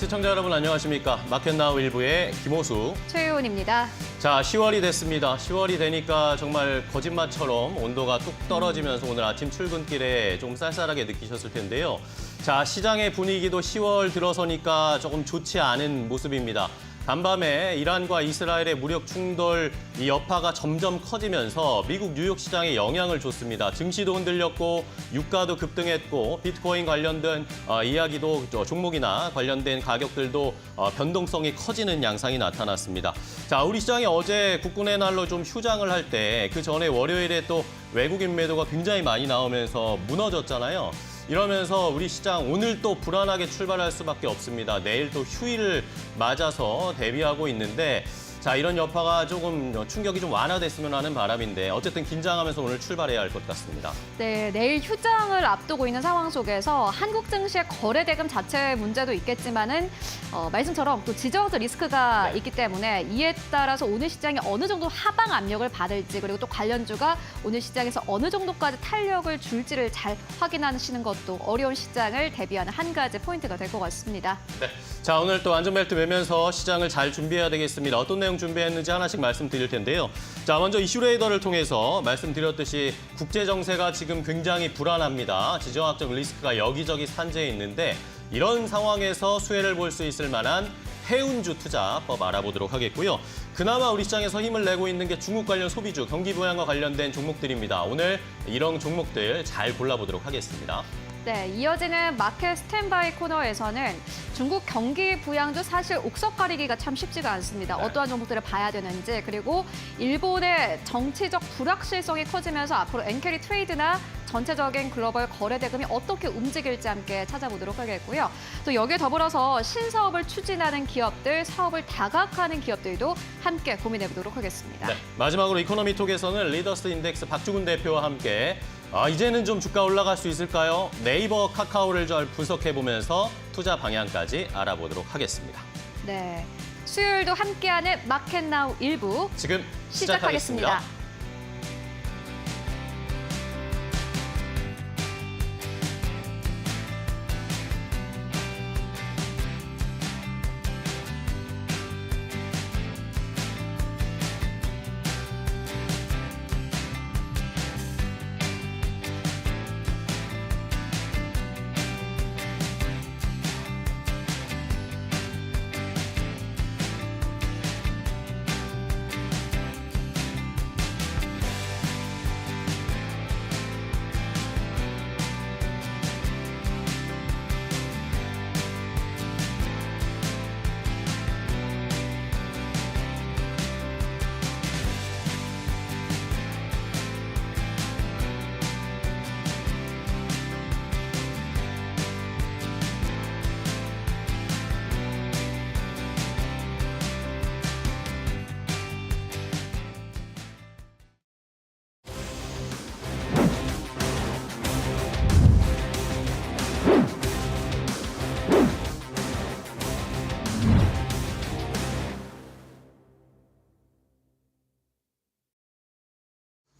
시청자 여러분 안녕하십니까. 마켓나우 일부의 김호수. 최유은입니다. 자, 10월이 됐습니다. 10월이 되니까 정말 거짓말처럼 온도가 뚝 떨어지면서 오늘 아침 출근길에 좀 쌀쌀하게 느끼셨을 텐데요. 자, 시장의 분위기도 10월 들어서니까 조금 좋지 않은 모습입니다. 간밤에 이란과 이스라엘의 무력 충돌 이 여파가 점점 커지면서 미국 뉴욕 시장에 영향을 줬습니다. 증시도 흔들렸고 유가도 급등했고 비트코인 관련된 이야기도 종목이나 관련된 가격들도 변동성이 커지는 양상이 나타났습니다. 자, 우리 시장이 어제 국군의 날로 좀 휴장을 할 때 그 전에 월요일에 또 외국인 매도가 굉장히 많이 나오면서 무너졌잖아요. 이러면서 우리 시장 오늘 또 불안하게 출발할 수밖에 없습니다. 내일 또 휴일을 맞아서 대비하고 있는데 자, 이런 여파가 조금 충격이 좀 완화됐으면 하는 바람인데 어쨌든 긴장하면서 오늘 출발해야 할 것 같습니다. 네, 내일 휴장을 앞두고 있는 상황 속에서 한국 증시의 거래 대금 자체 문제도 있겠지만은 말씀처럼 또 지정학적 리스크가 있기 때문에 이에 따라서 오늘 시장이 어느 정도 하방 압력을 받을지 그리고 또 관련주가 오늘 시장에서 어느 정도까지 탄력을 줄지를 잘 확인하시는 것도 어려운 시장을 대비하는 한 가지 포인트가 될 것 같습니다. 네. 자, 오늘 또 안전벨트 매면서 시장을 잘 준비해야 되겠습니다. 어떤 내용 준비했는지 하나씩 말씀드릴 텐데요. 자, 먼저 이슈레이더를 통해서 말씀드렸듯이 국제 정세가 지금 굉장히 불안합니다. 지정학적 리스크가 여기저기 산재해 있는데 이런 상황에서 수혜를 볼 수 있을 만한 해운주 투자법 알아보도록 하겠고요. 그나마 우리 시장에서 힘을 내고 있는 게 중국 관련 소비주, 경기 부양과 관련된 종목들입니다. 오늘 이런 종목들 잘 골라보도록 하겠습니다. 네, 이어지는 마켓 스탠바이 코너에서는 중국 경기 부양주 사실 옥석 가리기가 참 쉽지가 않습니다. 네. 어떠한 종목들을 봐야 되는지 그리고 일본의 정치적 불확실성이 커지면서 앞으로 엔캐리 트레이드나 전체적인 글로벌 거래 대금이 어떻게 움직일지 함께 찾아보도록 하겠고요. 또 여기에 더불어서 신사업을 추진하는 기업들, 사업을 다각화하는 기업들도 함께 고민해보도록 하겠습니다. 네, 마지막으로 이코노미톡에서는 리더스 인덱스 박주근 대표와 함께 이제는 좀 주가 올라갈 수 있을까요? 네이버, 카카오를 잘 분석해보면서 투자 방향까지 알아보도록 하겠습니다. 네, 수요일도 함께하는 마켓나우 일부 지금 시작하겠습니다.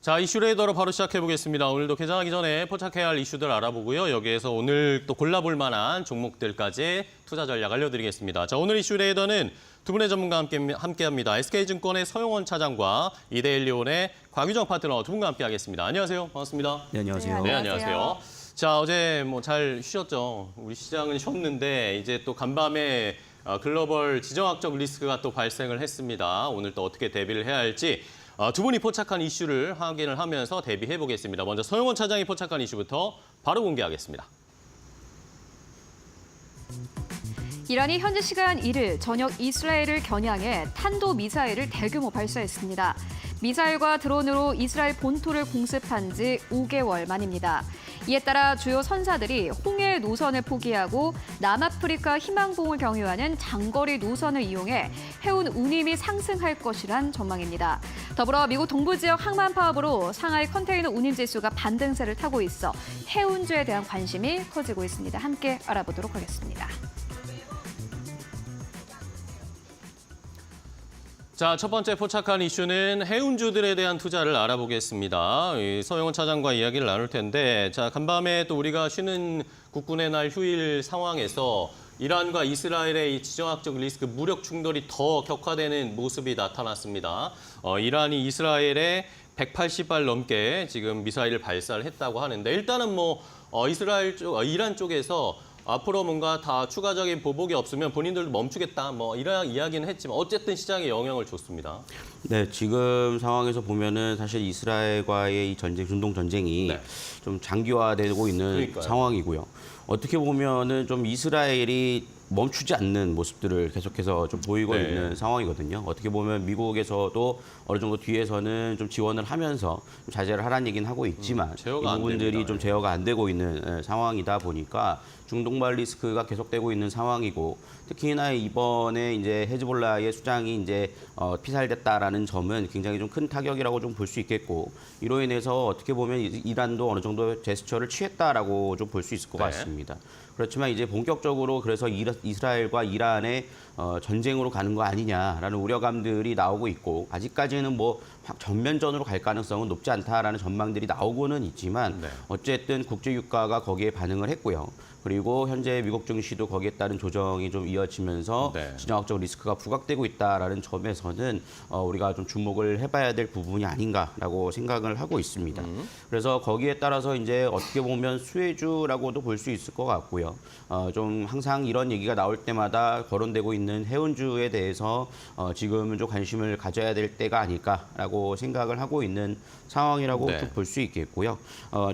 자, 이슈레이더로 바로 시작해보겠습니다. 오늘도 개장하기 전에 포착해야 할 이슈들 알아보고요. 여기에서 오늘 또 골라볼 만한 종목들까지 투자 전략 알려드리겠습니다. 자, 오늘 이슈레이더는 두 분의 전문가와 함께합니다. SK증권의 서용원 차장과 이데일리온의 곽유정 파트너 두 분과 함께하겠습니다. 안녕하세요. 반갑습니다. 네, 안녕하세요. 네, 안녕하세요. 자, 어제 뭐 잘 쉬셨죠? 우리 시장은 쉬었는데 이제 또 간밤에 글로벌 지정학적 리스크가 또 발생을 했습니다. 오늘 또 어떻게 대비를 해야 할지 두 분이 포착한 이슈를 확인을 하면서 대비해 보겠습니다. 먼저 서용원 차장이 포착한 이슈부터 바로 공개하겠습니다. 이란이 현지 시간 1일 저녁 이스라엘을 겨냥해 탄도미사일을 대규모 발사했습니다. 미사일과 드론으로 이스라엘 본토를 공습한 지 5개월 만입니다. 이에 따라 주요 선사들이 홍해 노선을 포기하고 남아프리카 희망봉을 경유하는 장거리 노선을 이용해 해운 운임이 상승할 것이란 전망입니다. 더불어 미국 동부 지역 항만 파업으로 상하이 컨테이너 운임 지수가 반등세를 타고 있어 해운주에 대한 관심이 커지고 있습니다. 함께 알아보도록 하겠습니다. 자, 첫 번째 포착한 이슈는 해운주들에 대한 투자를 알아보겠습니다. 서용원 차장과 이야기를 나눌 텐데, 자, 간밤에 또 우리가 쉬는 국군의 날 휴일 상황에서 이란과 이스라엘의 이 지정학적 리스크 무력 충돌이 더 격화되는 모습이 나타났습니다. 이란이 이스라엘에 180발 넘게 지금 미사일을 발사를 했다고 하는데 일단은 뭐 이란 쪽에서 앞으로 뭔가 다 추가적인 보복이 없으면 본인들도 멈추겠다 뭐 이런 이야기는 했지만 어쨌든 시장에 영향을 줬습니다. 네, 지금 상황에서 보면은 사실 이스라엘과의 이 전쟁, 중동 전쟁이 네. 좀 장기화되고 있는 그러니까요. 상황이고요. 어떻게 보면은 좀 이스라엘이 멈추지 않는 모습들을 계속해서 좀 보이고 네. 있는 상황이거든요. 어떻게 보면 미국에서도 어느 정도 뒤에서는 좀 지원을 하면서 좀 자제를 하라는 얘기는 하고 있지만 이 제어가 안 부분들이 됩니다. 좀 제어가 안 되고 있는 상황이다 보니까 중동발 리스크가 계속되고 있는 상황이고 특히나 이번에 이제 헤즈볼라의 수장이 이제 피살됐다라는 점은 굉장히 좀 큰 타격이라고 좀 볼 수 있겠고 이로 인해서 어떻게 보면 이란도 어느 정도 제스처를 취했다라고 좀 볼 수 있을 것 네. 같습니다. 그렇지만 이제 본격적으로 그래서 이스라엘과 이란의 전쟁으로 가는 거 아니냐라는 우려감들이 나오고 있고 아직까지는 뭐 전면전으로 갈 가능성은 높지 않다라는 전망들이 나오고는 있지만 네. 어쨌든 국제 유가가 거기에 반응을 했고요. 그리고 현재 미국 증시도 거기에 따른 조정이 좀 이어지면서 네. 지정학적 리스크가 부각되고 있다라는 점에서는 우리가 좀 주목을 해봐야 될 부분이 아닌가라고 생각을 하고 있습니다. 그래서 거기에 따라서 이제 어떻게 보면 수혜주라고도 볼 수 있을 것 같고요. 좀 항상 이런 얘기가 나올 때마다 거론되고 있는 해운주에 대해서 지금은 좀 관심을 가져야 될 때가 아닐까라고 생각을 하고 있는 상황이라고 네. 볼 수 있겠고요.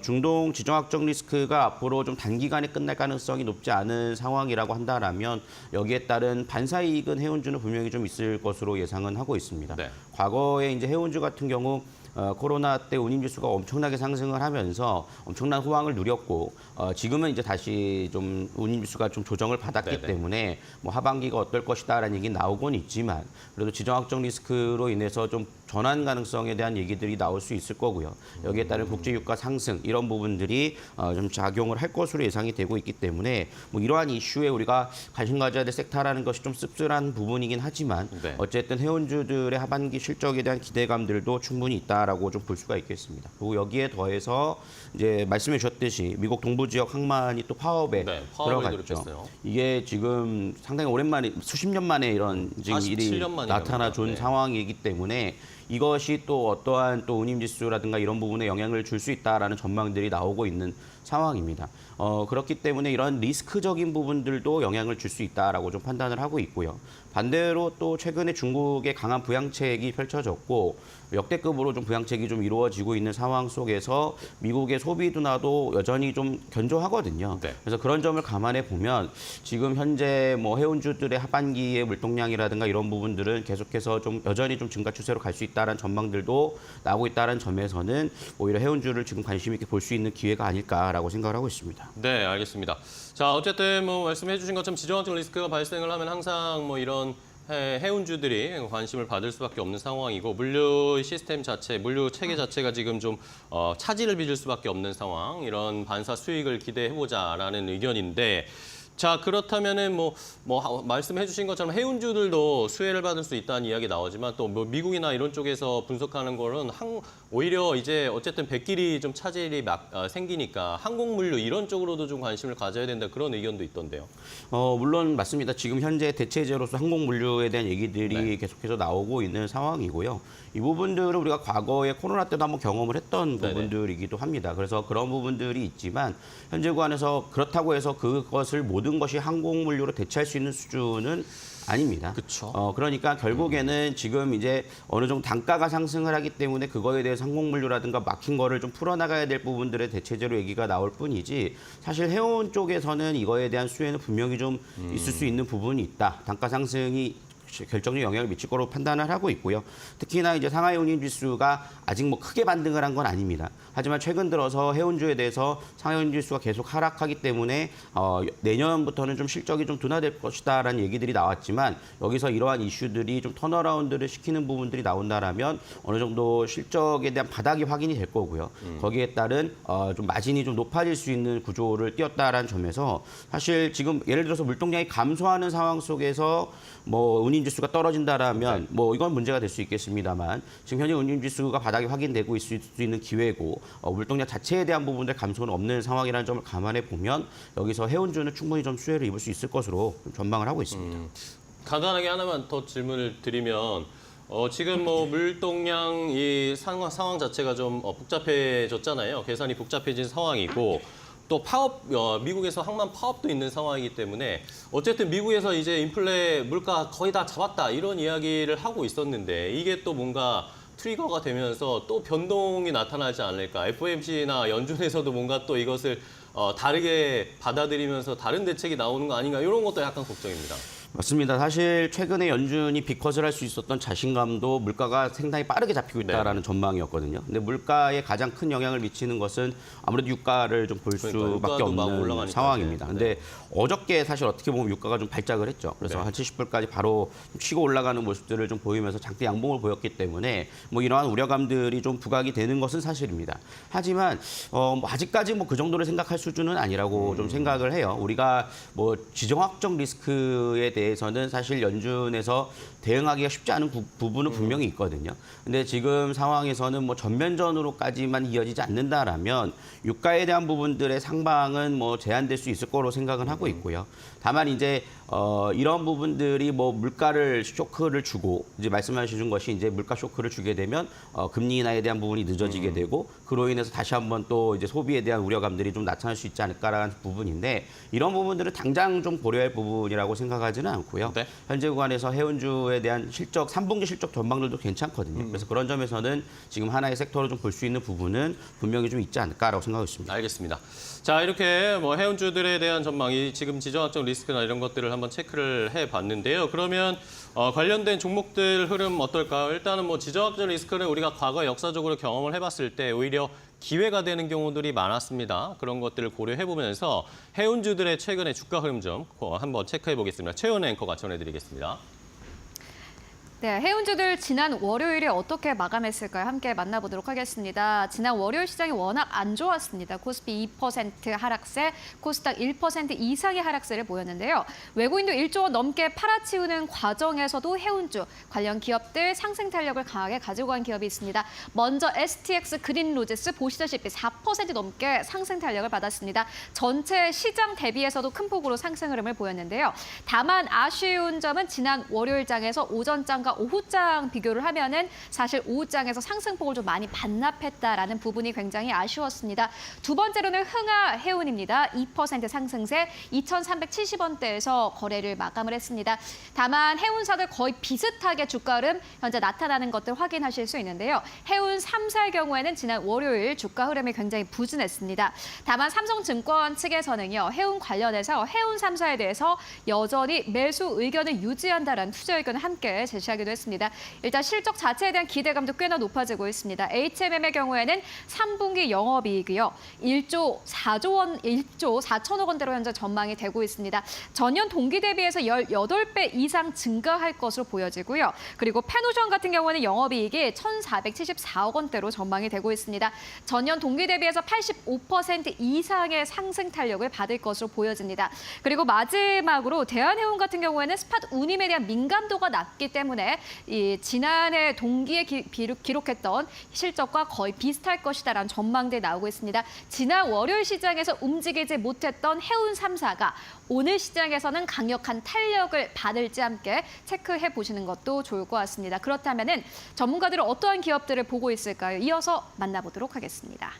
중동 지정학적 리스크가 앞으로 좀 단기간에 끝날 가능성이 높지 않은 상황이라고 한다라면 여기에 따른 반사이익은 해운주는 분명히 좀 있을 것으로 예상은 하고 있습니다. 네. 과거에 이제 해운주 같은 경우 코로나 때 운임지수가 엄청나게 상승을 하면서 엄청난 호황을 누렸고 지금은 이제 다시 좀 운임지수가 좀 조정을 받았기 네네. 때문에 뭐 하반기가 어떨 것이다라는 얘기 나오곤 있지만 그래도 지정학적 리스크로 인해서 좀 전환 가능성에 대한 얘기들이 나올 수 있을 거고요. 여기에 따른 국제 유가 상승 이런 부분들이 좀 작용을 할 것으로 예상이 되고 있기 때문에 뭐 이러한 이슈에 우리가 관심 가져야 될 섹터라는 것이 좀 씁쓸한 부분이긴 하지만 네. 어쨌든 해운주들의 하반기 실적에 대한 기대감들도 충분히 있다라고 좀 볼 수가 있겠습니다. 그리고 여기에 더해서 이제 말씀해 주셨듯이 미국 동부 지역 항만이 또 파업에 네, 파업을 들어갔죠. 돌입했어요. 이게 지금 상당히 오랜만에 수십 년 만에 이런 지금 47년 일이 만이랍니다. 나타나 준 네. 상황이기 때문에 이것이 또 어떠한 또 운임지수라든가 이런 부분에 영향을 줄 수 있다라는 전망들이 나오고 있는 상황입니다. 그렇기 때문에 이런 리스크적인 부분들도 영향을 줄 수 있다라고 좀 판단을 하고 있고요. 반대로 또 최근에 중국의 강한 부양책이 펼쳐졌고 역대급으로 좀 부양책이 좀 이루어지고 있는 상황 속에서 미국의 소비 둔화도 여전히 좀 견조하거든요. 네. 그래서 그런 점을 감안해 보면 지금 현재 뭐 해운주들의 하반기의 물동량이라든가 이런 부분들은 계속해서 좀 여전히 좀 증가 추세로 갈 수 있다는 전망들도 나오고 있다는 점에서는 오히려 해운주를 지금 관심 있게 볼 수 있는 기회가 아닐까라고 생각을 하고 있습니다. 네, 알겠습니다. 자, 어쨌든 뭐 말씀해 주신 것처럼 지정학적 리스크가 발생을 하면 항상 뭐 이런 해운주들이 관심을 받을 수밖에 없는 상황이고 물류 시스템 자체, 물류 체계 자체가 지금 좀 차질을 빚을 수밖에 없는 상황, 이런 반사 수익을 기대해보자라는 의견인데 자, 그렇다면은 말씀해 주신 것처럼 해운주들도 수혜를 받을 수 있다는 이야기 나오지만 또 뭐 미국이나 이런 쪽에서 분석하는 거는 오히려 이제 어쨌든 백길이 좀 차질이 생기니까 항공물류 이런 쪽으로도 좀 관심을 가져야 된다 그런 의견도 있던데요. 물론 맞습니다. 지금 현재 대체제로서 항공물류에 대한 얘기들이 네. 계속해서 나오고 있는 상황이고요. 이 부분들은 우리가 과거에 코로나 때도 한번 경험을 했던 네네. 부분들이기도 합니다. 그래서 그런 부분들이 있지만 현재 구간에서 그렇다고 해서 그것을 모든 것이 항공물류로 대체할 수 있는 수준은 아닙니다. 그쵸. 그러니까 결국에는 지금 이제 어느 정도 단가가 상승을 하기 때문에 그거에 대해서 항공물류라든가 막힌 거를 좀 풀어나가야 될 부분들의 대체제로 얘기가 나올 뿐이지 사실 해운 쪽에서는 이거에 대한 수혜는 분명히 좀 있을 수 있는 부분이 있다. 단가 상승이 결정적 영향을 미칠 거로 판단을 하고 있고요. 특히나 이제 상하이 운임지수가 아직 뭐 크게 반등을 한 건 아닙니다. 하지만 최근 들어서 해운주에 대해서 상하이 운임지수가 계속 하락하기 때문에 내년부터는 좀 실적이 좀 둔화될 것이다라는 얘기들이 나왔지만 여기서 이러한 이슈들이 좀 턴어라운드를 시키는 부분들이 나온다라면 어느 정도 실적에 대한 바닥이 확인이 될 거고요. 거기에 따른 좀 마진이 좀 높아질 수 있는 구조를 띄웠다라는 점에서 사실 지금 예를 들어서 물동량이 감소하는 상황 속에서 뭐 운임 운임 지수가 떨어진다라면 뭐 이건 문제가 될 수 있겠습니다만 지금 현재 운임 지수가 바닥이 확인되고 있을 수 있는 기회고 물동량 자체에 대한 부분들 감소는 없는 상황이라는 점을 감안해 보면 여기서 해운주는 충분히 좀 수혜를 입을 수 있을 것으로 좀 전망을 하고 있습니다. 간단하게 하나만 더 질문을 드리면 지금 뭐 물동량 이 상황 자체가 좀 복잡해졌잖아요. 계산이 복잡해진 상황이고 또 파업 미국에서 항만 파업도 있는 상황이기 때문에 어쨌든 미국에서 이제 인플레 물가 거의 다 잡았다 이런 이야기를 하고 있었는데 이게 또 뭔가 트리거가 되면서 또 변동이 나타나지 않을까. FOMC나 연준에서도 뭔가 또 이것을 다르게 받아들이면서 다른 대책이 나오는 거 아닌가 이런 것도 약간 걱정입니다. 맞습니다. 사실 최근에 연준이 빅컷을 할 수 있었던 자신감도 물가가 상당히 빠르게 잡히고 있다라는 전망이었거든요. 근데 물가에 가장 큰 영향을 미치는 것은 아무래도 유가를 좀 볼 수밖에 없는 상황입니다. 근데 어저께 사실 어떻게 보면 유가가 좀 발작을 했죠. 그래서 한 70불까지 바로 치고 올라가는 모습들을 좀 보이면서 장대 양봉을 보였기 때문에 뭐 이러한 우려감들이 좀 부각이 되는 것은 사실입니다. 하지만 뭐 아직까지 뭐 그 정도를 생각할 수준은 아니라고 좀 생각을 해요. 우리가 뭐 지정학적 리스크에 대해서는 사실 연준에서 대응하기가 쉽지 않은 부분은 분명히 있거든요. 근데 지금 상황에서는 뭐 전면전으로까지만 이어지지 않는다라면 유가에 대한 부분들의 상방은 뭐 제한될 수 있을 거로 생각은 하고 있고요. 다만 이제 이런 부분들이 뭐 물가를 쇼크를 주고 이제 말씀하신 것이 이제 물가 쇼크를 주게 되면 금리 인하에 대한 부분이 늦어지게 되고 그로 인해서 다시 한번 또 이제 소비에 대한 우려감들이 좀 나타날 수 있지 않을까라는 부분인데 이런 부분들은 당장 좀 고려할 부분이라고 생각하지는 않고요. 네. 현재 구간에서 해운주에 대한 실적 3분기 실적 전망들도 괜찮거든요. 그래서 그런 점에서는 지금 하나의 섹터로 좀 볼 수 있는 부분은 분명히 좀 있지 않을까라고 생각하고 있습니다. 알겠습니다. 자, 이렇게 뭐 해운주들에 대한 전망이 지금 지정학적 리스크나 이런 것들을 한번 체크를 해봤는데요. 그러면 관련된 종목들 흐름 어떨까요? 일단은 뭐 지정학적 리스크는 우리가 과거 역사적으로 경험을 해봤을 때 오히려 기회가 되는 경우들이 많았습니다. 그런 것들을 고려해보면서 해운주들의 최근의 주가 흐름 좀 한번 체크해보겠습니다. 최현 앵커가 전해드리겠습니다. 네, 해운주들 지난 월요일에 어떻게 마감했을까요? 함께 만나보도록 하겠습니다. 지난 월요일 시장이 워낙 안 좋았습니다. 코스피 2% 하락세, 코스닥 1% 이상의 하락세를 보였는데요. 외국인도 1조 원 넘게 팔아치우는 과정에서도 해운주 관련 기업들 상승 탄력을 강하게 가지고 간 기업이 있습니다. 먼저 STX 그린로지스 보시다시피 4% 넘게 상승 탄력을 받았습니다. 전체 시장 대비해서도 큰 폭으로 상승 흐름을 보였는데요. 다만 아쉬운 점은 지난 월요일장에서 오전장과 오후장 비교를 하면은 사실 오후장에서 상승폭을 좀 많이 반납했다라는 부분이 굉장히 아쉬웠습니다. 두 번째로는 흥하해운입니다. 2% 상승세 2,370원대에서 거래를 마감을 했습니다. 다만 해운사들 거의 비슷하게 주가 흐름 현재 나타나는 것들 확인하실 수 있는데요. 해운 3사의 경우에는 지난 월요일 주가 흐름이 굉장히 부진했습니다. 다만 삼성증권 측에서는요. 해운 관련해서 해운 3사에 대해서 여전히 매수 의견을 유지한다라는 투자 의견을 함께 제시하기도 했습니다. 일단 실적 자체에 대한 기대감도 꽤나 높아지고 있습니다. HMM의 경우에는 3분기 영업이익이요. 1조 4천억 원대로 현재 전망이 되고 있습니다. 전년 동기 대비해서 18배 이상 증가할 것으로 보여지고요. 그리고 페노션 같은 경우는 영업이익이 1,474억 원대로 전망이 되고 있습니다. 전년 동기 대비해서 85% 이상의 상승 탄력을 받을 것으로 보여집니다. 그리고 마지막으로 대한해운 같은 경우에는 스팟 운임에 대한 민감도가 낮기 때문에 이 지난해 동기에 기록했던 실적과 거의 비슷할 것이다라는 전망들이 나오고 있습니다. 지난 월요일 시장에서 움직이지 못했던 해운 3사가 오늘 시장에서는 강력한 탄력을 받을지 함께 체크해 보시는 것도 좋을 것 같습니다. 그렇다면은 전문가들은 어떠한 기업들을 보고 있을까요? 이어서 만나보도록 하겠습니다.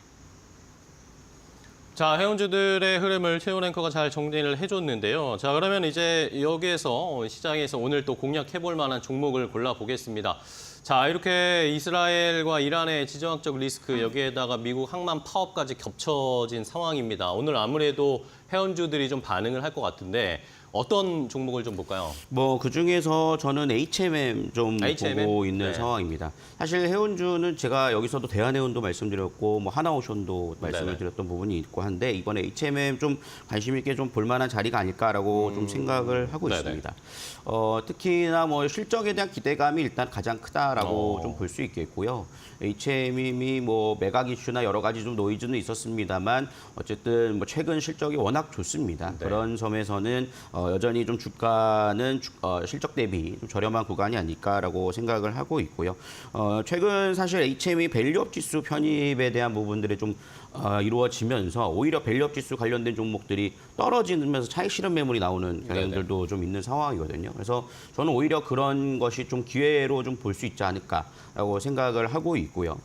자, 해운주들의 흐름을 최훈 앵커가 잘 정리를 해줬는데요. 자, 그러면 이제 여기에서 시장에서 오늘 또 공략해볼 만한 종목을 골라보겠습니다. 자, 이렇게 이스라엘과 이란의 지정학적 리스크 여기에다가 미국 항만 파업까지 겹쳐진 상황입니다. 오늘 아무래도 해운주들이 좀 반응을 할 것 같은데 어떤 종목을 좀 볼까요? 뭐 그중에서 저는 HMM 좀 보고 있는 상황입니다. 사실 해운주는 제가 여기서도 대한해운도 말씀드렸고 뭐 하나오션도 말씀을 드렸던 부분이 있고 한데 이번에 HMM 좀 관심 있게 좀 볼만한 자리가 아닐까라고 좀 생각을 하고 있습니다. 특히나 뭐 실적에 대한 기대감이 일단 가장 크다라고 좀 볼 수 있겠고요. HMM이 뭐 매각 이슈나 여러 가지 좀 노이즈는 있었습니다만 어쨌든 뭐 최근 실적이 워낙 좋습니다. 그런 점에서는 여전히 좀 주가는 실적 대비 좀 저렴한 구간이 아닐까라고 생각을 하고 있고요. 최근 사실 HME 밸류업 지수 편입에 대한 부분들이 좀 이루어지면서 오히려 밸류업 지수 관련된 종목들이 떨어지면서 차익 실현 매물이 나오는 경향들도 좀 있는 상황이거든요. 그래서 저는 오히려 그런 것이 좀 기회로 좀 볼 수 있지 않을까라고 생각을 하고 있고요.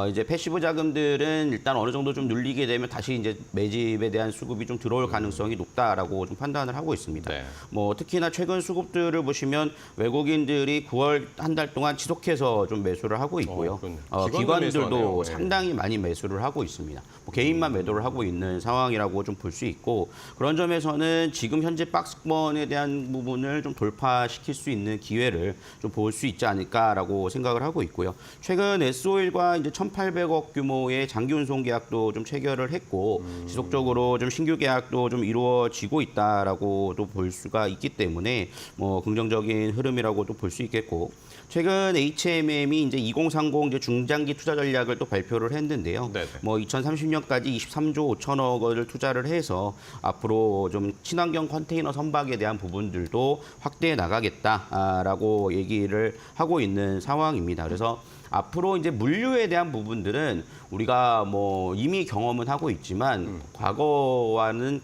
이제 패시브 자금들은 일단 어느 정도 좀 눌리게 되면 다시 이제 매집에 대한 수급이 좀 들어올 가능성이 높다라고 좀 판단을 하고 있습니다. 네. 뭐 특히나 최근 수급들을 보시면 외국인들이 9월 한 달 동안 지속해서 좀 매수를 하고 있고요. 기관도 기관들도 매수하네요. 네. 상당히 많이 매수를 하고 있습니다. 뭐 개인만 매도를 하고 있는 상황이라고 좀 볼 수 있고 그런 점에서는 지금 현재 박스권에 대한 부분을 좀 돌파시킬 수 있는 기회를 좀 볼 수 있지 않을까라고 생각을 하고 있고요. 최근 S-오일과 이제 1,800억 규모의 장기 운송 계약도 좀 체결을 했고 지속적으로 좀 신규 계약도 좀 이루어지고 있다라고도 볼 수가 있기 때문에 뭐 긍정적인 흐름이라고도 볼 수 있겠고. 최근 HMM이 이제 2030 이제 중장기 투자 전략을 또 발표를 했는데요. 네네. 뭐 2030년까지 23조 5천억 원을 투자를 해서 앞으로 좀 친환경 컨테이너 선박에 대한 부분들도 확대해 나가겠다라고 얘기를 하고 있는 상황입니다. 그래서 앞으로 이제 물류에 대한 부분들은 우리가 뭐 이미 경험은 하고 있지만 과거와는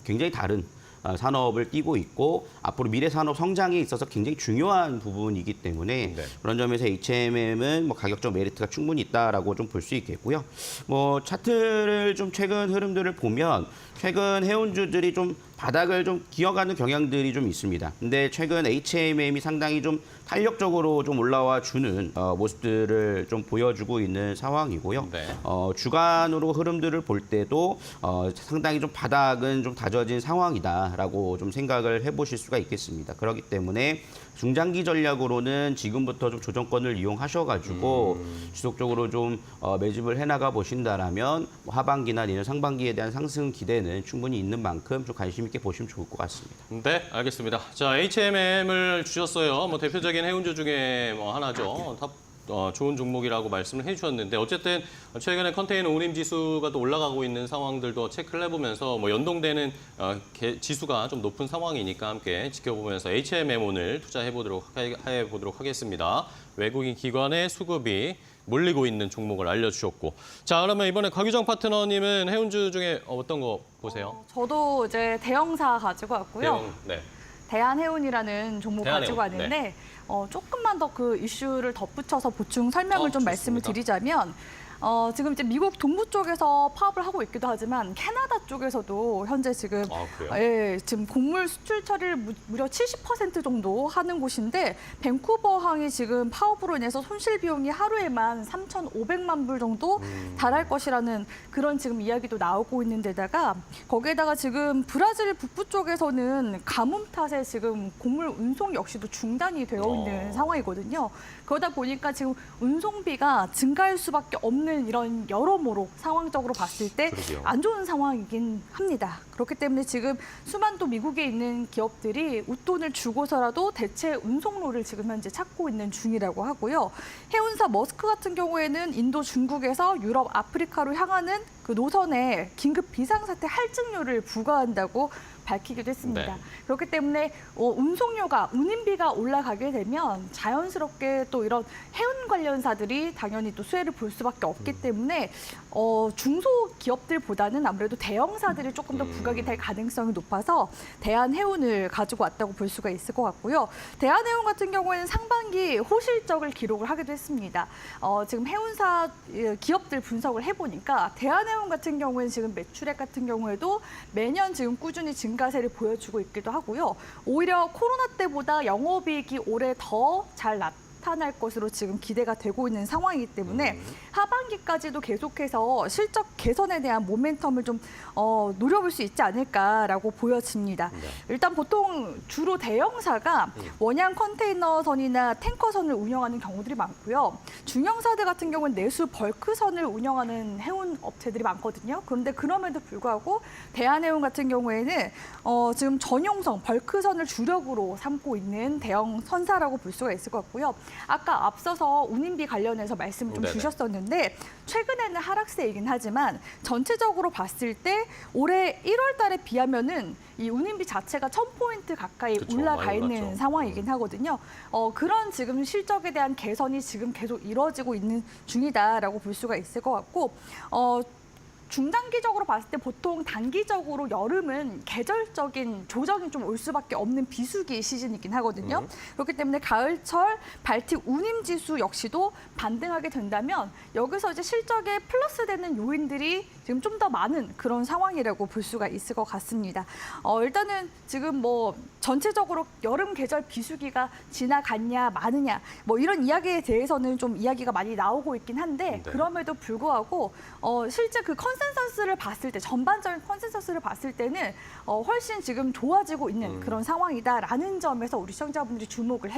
굉장히 다른 산업을 띠고 있고 앞으로 미래 산업 성장에 있어서 굉장히 중요한 부분이기 때문에 네. 그런 점에서 HMM은 뭐 가격적 메리트가 충분히 있다라고 좀 볼 수 있겠고요. 뭐 차트를 좀 최근 흐름들을 보면 최근 해운주들이 좀 바닥을 좀 기어가는 경향들이 좀 있습니다. 근데 최근 HMM이 상당히 좀 탄력적으로 좀 올라와 주는 모습들을 좀 보여주고 있는 상황이고요. 네. 주간으로 흐름들을 볼 때도 상당히 좀 바닥은 좀 다져진 상황이다라고 좀 생각을 해보실 수가 있겠습니다. 그렇기 때문에 중장기 전략으로는 지금부터 좀 조정권을 이용하셔가지고 지속적으로 좀 매집을 해나가 보신다라면 뭐 하반기나 내년 상반기에 대한 상승 기대는 충분히 있는 만큼 좀 관심 있게 보시면 좋을 것 같습니다. 네, 알겠습니다. 자, HMM을 주셨어요. 뭐 대표적인 해운주 중에 뭐 하나죠. 좋은 종목이라고 말씀을 해주셨는데 어쨌든 최근에 컨테이너 운임 지수가 또 올라가고 있는 상황들도 체크를 해보면서 뭐 연동되는 지수가 좀 높은 상황이니까 함께 지켜보면서 HMM 오늘 투자해보도록 하겠습니다. 외국인 기관의 수급이 몰리고 있는 종목을 알려주셨고 자 그러면 이번에 곽유정 파트너님은 해운주 중에 어떤 거 보세요? 저도 이제 대형사 가지고 왔고요. 네. 대한해운이라는 종목 대한해운, 가지고 왔는데 네. 조금만 더 그 이슈를 덧붙여서 보충 설명을 좀 좋습니다. 말씀을 드리자면 지금 이제 미국 동부 쪽에서 파업을 하고 있기도 하지만 캐나다 쪽에서도 현재 지금 그래요? 예, 지금 곡물 수출 처리를 무려 70% 정도 하는 곳인데 밴쿠버항이 지금 파업으로 인해서 손실 비용이 하루에만 3,500만 불 정도 달할 것이라는 그런 지금 이야기도 나오고 있는 데다가 거기에다가 지금 브라질 북부 쪽에서는 가뭄 탓에 지금 곡물 운송 역시도 중단이 되어 있는 상황이거든요. 그러다 보니까 지금 운송비가 증가할 수밖에 없는 이런 여러모로 상황적으로 봤을 때 안 좋은 상황이긴 합니다. 그렇기 때문에 지금 수많은 또 미국에 있는 기업들이 웃돈을 주고서라도 대체 운송로를 지금 현재 찾고 있는 중이라고 하고요. 해운사 머스크 같은 경우에는 인도, 중국에서 유럽, 아프리카로 향하는 그 노선에 긴급 비상사태 할증료를 부과한다고 밝히기도 했습니다. 네. 그렇기 때문에 운송료가, 운임비가 올라가게 되면 자연스럽게 또 이런 해운 관련사들이 당연히 또 수혜를 볼 수밖에 없기 때문에 중소기업들보다는 아무래도 대형사들이 조금 더 부각이 될 가능성이 높아서 대한해운을 가지고 왔다고 볼 수가 있을 것 같고요. 대한해운 같은 경우에는 상반기 호실적을 기록을 하기도 했습니다. 지금 해운사 기업들 분석을 해보니까 대한해운 같은 경우에는 지금 매출액 같은 경우에도 매년 지금 꾸준히 증가세를 보여주고 있기도 하고요. 오히려 코로나 때보다 영업이익이 올해 더 잘 나타날 것으로 지금 기대가 되고 있는 상황이기 때문에 하반기까지도 계속해서 실적 개선에 대한 모멘텀을 좀 노려볼 수 있지 않을까라고 보여집니다. 일단 보통 주로 대형사가 원양 컨테이너선이나 탱커선을 운영하는 경우들이 많고요. 중형사들 같은 경우는 내수 벌크선을 운영하는 해운 업체들이 많거든요. 그런데 그럼에도 불구하고 대한해운 같은 경우에는 지금 전용선, 벌크선을 주력으로 삼고 있는 대형 선사라고 볼 수가 있을 것 같고요. 아까 앞서서 운임비 관련해서 말씀을 좀 네네. 주셨었는데 최근에는 하락세이긴 하지만 전체적으로 봤을 때 올해 1월 달에 비하면은 이 운임비 자체가 1000포인트 가까이 그쵸, 올라가 많이 있는 올랐죠. 상황이긴 하거든요. 그런 지금 실적에 대한 개선이 지금 계속 이루어지고 있는 중이다라고 볼 수가 있을 것 같고 중장기적으로 봤을 때 보통 단기적으로 여름은 계절적인 조정이 좀 올 수밖에 없는 비수기 시즌이긴 하거든요. 그렇기 때문에 가을철 발틱 운임지수 역시도 반등하게 된다면 여기서 이제 실적에 플러스되는 요인들이 지금 좀 더 많은 그런 상황이라고 볼 수가 있을 것 같습니다. 일단은 지금 뭐 전체적으로 여름 계절 비수기가 지나갔냐 마느냐 뭐 이런 이야기에 대해서는 좀 이야기가 많이 나오고 있긴 한데 네. 그럼에도 불구하고 실제 그 컨센서스를 봤을 때 전반적인 컨센서스를 봤을 때는 훨씬 지금 좋아지고 있는 그런 상황이다라는 점에서 우리 시청자분들이 주목을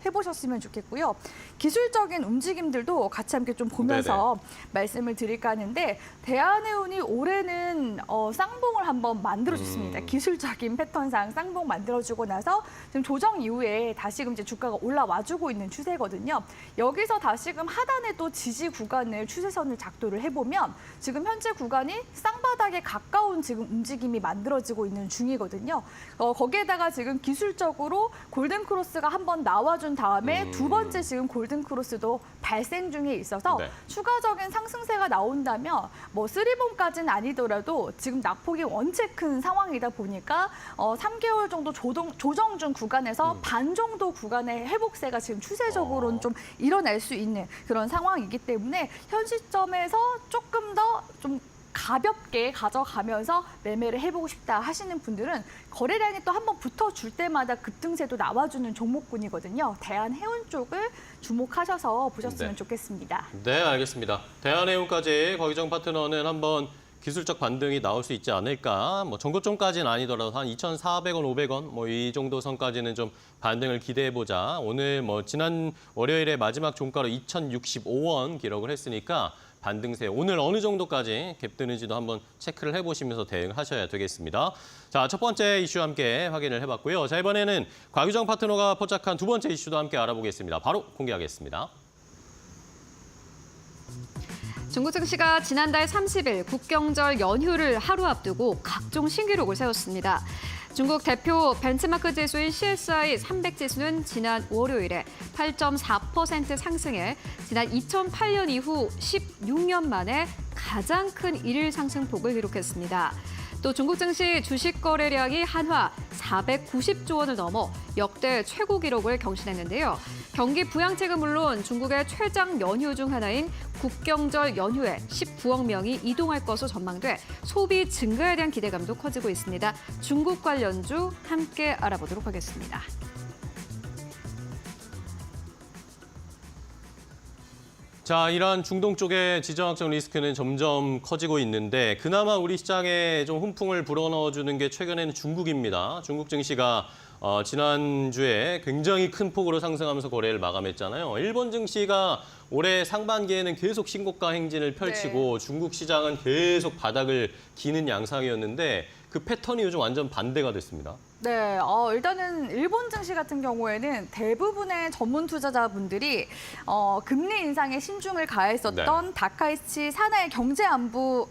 해보셨으면 좋겠고요. 기술적인 움직임들도 같이 함께 좀 보면서 말씀을 드릴까 하는데 대한해운이 올해는 쌍봉을 한번 만들어줬습니다. 기술적인 패턴상 쌍봉 만들어주고 나서 지금 조정 이후에 다시금 이제 주가가 올라와주고 있는 추세거든요. 여기서 다시금 하단에 또 지지 구간을 추세선을 작도를 해보면 지금 현재 구간이 쌍바닥에 가까운 지금 움직임이 만들어지고 있는 중이거든요. 거기에다가 지금 기술적으로 골든크로스가 한번 나와준 다음에 두 번째 지금 골든크로스도 발생 중에 있어서 네. 추가적인 상승세가 나온다면 뭐 3봉까지는 아니더라도 지금 낙폭이 원체 큰 상황이다 보니까 3개월 정도 조정 중 구간에서 반 정도 구간의 회복세가 지금 추세적으로는 좀 일어날 수 있는 그런 상황이기 때문에 현 시점에서 조금 더 좀 가볍게 가져가면서 매매를 해보고 싶다 하시는 분들은 거래량이 또 한번 붙어줄 때마다 급등세도 나와주는 종목군이거든요. 대한해운 쪽을 주목하셔서 보셨으면 네. 좋겠습니다. 네, 알겠습니다. 대한해운까지 거기정 파트너는 한번 기술적 반등이 나올 수 있지 않을까. 뭐 전고점까지는 아니더라도 한 2,400원, 500원 뭐 이 정도 선까지는 좀 반등을 기대해보자. 오늘 뭐 지난 월요일에 마지막 종가로 2,065원 기록을 했으니까 반등세 오늘 어느 정도까지 갭 뜨는지도 한번 체크를 해보시면서 대응하셔야 되겠습니다. 자, 첫 번째 이슈 함께 확인을 해봤고요. 자, 이번에는 곽유정 파트너가 포착한 두 번째 이슈도 함께 알아보겠습니다. 바로 공개하겠습니다. 중국 증시가 지난달 30일 국경절 연휴를 하루 앞두고 각종 신기록을 세웠습니다. 중국 대표 벤치마크 지수인 CSI 300 지수는 지난 월요일에 8.4% 상승해 지난 2008년 이후 16년 만에 가장 큰 일일 상승폭을 기록했습니다. 또 중국 증시 주식 거래량이 한화 490조 원을 넘어 역대 최고 기록을 경신했는데요. 경기 부양책은 물론 중국의 최장 연휴 중 하나인 국경절 연휴에 19억 명이 이동할 것으로 전망돼 소비 증가에 대한 기대감도 커지고 있습니다. 중국 관련주 함께 알아보도록 하겠습니다. 자, 이란 중동 쪽의 지정학적 리스크는 점점 커지고 있는데 그나마 우리 시장에 좀 훈풍을 불어넣어주는 게 최근에는 중국입니다. 중국 증시가 지난주에 굉장히 큰 폭으로 상승하면서 거래를 마감했잖아요. 일본 증시가 올해 상반기에는 계속 신고가 행진을 펼치고 중국 시장은 계속 바닥을 기는 양상이었는데 그 패턴이 요즘 완전 반대가 됐습니다. 네, 일단은 일본 증시 같은 경우에는 대부분의 전문 투자자분들이 금리 인상에 신중을 가했었던 다카이치 사나이 경제안보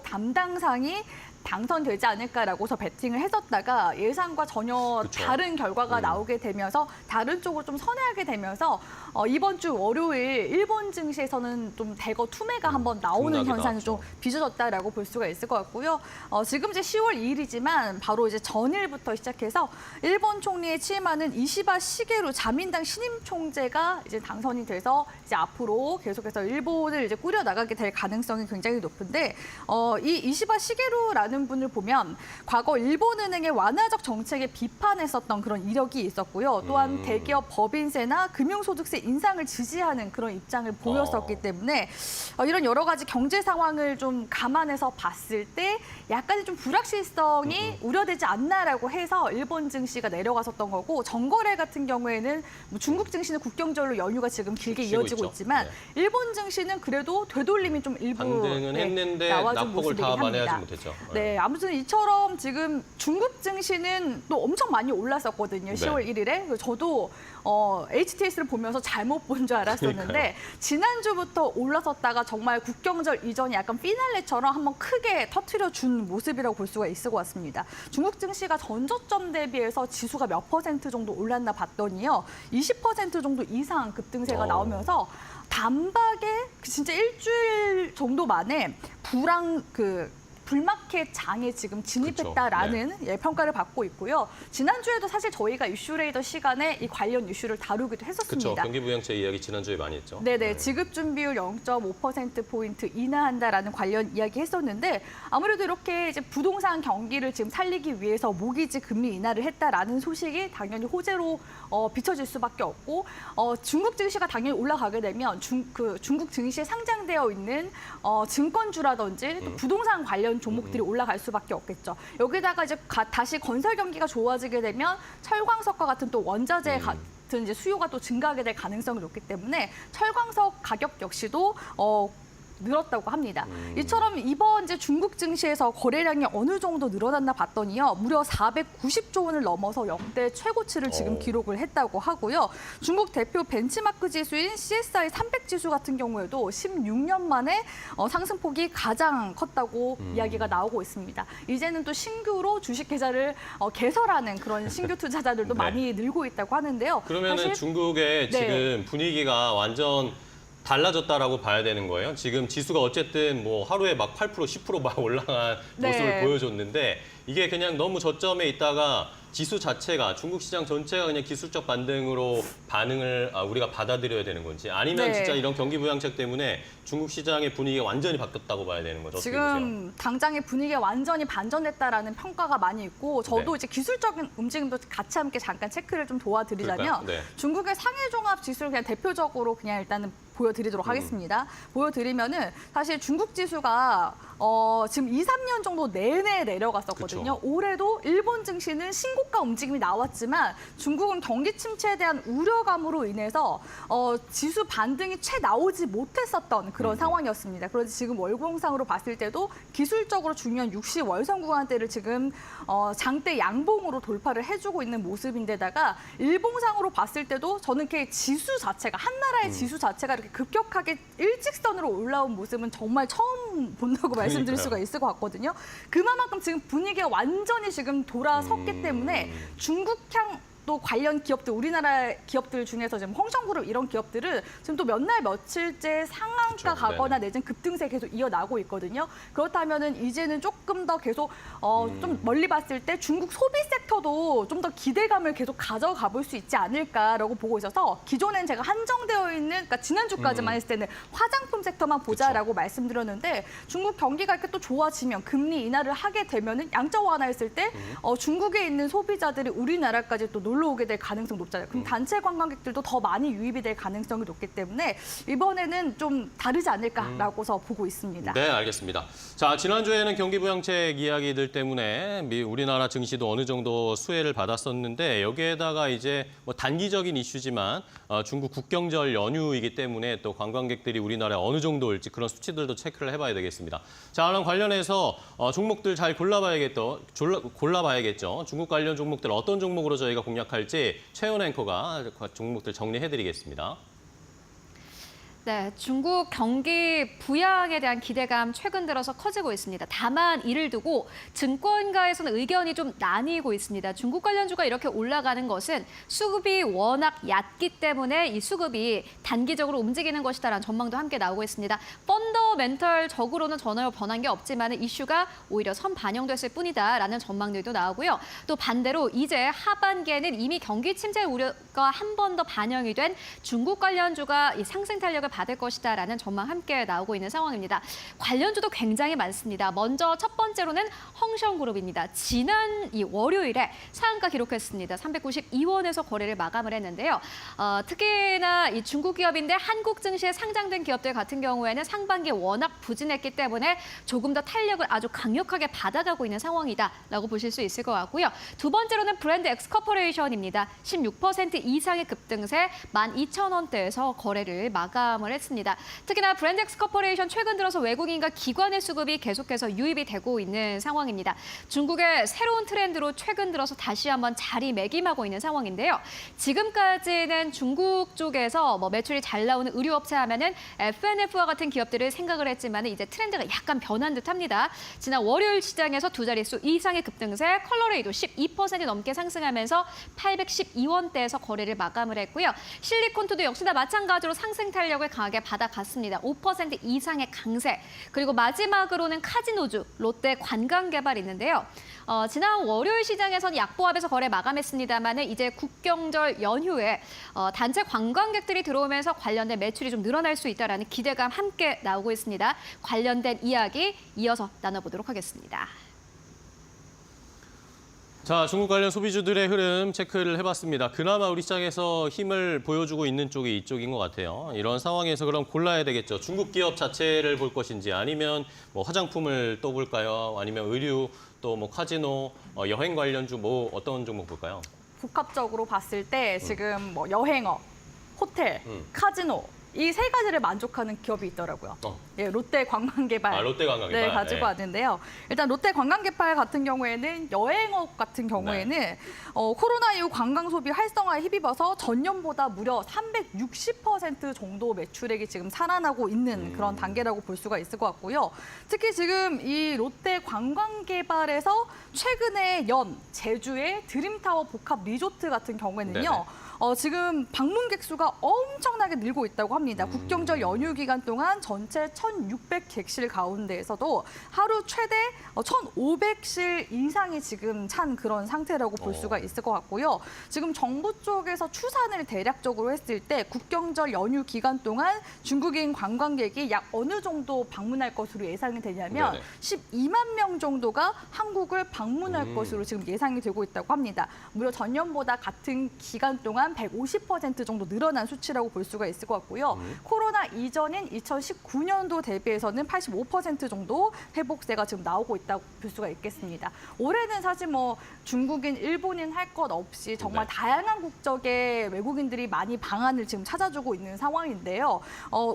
담당상이 당선되지 않을까라고서 베팅을 했었다가 예상과 전혀 그쵸. 다른 결과가 나오게 되면서 다른 쪽으로 좀 선회하게 되면서 이번 주 월요일 일본 증시에서는 좀 대거 투매가 한번 나오는 급락이 현상이 나왔죠. 좀 빚어졌다라고 볼 수가 있을 것 같고요. 지금 이제 10월 2일이지만 바로 이제 전일부터 시작해서 일본 총리에 취임하는 이시바 시게루 자민당 신임 총재가 이제 당선이 돼서 이제 앞으로 계속해서 일본을 이제 꾸려 나가게 될 가능성이 굉장히 높은데 이 이시바 시게루라는 분을 보면 과거 일본은행의 완화적 정책에 비판했었던 그런 이력이 있었고요. 또한 대기업 법인세나 금융소득세 인상을 지지하는 그런 입장을 보였었기 때문에 이런 여러 가지 경제 상황을 좀 감안해서 봤을 때 약간의 좀 불확실성이 우려되지 않나라고 해서 일본 증시가 내려갔었던 거고 정거래 같은 경우에는 뭐 중국 증시는 국경절로 연휴가 지금 길게 쉬고 이어지고 있죠. 있지만 일본 증시는 그래도 되돌림이 좀 일부 반등은 했는데 나와준 낙폭을 다 모습이긴 만회하지 합니다. 못했죠. 네, 네, 아무튼 이처럼 지금 중국 증시는 또 엄청 많이 올랐었거든요. 10월 1일에. 그래서 저도 HTS를 보면서 잘못 본 줄 알았었는데 그러니까요. 지난주부터 올라섰다가 정말 국경절 이전에 약간 피날레처럼 한번 크게 터트려준 모습이라고 볼 수가 있을 것 같습니다. 중국 증시가 전저점 대비해서 지수가 몇 퍼센트 정도 올랐나 봤더니요. 20% 정도 이상 급등세가 나오면서 단박에 진짜 일주일 정도 만에 불마켓 장에 지금 진입했다라는 예, 평가를 받고 있고요. 지난주에도 사실 저희가 이슈레이더 시간에 이 관련 이슈를 다루기도 그렇죠. 했었습니다. 경기부양책 이야기 지난주에 많이 했죠. 네네, 지급 준비율 0.5%포인트 인하한다라는 관련 이야기 했었는데 아무래도 이렇게 이제 부동산 경기를 지금 살리기 위해서 모기지 금리 인하를 했다라는 소식이 당연히 호재로 비춰질 수밖에 없고 중국 증시가 당연히 올라가게 되면 중국 증시에 상장되어 있는 증권주라든지 또 부동산 관련 종목들이 올라갈 수밖에 없겠죠. 여기다가 이제 다시 건설 경기가 좋아지게 되면 철광석과 같은 또 원자재 같은 이제 수요가 또 증가하게 될 가능성이 높기 때문에 철광석 가격 역시도 늘었다고 합니다. 이처럼 이번 이제 중국 증시에서 거래량이 어느 정도 늘어났나 봤더니요. 무려 490조 원을 넘어서 역대 최고치를 지금 기록을 했다고 하고요. 중국 대표 벤치마크 지수인 CSI 300 지수 같은 경우에도 16년 만에 상승폭이 가장 컸다고 이야기가 나오고 있습니다. 이제는 또 신규로 주식 계좌를 개설하는 그런 신규 투자자들도 네. 많이 늘고 있다고 하는데요. 그러면은 사실 중국의 네. 지금 분위기가 완전 달라졌다라고 봐야 되는 거예요. 지금 지수가 어쨌든 뭐 하루에 막 8%, 10% 막 올라간 네. 모습을 보여줬는데 이게 그냥 너무 저점에 있다가 지수 자체가 중국 시장 전체가 그냥 기술적 반등으로 반응을 우리가 받아들여야 되는 건지 아니면 네. 진짜 이런 경기 부양책 때문에 중국 시장의 분위기가 완전히 바뀌었다고 봐야 되는 거죠. 어떻게 보세요? 지금 당장의 분위기가 완전히 반전됐다라는 평가가 많이 있고 저도 네. 이제 기술적인 움직임도 같이 함께 잠깐 체크를 좀 도와드리자면 그럴까요? 네. 중국의 상해 종합 지수를 그냥 대표적으로 그냥 일단은 보여드리도록 하겠습니다. 보여드리면은 사실 중국 지수가 지금 2, 3년 정도 내내 내려갔었거든요. 그쵸. 올해도 일본 증시는 신고가 움직임이 나왔지만 중국은 경기 침체에 대한 우려감으로 인해서 지수 반등이 채 나오지 못했었던 그런 상황이었습니다. 그런데 지금 월봉상으로 봤을 때도 기술적으로 중요한 60 월선 구간대를 지금 장대 양봉으로 돌파를 해주고 있는 모습인데다가 일봉상으로 봤을 때도 저는 이렇게 지수 자체가 한 나라의 지수 자체가 이렇게 급격하게 일직선으로 올라온 모습은 정말 처음 본다고 말씀드릴 그러니까요. 수가 있을 것 같거든요. 그만큼 지금 분위기가 완전히 지금 돌아섰기 때문에 중국향 또 관련 기업들, 우리나라 기업들 중에서 지금 홍성그룹 이런 기업들은 지금 또 몇 날 며칠째 상한가 그렇죠. 가거나 내지는 급등세 계속 이어나고 있거든요. 그렇다면은 이제는 조금 더 계속 좀 멀리 봤을 때 중국 소비 섹터도 좀 더 기대감을 계속 가져가 볼 수 있지 않을까라고 보고 있어서 기존엔 제가 한정되어 있는 그러니까 지난주까지만 했을 때는 화장품 섹터만 보자라고 말씀드렸는데 중국 경기가 이렇게 또 좋아지면 금리 인하를 하게 되면은 양적 완화했을 때 중국에 있는 소비자들이 우리나라까지 또 놀러 오게 될 가능성 높잖아요. 그럼 단체 관광객들도 더 많이 유입이 될 가능성이 높기 때문에 이번에는 좀 다르지 않을까라고서 보고 있습니다. 네, 알겠습니다. 자, 지난주에는 경기 부양책 이야기들 때문에 우리나라 증시도 어느 정도 수혜를 받았었는데 여기에다가 이제 뭐 단기적인 이슈지만 중국 국경절 연휴이기 때문에 또 관광객들이 우리나라에 어느 정도 올지 그런 수치들도 체크를 해봐야 되겠습니다. 자, 그럼 관련해서 종목들 잘 골라봐야겠죠. 중국 관련 종목들 어떤 종목으로 저희가 공략할지 최은 앵커가 종목들 정리해드리겠습니다. 네, 중국 경기 부양에 대한 기대감 최근 들어서 커지고 있습니다. 다만 이를 두고 증권가에서는 의견이 좀 나뉘고 있습니다. 중국 관련주가 이렇게 올라가는 것은 수급이 워낙 얕기 때문에 이 수급이 단기적으로 움직이는 것이다라는 전망도 함께 나오고 있습니다. 펀더멘털적으로는 전혀 변한 게 없지만 이슈가 오히려 선반영됐을 뿐이다라는 전망들도 나오고요. 또 반대로 이제 하반기에는 이미 경기 침체 우려가 한 번 더 반영이 된 중국 관련주가 이 상승 탄력을 받을 것이다라는 전망 함께 나오고 있는 상황입니다. 관련주도 굉장히 많습니다. 먼저 첫 번째로는 헝성그룹입니다. 지난 이 월요일에 상한가 기록했습니다. 392원에서 거래를 마감을 했는데요. 특히나 이 중국 기업인데 한국 증시에 상장된 기업들 같은 경우에는 상반기에 워낙 부진했기 때문에 조금 더 탄력을 아주 강력하게 받아가고 있는 상황이다라고 보실 수 있을 것 같고요. 두 번째로는 브랜드 엑스코퍼레이션입니다. 16% 이상의 급등세 12,000원대에서 거래를 마감 방문했습니다. 특히나 브랜덱스 코퍼레이션 최근 들어서 외국인과 기관의 수급이 계속해서 유입이 되고 있는 상황입니다. 중국의 새로운 트렌드로 최근 들어서 다시 한번 자리매김하고 있는 상황인데요. 지금까지는 중국 쪽에서 매출이 잘 나오는 의류업체 하면은 F&F와 같은 기업들을 생각을 했지만 이제 트렌드가 약간 변한 듯합니다. 지난 월요일 시장에서 두 자릿수 이상의 급등세, 컬러레이도 12% 넘게 상승하면서 812원대에서 거래를 마감을 했고요. 실리콘투도 역시나 마찬가지로 상승 탄력을 강하게 받아갔습니다. 5% 이상의 강세. 그리고 마지막으로는 카지노주, 롯데 관광개발 있는데요. 지난 월요일 시장에서는 약보합에서 거래 마감했습니다만 이제 국경절 연휴에 단체 관광객들이 들어오면서 관련된 매출이 좀 늘어날 수 있다라는 기대감 함께 나오고 있습니다. 관련된 이야기 이어서 나눠보도록 하겠습니다. 자, 중국 관련 소비주들의 흐름 체크를 해봤습니다. 그나마 우리 시장에서 힘을 보여주고 있는 쪽이 이쪽인 것 같아요. 이런 상황에서 그럼 골라야 되겠죠. 중국 기업 자체를 볼 것인지 아니면 화장품을 또 볼까요? 아니면 의류, 또 카지노, 여행 관련주 어떤 종목 볼까요? 복합적으로 봤을 때 지금 여행업, 호텔, 카지노 이 세 가지를 만족하는 기업이 있더라고요. 예, 롯데 관광개발. 롯데 관광개발. 네, 가지고 왔는데요. 일단 롯데 관광개발 같은 경우에는 여행업 같은 경우에는 코로나 이후 관광 소비 활성화에 힘입어서 전년보다 무려 360% 정도 매출액이 지금 살아나고 있는 그런 단계라고 볼 수가 있을 것 같고요. 특히 지금 이 롯데 관광개발에서 최근에 제주의 드림타워 복합 리조트 같은 경우에는요. 지금 방문객 수가 엄청나게 늘고 있다고 합니다. 국경절 연휴 기간 동안 전체 1,600객실 가운데에서도 하루 최대 1,500실 이상이 지금 찬 그런 상태라고 볼 수가 있을 것 같고요. 지금 정부 쪽에서 추산을 대략적으로 했을 때 국경절 연휴 기간 동안 중국인 관광객이 약 어느 정도 방문할 것으로 예상이 되냐면 12만 명 정도가 한국을 방문할 것으로 지금 예상이 되고 있다고 합니다. 무려 전년보다 같은 기간 동안 150% 정도 늘어난 수치라고 볼 수가 있을 것 같고요. 코로나 이전인 2019년도 대비해서는 85% 정도 회복세가 지금 나오고 있다고 볼 수가 있겠습니다. 올해는 사실 중국인, 일본인 할 것 없이 정말 다양한 국적의 외국인들이 많이 방안을 지금 찾아주고 있는 상황인데요.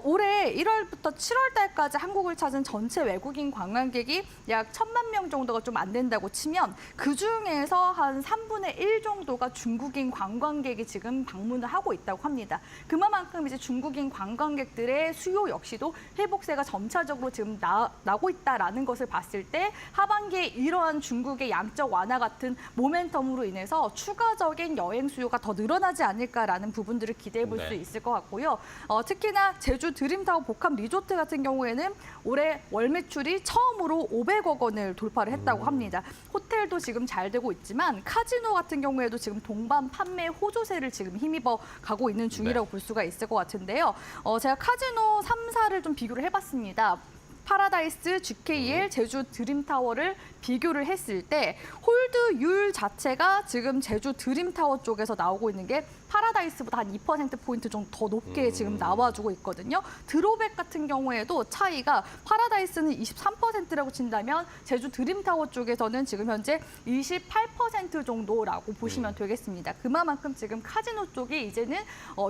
올해 1월부터 7월 달까지 한국을 찾은 전체 외국인 관광객이 약 1,000만 명 정도가 좀 안 된다고 치면 그중에서 한 3분의 1 정도가 중국인 관광객이 지금 방문을 하고 있다고 합니다. 그만큼 이제 중국인 관광객들의 수요 역시도 회복세가 점차적으로 지금 나고 있다라는 것을 봤을 때 하반기에 이러한 중국의 양적 완화 같은 모멘텀으로 인해서 추가적인 여행 수요가 더 늘어나지 않을까라는 부분들을 기대해 볼 수 있을 것 같고요. 특히나 제주 드림타워 복합 리조트 같은 경우에는 올해 월 매출이 처음으로 500억 원을 돌파를 했다고 합니다. 호텔도 지금 잘 되고 있지만 카지노 같은 경우에도 지금 동반 판매 호조세를 지금 힘입어 가고 있는 중이라고 볼 수가 있을 것 같은데요. 제가 카지노 3사를 좀 비교를 해봤습니다. 파라다이스, GKL, 제주 드림타워를 비교를 했을 때 홀드율 자체가 지금 제주 드림타워 쪽에서 나오고 있는 게 파라다이스보다 한 2%포인트 정도 더 높게 지금 나와주고 있거든요. 드로백 같은 경우에도 차이가 파라다이스는 23%라고 친다면 제주 드림타워 쪽에서는 지금 현재 28% 정도라고 보시면 되겠습니다. 그만큼 지금 카지노 쪽이 이제는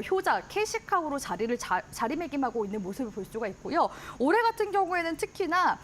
효자, 캐시카우로 자리매김하고 있는 모습을 볼 수가 있고요. 올해 같은 경우에는 특히나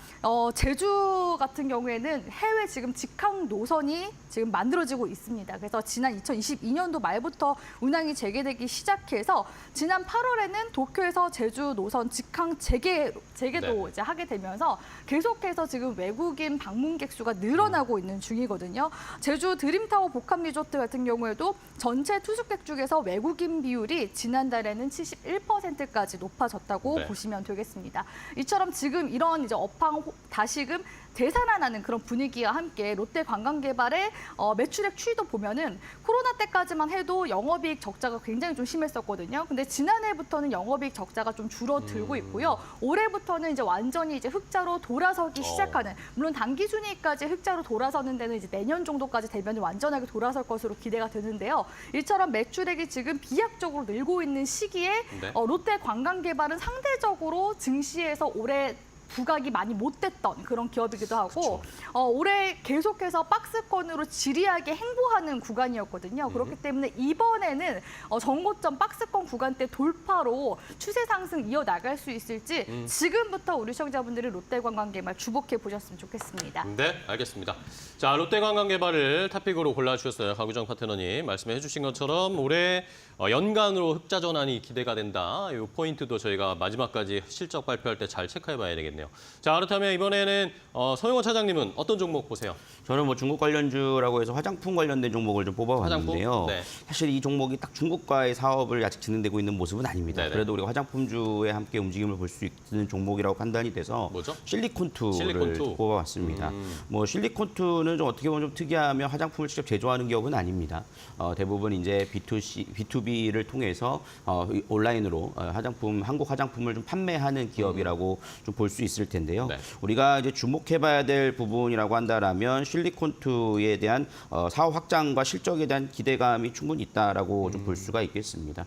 제주 같은 경우에는 해외 지금 직항 노선이 지금 만들어지고 있습니다. 그래서 지난 2022년도 말부터 운항이 재개되기 시작해서 지난 8월에는 도쿄에서 제주 노선 직항 재개도 이제 하게 되면서 계속해서 지금 외국인 방문객 수가 늘어나고 있는 중이거든요. 제주 드림타워 복합 리조트 같은 경우에도 전체 투숙객 중에서 외국인 비율이 지난달에는 71%까지 높아졌다고 보시면 되겠습니다. 이처럼 지금 이런 이제 업황 다시금 되살아나는 그런 분위기와 함께 롯데 관광개발의 매출액 추이도 보면은 코로나 때까지만 해도 영업이익 적자가 굉장히 좀 심했었거든요. 근데 지난해부터는 영업이익 적자가 좀 줄어들고 있고요. 올해부터는 이제 완전히 이제 흑자로 돌아서기 시작하는, 물론 단기순이익까지 흑자로 돌아서는 데는 이제 내년 정도까지 되면 완전하게 돌아설 것으로 기대가 되는데요. 이처럼 매출액이 지금 비약적으로 늘고 있는 시기에 롯데 관광개발은 상대적으로 증시에서 올해 부각이 많이 못 됐던 그런 기업이기도 하고 올해 계속해서 박스권으로 지리하게 행보하는 구간이었거든요. 그렇기 때문에 이번에는 전고점 박스권 구간대 돌파로 추세 상승 이어나갈 수 있을지 지금부터 우리 시청자분들이 롯데관광개발 주목해 보셨으면 좋겠습니다. 네, 알겠습니다. 자, 롯데관광개발을 탑픽으로 골라주셨어요. 가구정 파트너님 말씀해 주신 것처럼 올해 연간으로 흑자 전환이 기대가 된다. 이 포인트도 저희가 마지막까지 실적 발표할 때 잘 체크해봐야 되겠네요. 자, 그렇다면 이번에는 성영원 차장님은 어떤 종목 보세요? 저는 뭐 중국 관련주라고 해서 화장품 관련된 종목을 좀 뽑아봤는데요. 화장품? 네. 사실 이 종목이 딱 중국과의 사업을 아직 진행되고 있는 모습은 아닙니다. 네네. 그래도 우리가 화장품주에 함께 움직임을 볼 수 있는 종목이라고 판단이 돼서 뭐죠? 실리콘투를 실리콘투. 뽑아봤습니다. 뭐 실리콘투는 좀 어떻게 보면 좀 특이하며 화장품을 직접 제조하는 기업은 아닙니다. 대부분 이제 B2B를 통해서 온라인으로 한국 화장품을 좀 판매하는 기업이라고 좀 볼 수 있을 텐데요. 네. 우리가 이제 주목해봐야 될 부분이라고 한다라면 실리콘투에 대한 사업 확장과 실적에 대한 기대감이 충분히 있다라고 좀 볼 수가 있겠습니다.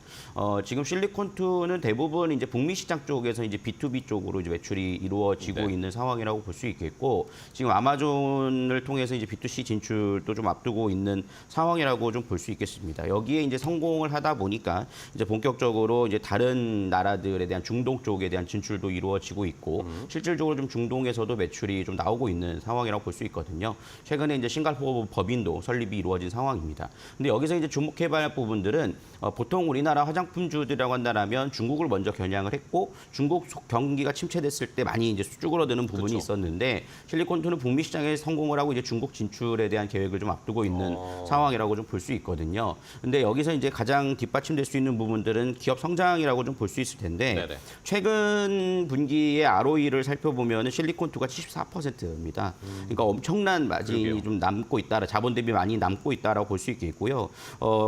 지금 실리콘투는 대부분 이제 북미 시장 쪽에서 이제 B2B 쪽으로 이제 매출이 이루어지고 네. 있는 상황이라고 볼 수 있겠고, 지금 아마존을 통해서 이제 B2C 진출도 좀 앞두고 있는 상황이라고 좀 볼 수 있겠습니다. 여기에 이제 성공을 하다 보니까 이제 본격적으로 이제 다른 나라들에 대한 중동 쪽에 대한 진출도 이루어지고 있고, 실질적으로 좀 중동에서도 매출이 좀 나오고 있는 상황이라고 볼 수 있거든요. 최근에 이제 싱가포르 법인도 설립이 이루어진 상황입니다. 근데 여기서 이제 주목해봐야 할 부분들은 보통 우리나라 화장품주들이라고 한다면 중국을 먼저 겨냥을 했고, 중국 경기가 침체됐을 때 많이 이제 쭈그러드는 부분이 그렇죠. 있었는데, 실리콘투는 북미 시장에 성공을 하고 이제 중국 진출에 대한 계획을 좀 앞두고 있는 상황이라고 좀 볼 수 있거든요. 근데 여기서 이제 가장 뒷받침될 수 있는 부분들은 기업 성장이라고 좀 볼 수 있을 텐데, 네네. 최근 분기의 ROE를 살펴보면 실리콘투가 74%입니다. 그러니까 엄청난 마진이 그러게요. 좀 남고 있다, 자본 대비 많이 남고 있다라고 볼 수 있겠고요.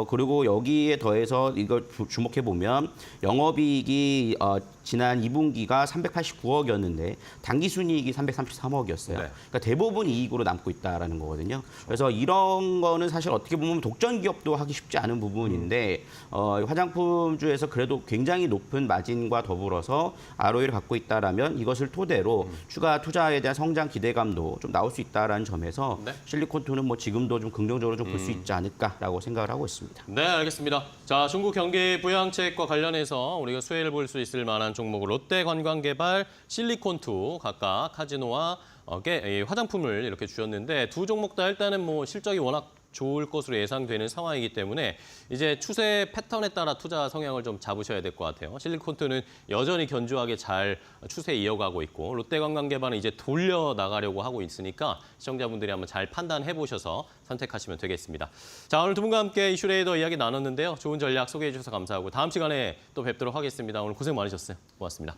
그리고 여기에 더해서 이걸 주목해 보면 영업이익이 지난 2분기가 389억이었는데 단기 순이익이 333억이었어요. 네. 그러니까 대부분 이익으로 남고 있다라는 거거든요. 그래서 이런 거는 사실 어떻게 보면 독점 기업도 하기 쉽지 않은 부분인데 화장품주에서 그래도 굉장히 높은 마진과 더불어서 ROE를 갖고 있다라면 이것을 토대로 추가 투자에 대한 성장 기대감도 좀 나올 수 있다라는 점에서 네. 실리콘투는 뭐 지금도 좀 긍정적으로 좀 볼 수 있지 않을까라고 생각을 하고 있습니다. 네, 알겠습니다. 자, 중국 경기 부양책과 관련해서 우리가 수혜를 볼 수 있을 만한 종목 롯데관광개발, 실리콘투 각각 카지노와 화장품을 이렇게 주셨는데 두 종목 다 일단은 뭐 실적이 워낙 좋을 것으로 예상되는 상황이기 때문에 이제 추세 패턴에 따라 투자 성향을 좀 잡으셔야 될 것 같아요. 실리콘투는 여전히 견조하게 잘 추세 이어가고 있고 롯데관광개발은 이제 돌려 나가려고 하고 있으니까 시청자분들이 한번 잘 판단해 보셔서 선택하시면 되겠습니다. 자, 오늘 두 분과 함께 이슈레이더 이야기 나눴는데요. 좋은 전략 소개해 주셔서 감사하고 다음 시간에 또 뵙도록 하겠습니다. 오늘 고생 많으셨어요. 고맙습니다.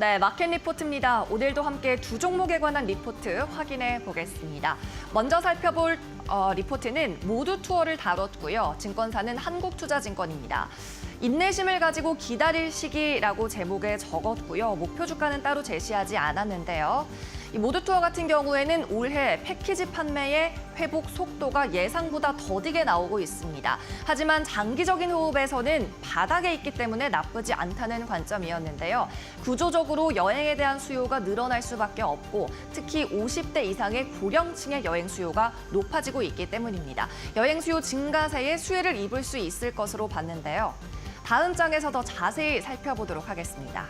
네, 마켓 리포트입니다. 오늘도 함께 두 종목에 관한 리포트 확인해 보겠습니다. 먼저 살펴볼 리포트는 모두 투어를 다뤘고요. 증권사는 한국투자증권입니다. 인내심을 가지고 기다릴 시기라고 제목에 적었고요. 목표 주가는 따로 제시하지 않았는데요. 이 모두 투어 같은 경우에는 올해 패키지 판매의 회복 속도가 예상보다 더디게 나오고 있습니다. 하지만 장기적인 호흡에서는 바닥에 있기 때문에 나쁘지 않다는 관점이었는데요. 구조적으로 여행에 대한 수요가 늘어날 수밖에 없고 특히 50대 이상의 고령층의 여행 수요가 높아지고 있기 때문입니다. 여행 수요 증가세에 수혜를 입을 수 있을 것으로 봤는데요. 다음 장에서 더 자세히 살펴보도록 하겠습니다.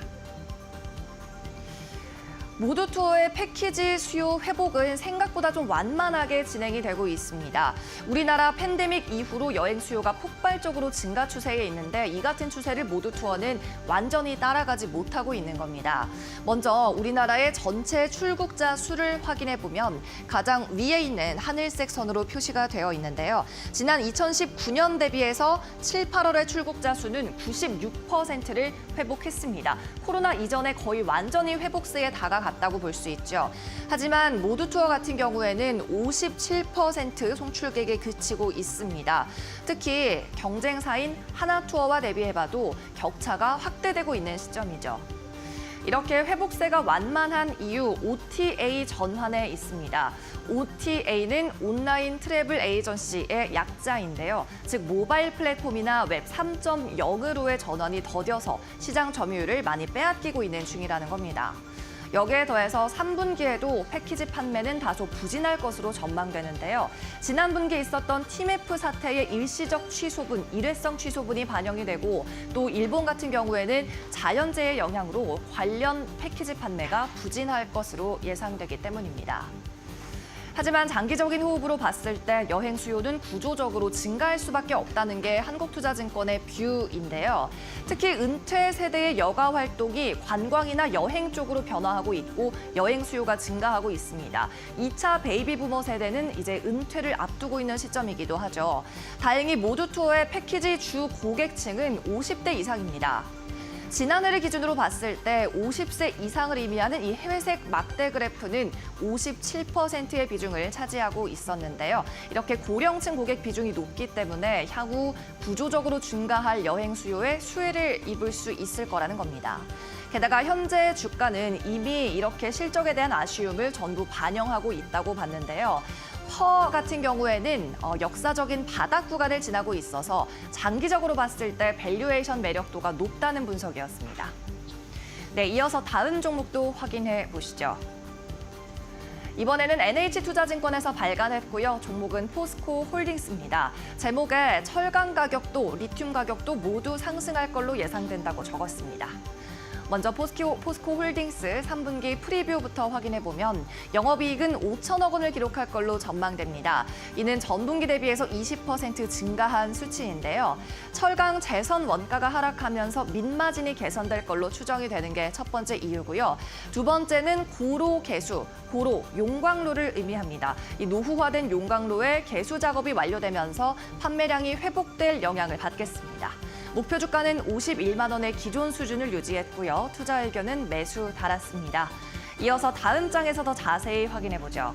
모두 투어의 패키지 수요 회복은 생각보다 좀 완만하게 진행이 되고 있습니다. 우리나라 팬데믹 이후로 여행 수요가 폭발적으로 증가 추세에 있는데 이 같은 추세를 모두 투어는 완전히 따라가지 못하고 있는 겁니다. 먼저 우리나라의 전체 출국자 수를 확인해 보면 가장 위에 있는 하늘색 선으로 표시가 되어 있는데요. 지난 2019년 대비해서 7, 8월의 출국자 수는 96%를 회복했습니다. 코로나 이전에 거의 완전히 회복세에 다가갔다고 볼 수 있죠. 하지만 모두 투어 같은 경우에는 57% 송출객에 그치고 있습니다. 특히 경쟁사인 하나투어와 대비해봐도 격차가 확대되고 있는 시점이죠. 이렇게 회복세가 완만한 이유 OTA 전환에 있습니다. OTA는 온라인 트래블 에이전시의 약자인데요. 즉 모바일 플랫폼이나 웹 3.0으로의 전환이 더뎌서 시장 점유율을 많이 빼앗기고 있는 중이라는 겁니다. 여기에 더해서 3분기에도 패키지 판매는 다소 부진할 것으로 전망되는데요. 지난 분기에 있었던 TMF 사태의 일시적 취소분, 일회성 취소분이 반영이 되고 또 일본 같은 경우에는 자연재해 영향으로 관련 패키지 판매가 부진할 것으로 예상되기 때문입니다. 하지만 장기적인 호흡으로 봤을 때 여행 수요는 구조적으로 증가할 수밖에 없다는 게 한국투자증권의 뷰인데요. 특히 은퇴 세대의 여가 활동이 관광이나 여행 쪽으로 변화하고 있고 여행 수요가 증가하고 있습니다. 2차 베이비 부머 세대는 이제 은퇴를 앞두고 있는 시점이기도 하죠. 다행히 모두 투어의 패키지 주 고객층은 50대 이상입니다. 지난해를 기준으로 봤을 때 50세 이상을 의미하는 이 해외색 막대 그래프는 57%의 비중을 차지하고 있었는데요. 이렇게 고령층 고객 비중이 높기 때문에 향후 구조적으로 증가할 여행 수요에 수혜를 입을 수 있을 거라는 겁니다. 게다가 현재 주가는 이미 이렇게 실적에 대한 아쉬움을 전부 반영하고 있다고 봤는데요. 퍼 같은 경우에는 역사적인 바닥 구간을 지나고 있어서 장기적으로 봤을 때 밸류에이션 매력도가 높다는 분석이었습니다. 네, 이어서 다음 종목도 확인해 보시죠. 이번에는 NH투자증권에서 발간했고요. 종목은 포스코 홀딩스입니다. 제목에 철강 가격도 리튬 가격도 모두 상승할 걸로 예상된다고 적었습니다. 먼저 포스코 홀딩스 3분기 프리뷰부터 확인해보면 영업이익은 5천억 원을 기록할 걸로 전망됩니다. 이는 전분기 대비해서 20% 증가한 수치인데요. 철강 재선 원가가 하락하면서 민마진이 개선될 걸로 추정이 되는 게 첫 번째 이유고요. 두 번째는 고로 개수, 고로, 용광로를 의미합니다. 이 노후화된 용광로의 개수 작업이 완료되면서 판매량이 회복될 영향을 받겠습니다. 목표 주가는 51만 원의 기존 수준을 유지했고요. 투자 의견은 매수 달았습니다. 이어서 다음 장에서 더 자세히 확인해보죠.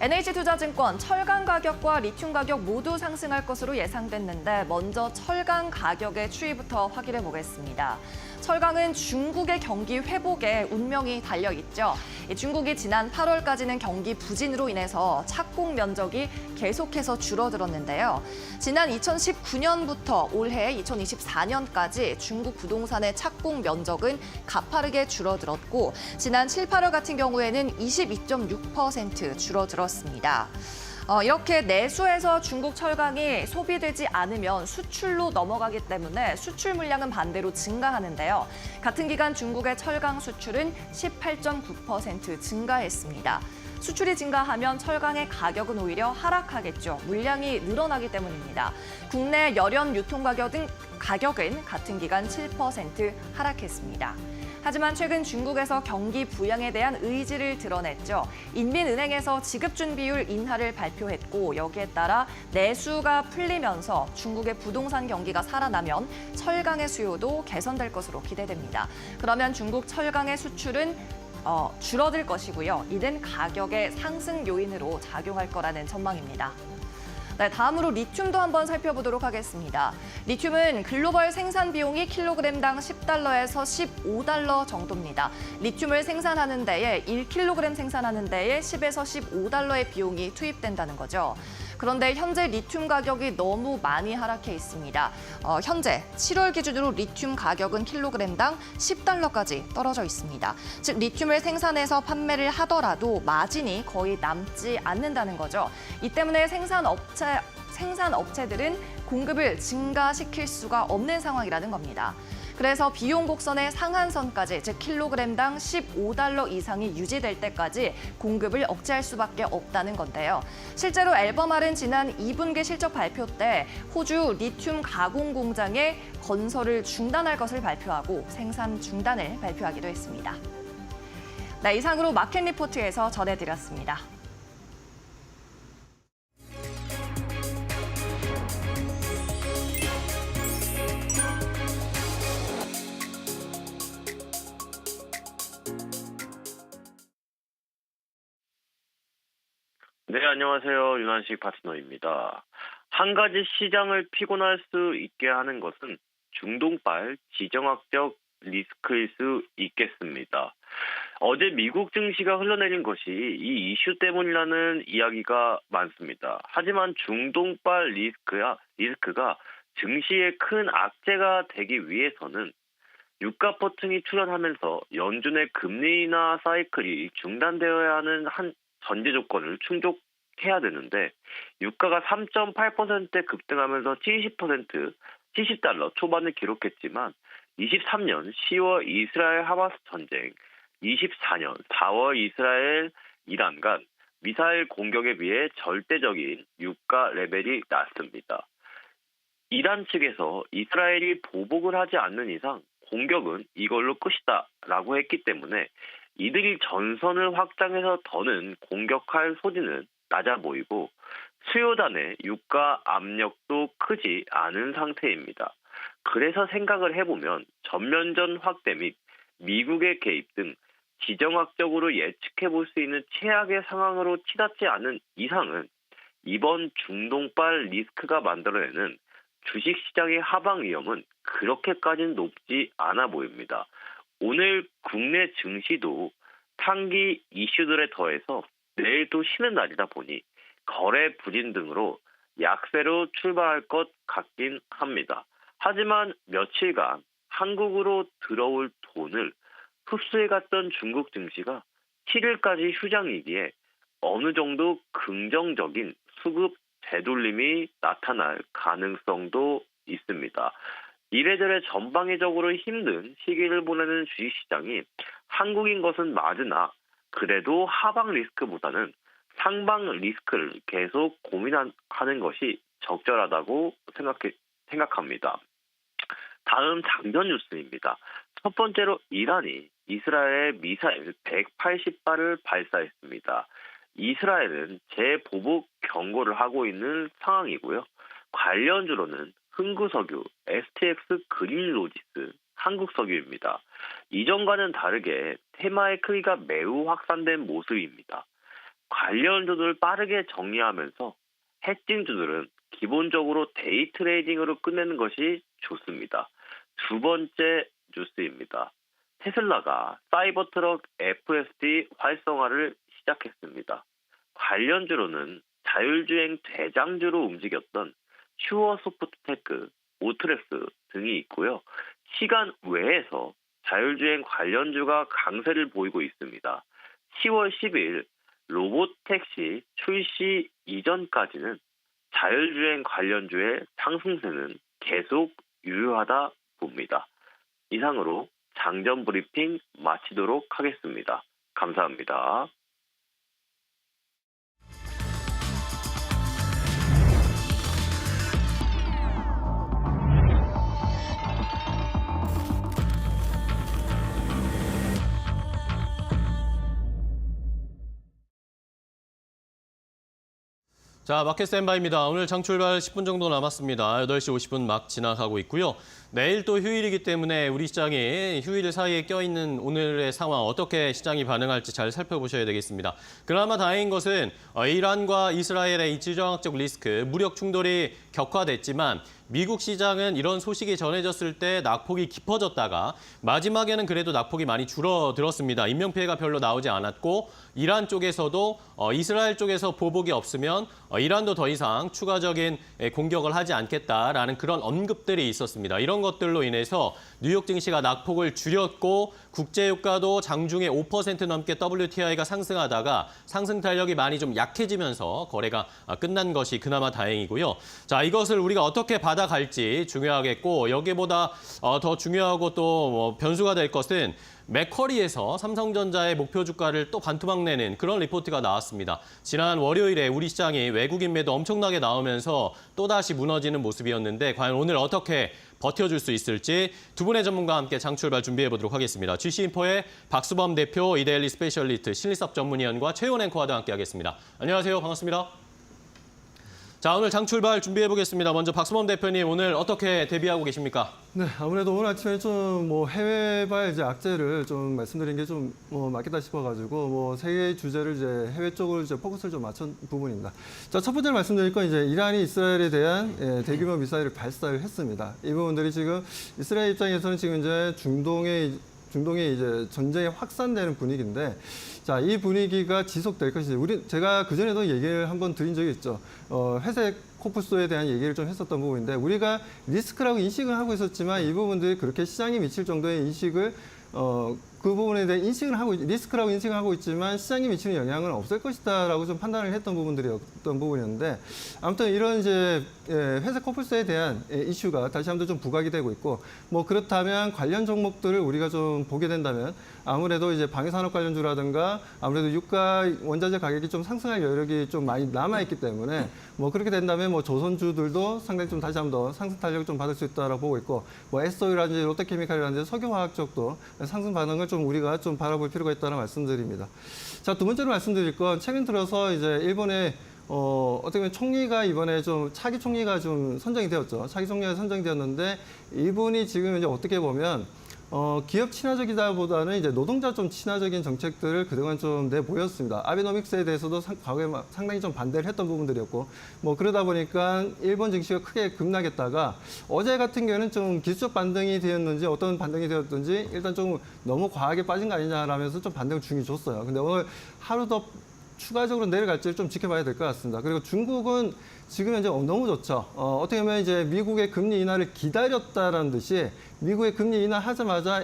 NH투자증권 철강 가격과 리튬 가격 모두 상승할 것으로 예상됐는데 먼저 철강 가격의 추이부터 확인해 보겠습니다. 철강은 중국의 경기 회복에 운명이 달려있죠. 중국이 지난 8월까지는 경기 부진으로 인해서 착공 면적이 계속해서 줄어들었는데요. 지난 2019년부터 올해 2024년까지 중국 부동산의 착공 면적은 가파르게 줄어들었고 지난 7, 8월 같은 경우에는 22.6% 줄어들었습니다. 이렇게 내수에서 중국 철강이 소비되지 않으면 수출로 넘어가기 때문에 수출 물량은 반대로 증가하는데요. 같은 기간 중국의 철강 수출은 18.9% 증가했습니다. 수출이 증가하면 철강의 가격은 오히려 하락하겠죠. 물량이 늘어나기 때문입니다. 국내 열연 유통 가격은 같은 기간 7% 하락했습니다. 하지만 최근 중국에서 경기 부양에 대한 의지를 드러냈죠. 인민은행에서 지급준비율 인하를 발표했고 여기에 따라 내수가 풀리면서 중국의 부동산 경기가 살아나면 철강의 수요도 개선될 것으로 기대됩니다. 그러면 중국 철강의 수출은 줄어들 것이고요. 이는 가격의 상승 요인으로 작용할 거라는 전망입니다. 네, 다음으로 리튬도 한번 살펴보도록 하겠습니다. 리튬은 글로벌 생산 비용이 킬로그램당 10달러에서 15달러 정도입니다. 리튬을 생산하는 데에 1kg 생산하는 데에 10에서 15달러의 비용이 투입된다는 거죠. 그런데 현재 리튬 가격이 너무 많이 하락해 있습니다. 현재 7월 기준으로 리튬 가격은 킬로그램당 10달러까지 떨어져 있습니다. 즉 리튬을 생산해서 판매를 하더라도 마진이 거의 남지 않는다는 거죠. 이 때문에 생산업체들은 공급을 증가시킬 수가 없는 상황이라는 겁니다. 그래서 비용 곡선의 상한선까지, 즉 킬로그램당 15달러 이상이 유지될 때까지 공급을 억제할 수밖에 없다는 건데요. 실제로 앨범알은 지난 2분기 실적 발표 때 호주 리튬 가공 공장의 건설을 중단할 것을 발표하고 생산 중단을 발표하기도 했습니다. 네, 이상으로 마켓 리포트에서 전해드렸습니다. 네, 안녕하세요. 윤한식 파트너입니다. 한 가지 시장을 피곤할 수 있게 하는 것은 중동발 지정학적 리스크일 수 있겠습니다. 어제 미국 증시가 흘러내린 것이 이 이슈 때문이라는 이야기가 많습니다. 하지만 중동발 리스크가 증시에 큰 악재가 되기 위해서는 유가 버튼이 출현하면서 연준의 금리 인하 사이클이 중단되어야 하는 한 전제 조건을 충족해야 되는데 유가가 3.8%대 급등하면서 70달러 초반을 기록했지만 23년 10월 이스라엘 하마스 전쟁, 24년 4월 이스라엘 이란 간 미사일 공격에 비해 절대적인 유가 레벨이 낮습니다. 이란 측에서 이스라엘이 보복을 하지 않는 이상 공격은 이걸로 끝이다라고 했기 때문에 이들이 전선을 확장해서 더는 공격할 소지는 낮아 보이고 수요단의 유가 압력도 크지 않은 상태입니다. 그래서 생각을 해보면 전면전 확대 및 미국의 개입 등 지정학적으로 예측해 볼 수 있는 최악의 상황으로 치닫지 않은 이상은 이번 중동발 리스크가 만들어내는 주식시장의 하방 위험은 그렇게까지는 높지 않아 보입니다. 오늘 국내 증시도 상기 이슈들에 더해서 내일 또 쉬는 날이다 보니 거래 부진 등으로 약세로 출발할 것 같긴 합니다. 하지만 며칠간 한국으로 들어올 돈을 흡수해갔던 중국 증시가 7일까지 휴장이기에 어느 정도 긍정적인 수급 되돌림이 나타날 가능성도 있습니다. 이래저래 전방위적으로 힘든 시기를 보내는 주식시장이 한국인 것은 맞으나 그래도 하방 리스크보다는 상방 리스크를 계속 고민하는 것이 적절하다고 생각합니다. 다음 장전 뉴스입니다. 첫 번째로 이란이 이스라엘에 미사일 180발을 발사했습니다. 이스라엘은 재보복 경고를 하고 있는 상황이고요. 관련주로는 흥구석유, STX 그린로지스, 한국석유입니다. 이전과는 다르게 테마의 크기가 매우 확산된 모습입니다. 관련주들을 빠르게 정리하면서 해칭주들은 기본적으로 데이 트레이딩으로 끝내는 것이 좋습니다. 두 번째 뉴스입니다. 테슬라가 사이버트럭 FSD 활성화를 시작했습니다. 관련주로는 자율주행 대장주로 움직였던 슈어소프트테크, 오트렉스 등이 있고요. 시간 외에서 자율주행 관련주가 강세를 보이고 있습니다. 10월 10일 로봇택시 출시 이전까지는 자율주행 관련주의 상승세는 계속 유효하다 봅니다. 이상으로 장전 브리핑 마치도록 하겠습니다. 감사합니다. 자, 마켓 스탠바이입니다. 오늘 장출발 10분 정도 남았습니다. 8시 50분 막 지나가고 있고요. 내일 또 휴일이기 때문에 우리 시장이 휴일 사이에 껴있는 오늘의 상황 어떻게 시장이 반응할지 잘 살펴보셔야 되겠습니다. 그나마 다행인 것은 이란과 이스라엘의 이 지정학적 리스크, 무력 충돌이 격화됐지만 미국 시장은 이런 소식이 전해졌을 때 낙폭이 깊어졌다가 마지막에는 그래도 낙폭이 많이 줄어들었습니다. 인명피해가 별로 나오지 않았고 이란 쪽에서도 이스라엘 쪽에서 보복이 없으면 이란도 더 이상 추가적인 공격을 하지 않겠다라는 그런 언급들이 있었습니다. 이런 것들로 인해서 뉴욕 증시가 낙폭을 줄였고 국제유가도 장중에 5% 넘게 WTI가 상승하다가 상승 탄력이 많이 좀 약해지면서 거래가 끝난 것이 그나마 다행이고요. 자, 이것을 우리가 어떻게 받아갈지 중요하겠고 여기보다 더 중요하고 또 변수가 될 것은 맥커리에서 삼성전자의 목표 주가를 또 반토막 내는 그런 리포트가 나왔습니다. 지난 월요일에 우리 시장이 외국인 매도 엄청나게 나오면서 또다시 무너지는 모습이었는데 과연 오늘 어떻게 버텨줄 수 있을지 두 분의 전문가와 함께 장출발 준비해보도록 하겠습니다. GC인포의 박수범 대표, 이데일리 스페셜리스트, 신리섭 전문위원과 최훈 앵커와도 함께하겠습니다. 안녕하세요. 반갑습니다. 자, 오늘 장 출발 준비해 보겠습니다. 먼저 박수범 대표님, 오늘 어떻게 대비하고 계십니까? 네, 아무래도 오늘 아침에 좀 해외발 이제 악재를 좀 말씀드린 게 좀 맞겠다 싶어가지고 세 개의 주제를 이제 해외 쪽으로 이제 포커스를 좀 맞춘 부분입니다. 자, 첫 번째로 말씀드릴 건 이제 이란이 이스라엘에 대한 대규모 미사일을 발사를 했습니다. 이 부분들이 지금 이스라엘 입장에서는 지금 이제 중동에 이제 전쟁이 확산되는 분위기인데, 자, 이 분위기가 지속될 것이지. 제가 그전에도 얘기를 한번 드린 적이 있죠. 회색 코프소에 대한 얘기를 좀 했었던 부분인데, 우리가 리스크라고 인식을 하고 있었지만 이 부분들이 그렇게 시장에 미칠 정도의 인식을 그 부분에 대한 리스크라고 인식을 하고 있지만 시장에 미치는 영향은 없을 것이다라고 좀 판단을 했던 부분들이었던 부분이었는데, 아무튼 이런 이제 회색 커플스에 대한 이슈가 다시 한번 좀 부각이 되고 있고, 그렇다면 관련 종목들을 우리가 좀 보게 된다면 아무래도 이제 방위산업 관련주라든가 아무래도 유가 원자재 가격이 좀 상승할 여력이 좀 많이 남아있기 때문에 그렇게 된다면 조선주들도 상당히 좀 다시 한번 더 상승 탄력을 좀 받을 수 있다라고 보고 있고, SO유라든지 롯데케미칼이라든지 석유화학 쪽도 상승 반응을 좀 우리가 좀 바라볼 필요가 있다는 말씀드립니다. 자, 두 번째로 말씀드릴 건 최근 들어서 이제 일본의 어떻게 보면 총리가 이번에 좀 차기 총리가 좀 선정이 되었죠. 차기 총리가 선정이 되었는데 이분이 지금 이제 어떻게 보면 기업 친화적이다보다는 이제 노동자 좀 친화적인 정책들을 그동안 좀 내보였습니다. 아베노믹스에 대해서도 과거에 상당히 좀 반대를 했던 부분들이었고, 그러다 보니까 일본 증시가 크게 급락했다가 어제 같은 경우는 좀 기술적 반등이 되었는지 어떤 반등이 되었든지 일단 좀 너무 과하게 빠진 거 아니냐라면서 좀 반등을 중이 줬어요. 근데 오늘 하루 더 추가적으로 내려갈지를 좀 지켜봐야 될 것 같습니다. 그리고 중국은 지금 현재 너무 좋죠. 어떻게 보면 이제 미국의 금리 인하를 기다렸다라는 듯이 미국의 금리 인하하자마자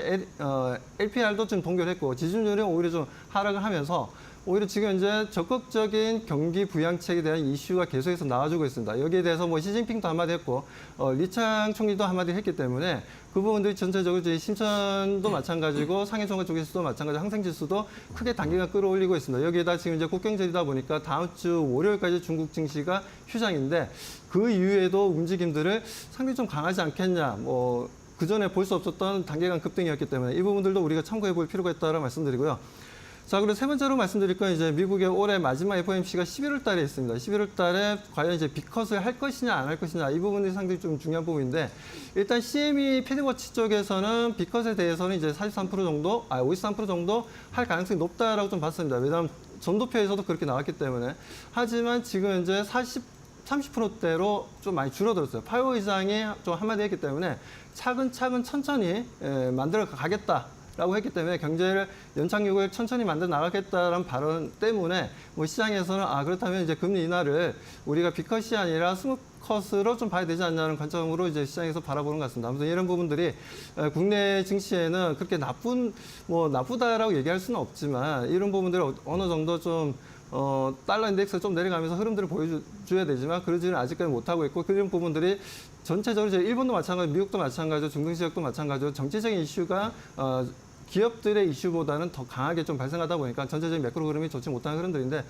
LPR도 좀 동결했고 지준율이 오히려 좀 하락을 하면서 오히려 지금 현재 적극적인 경기 부양책에 대한 이슈가 계속해서 나와주고 있습니다. 여기에 대해서 시진핑도 한마디 했고 리창 총리도 한마디 했기 때문에 그 부분들이 전체적으로 이제 신천도 마찬가지고 상해종합 조개수도 마찬가지고 항생지수도 크게 단기간 끌어올리고 있습니다. 여기에다 지금 이제 국경절이다 보니까 다음 주 월요일까지 중국 증시가 휴장인데 그 이후에도 움직임들을 상당히 좀 강하지 않겠냐. 그 전에 볼 수 없었던 단기간 급등이었기 때문에 이 부분들도 우리가 참고해 볼 필요가 있다고 말씀드리고요. 자, 그리고 세 번째로 말씀드릴 건 이제 미국의 올해 마지막 FOMC가 11월 달에 있습니다. 11월 달에 과연 이제 빅컷을 할 것이냐 안 할 것이냐 이 부분이 상당히 좀 중요한 부분인데, 일단 CME 패드워치 쪽에서는 빅컷에 대해서는 이제 53% 정도 할 가능성이 높다라고 좀 봤습니다. 왜냐하면 전도표에서도 그렇게 나왔기 때문에. 하지만 지금 이제 30%대로 좀 많이 줄어들었어요. 파월 의장이 좀 한마디 했기 때문에 차근차근 천천히 만들어 가겠다라고 했기 때문에 경제를 연착륙을 천천히 만들어 나가겠다라는 발언 때문에 시장에서는 그렇다면 이제 금리 인하를 우리가 빅컷이 아니라 스무컷으로 좀 봐야 되지 않냐는 관점으로 이제 시장에서 바라보는 것 같습니다. 아무튼 이런 부분들이 국내 증시에는 그렇게 나쁘다라고 얘기할 수는 없지만 이런 부분들을 어느 정도 좀 달러 인덱스가 좀 내려가면서 흐름들을 보여줘야 되지만 그러지는 아직까지 못하고 있고, 그런 부분들이 전체적으로 이제 일본도 마찬가지고 미국도 마찬가지고 중동 지역도 마찬가지고 정치적인 이슈가 기업들의 이슈보다는 더 강하게 좀 발생하다 보니까 전체적인 매크로 흐름이 좋지 못한 흐름들인데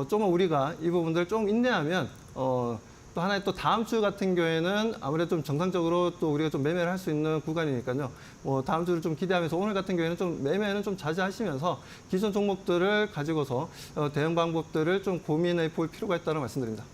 좀 우리가 이 부분들을 좀 인내하면 또 하나의 또 다음 주 같은 경우에는 아무래도 좀 정상적으로 또 우리가 좀 매매를 할 수 있는 구간이니까요. 다음 주를 좀 기대하면서 오늘 같은 경우에는 좀 매매는 좀 자제하시면서 기존 종목들을 가지고서 대응 방법들을 좀 고민해 볼 필요가 있다는 말씀드립니다.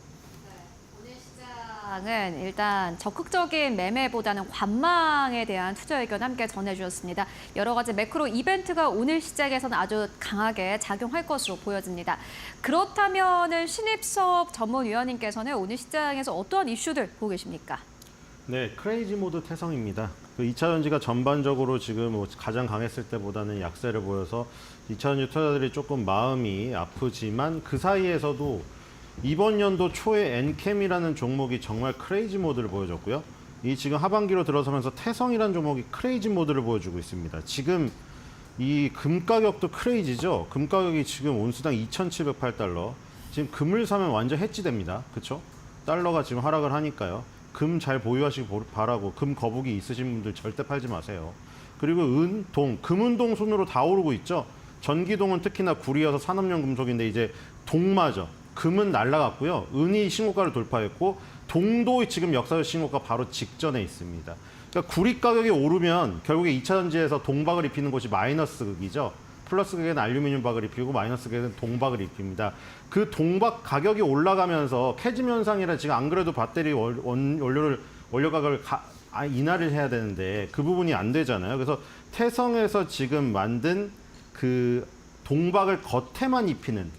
시장은 일단 적극적인 매매보다는 관망에 대한 투자 의견 함께 전해주셨습니다. 여러 가지 매크로 이벤트가 오늘 시장에서는 아주 강하게 작용할 것으로 보여집니다. 그렇다면은 신입섭 전문위원님께서는 오늘 시장에서 어떠한 이슈들 보고 계십니까? 네, 크레이지 모드 태성입니다. 2차 전지가 전반적으로 지금 가장 강했을 때보다는 약세를 보여서 2차 전지 투자자들이 조금 마음이 아프지만 그 사이에서도 이번 연도 초에 엔캠이라는 종목이 정말 크레이지 모드를 보여줬고요. 이 지금 하반기로 들어서면서 태성이라는 종목이 크레이지 모드를 보여주고 있습니다. 지금 이 금 가격도 크레이지죠. 금 가격이 지금 온수당 2,708달러. 지금 금을 사면 완전 해지됩니다. 그렇죠? 달러가 지금 하락을 하니까요. 금 잘 보유하시기 바라고, 금 거북이 있으신 분들 절대 팔지 마세요. 그리고 은, 동, 금은동 순으로 다 오르고 있죠. 전기동은 특히나 구리여서 산업용 금속인데 이제 동마저. 금은 날라갔고요. 은이 신고가를 돌파했고 동도 지금 역사적 신고가 바로 직전에 있습니다. 그러니까 구리 가격이 오르면 결국에 2차 전지에서 동박을 입히는 곳이 마이너스 극이죠. 플러스 객은 알루미늄박을 입히고 마이너스 객은 동박을 입힙니다. 그 동박 가격이 올라가면서 캐즘 현상이라 지금 안 그래도 배터리 원료 가격을 인하를 해야 되는데 그 부분이 안 되잖아요. 그래서 태성에서 지금 만든 그 동박을 겉에만 입히는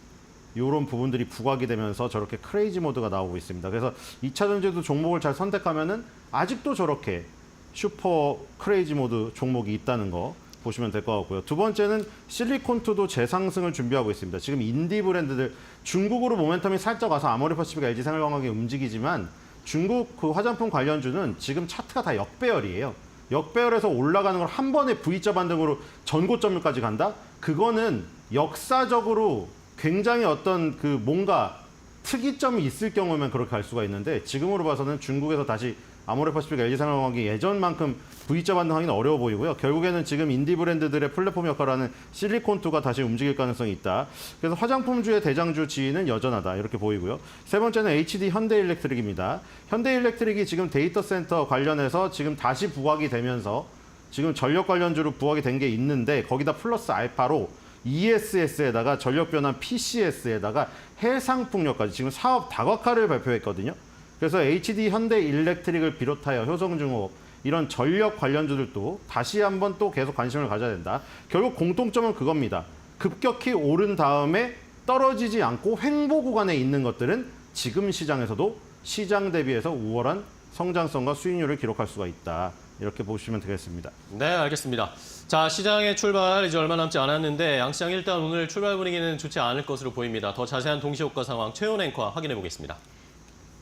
이런 부분들이 부각이 되면서 저렇게 크레이지 모드가 나오고 있습니다. 그래서 2차 전지도 종목을 잘 선택하면은 아직도 저렇게 슈퍼 크레이지 모드 종목이 있다는 거 보시면 될 것 같고요. 두 번째는 실리콘2도 재상승을 준비하고 있습니다. 지금 인디 브랜드들 중국으로 모멘텀이 살짝 와서 아모레퍼시픽, LG생활건강이 움직이지만 중국 그 화장품 관련주는 지금 차트가 다 역배열이에요. 역배열에서 올라가는 걸 한 번에 V자 반등으로 전고점까지 간다? 그거는 역사적으로 굉장히 어떤 그 뭔가 특이점이 있을 경우면 그렇게 갈 수가 있는데 지금으로 봐서는 중국에서 다시 아모레퍼시픽, LG생활건강이 예전만큼 V자 반등하기는 어려워 보이고요. 결국에는 지금 인디 브랜드들의 플랫폼 역할을 하는 실리콘2가 다시 움직일 가능성이 있다. 그래서 화장품주의 대장주 지위는 여전하다. 이렇게 보이고요. 세 번째는 HD 현대일렉트릭입니다. 현대일렉트릭이 지금 데이터 센터 관련해서 지금 다시 부각이 되면서 지금 전력 관련주로 부각이 된 게 있는데 거기다 플러스 알파로 ESS에다가 전력 변환 PCS에다가 해상풍력까지 지금 사업 다각화를 발표했거든요. 그래서 HD 현대일렉트릭을 비롯하여 효성중업 이런 전력 관련주들도 다시 한번 또 계속 관심을 가져야 된다. 결국 공통점은 그겁니다. 급격히 오른 다음에 떨어지지 않고 횡보 구간에 있는 것들은 지금 시장에서도 시장 대비해서 우월한 성장성과 수익률을 기록할 수가 있다. 이렇게 보시면 되겠습니다. 네, 알겠습니다. 자, 시장의 출발 이제 얼마 남지 않았는데 양시장 일단 오늘 출발 분위기는 좋지 않을 것으로 보입니다. 더 자세한 동시효과 상황 최훈 앵커와 확인해 보겠습니다.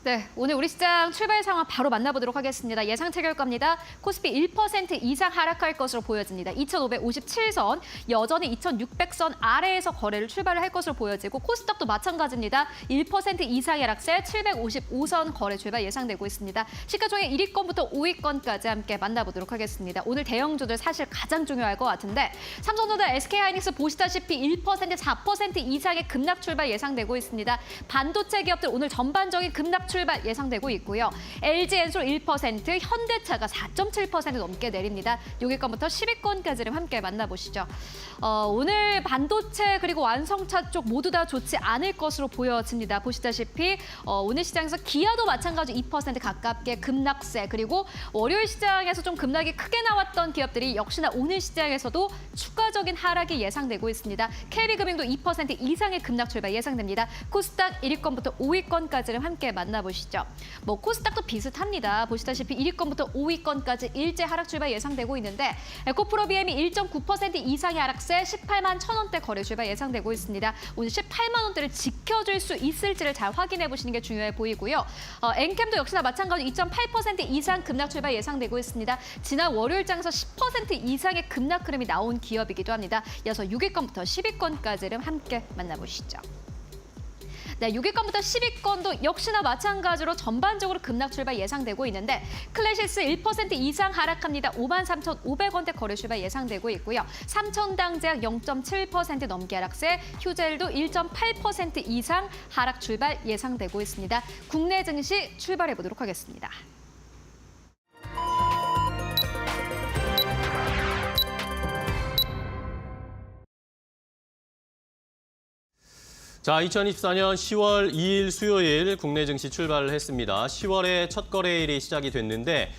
네, 오늘 우리 시장 출발 상황 바로 만나보도록 하겠습니다. 예상치 결과입니다. 코스피 1% 이상 하락할 것으로 보여집니다. 2,557선, 여전히 2,600선 아래에서 거래를 출발을 할 것으로 보여지고 코스닥도 마찬가지입니다. 1% 이상의 하락세 755선 거래 출발 예상되고 있습니다. 시가총액 1위권부터 5위권까지 함께 만나보도록 하겠습니다. 오늘 대형주들 사실 가장 중요할 것 같은데 삼성전자, SK하이닉스 보시다시피 1%, 4% 이상의 급락 출발 예상되고 있습니다. 반도체 기업들 오늘 전반적인 급락 출발 예상되고 있고요. LG엔솔 1%, 현대차가 4.7% 넘게 내립니다. 6위권부터 10위권까지를 함께 만나보시죠. 오늘 반도체 그리고 완성차 쪽 모두 다 좋지 않을 것으로 보여집니다. 보시다시피 오늘 시장에서 기아도 마찬가지 2% 가깝게 급락세, 그리고 월요일 시장에서 좀 급락이 크게 나왔던 기업들이 역시나 오늘 시장에서도 추가적인 하락이 예상되고 있습니다. KB금융도 2% 이상의 급락 출발 예상됩니다. 코스닥 1위권부터 5위권까지를 함께 만나보시죠. 뭐 코스닥도 비슷합니다. 보시다시피 1위권부터 5위권까지 일제 하락 출발 예상되고 있는데 에코프로 BM이 1.9% 이상의 하락세 18만 1,000원대 거래 출발 예상되고 있습니다. 오늘 18만 원대를 지켜줄 수 있을지를 잘 확인해 보시는 게 중요해 보이고요. 엔캠도 역시나 마찬가지로 2.8% 이상 급락 출발 예상되고 있습니다. 지난 월요일장에서 10% 이상의 급락 흐름이 나온 기업이기도 합니다. 이어서 6위권부터 10위권까지를 함께 만나보시죠. 네, 6위권부터 10위권도 역시나 마찬가지로 전반적으로 급락 출발 예상되고 있는데 클래시스 1% 이상 하락합니다. 53,500원대 거래 출발 예상되고 있고요. 삼천당제약 0.7% 넘게 하락세, 휴젤도 1.8% 이상 하락 출발 예상되고 있습니다. 국내 증시 출발해 보도록 하겠습니다. 자, 2024년 10월 2일 수요일 국내 증시 출발을 했습니다. 10월의 첫 거래일이 시작이 됐는데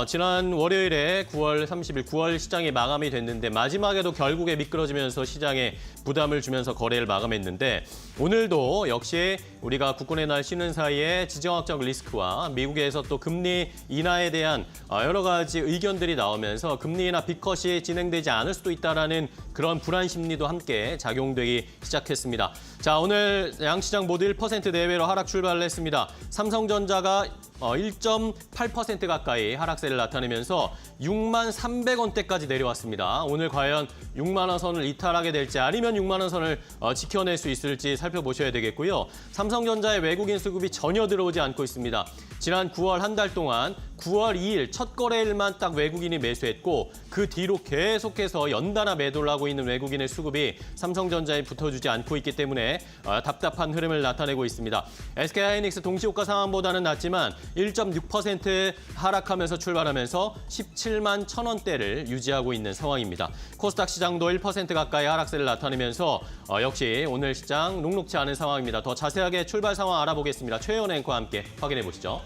지난 월요일에 9월 30일 9월 시장이 마감이 됐는데 마지막에도 결국에 미끄러지면서 시장에 부담을 주면서 거래를 마감했는데 오늘도 역시 우리가 국군의 날 쉬는 사이에 지정학적 리스크와 미국에서 또 금리 인하에 대한 여러 가지 의견들이 나오면서 금리 인하 빅컷이 진행되지 않을 수도 있다라는 그런 불안 심리도 함께 작용되기 시작했습니다. 자, 오늘 양시장 모두 1% 내외로 하락 출발을 했습니다. 삼성전자가 1.8% 가까이 하락세를 나타내면서 6만 300원대까지 내려왔습니다. 오늘 과연 6만 원 선을 이탈하게 될지 아니면 6만 원 선을 지켜낼 수 있을지 살펴보셔야 되겠고요. 삼성전자의 외국인 수급이 전혀 들어오지 않고 있습니다. 지난 9월 한 달 동안 9월 2일 첫 거래일만 딱 외국인이 매수했고 그 뒤로 계속해서 연달아 매도를 하고 있는 외국인의 수급이 삼성전자에 붙어주지 않고 있기 때문에 답답한 흐름을 나타내고 있습니다. SK하이닉스 동시호가 상황보다는 낮지만 1.6% 하락하면서 출발하면서 17만 1,000원대를 유지하고 있는 상황입니다. 코스닥 시장도 1% 가까이 하락세를 나타내면서 역시 오늘 시장 녹록지 않은 상황입니다. 더 자세하게 출발 상황 알아보겠습니다. 최혜원 앵커와 함께 확인해 보시죠.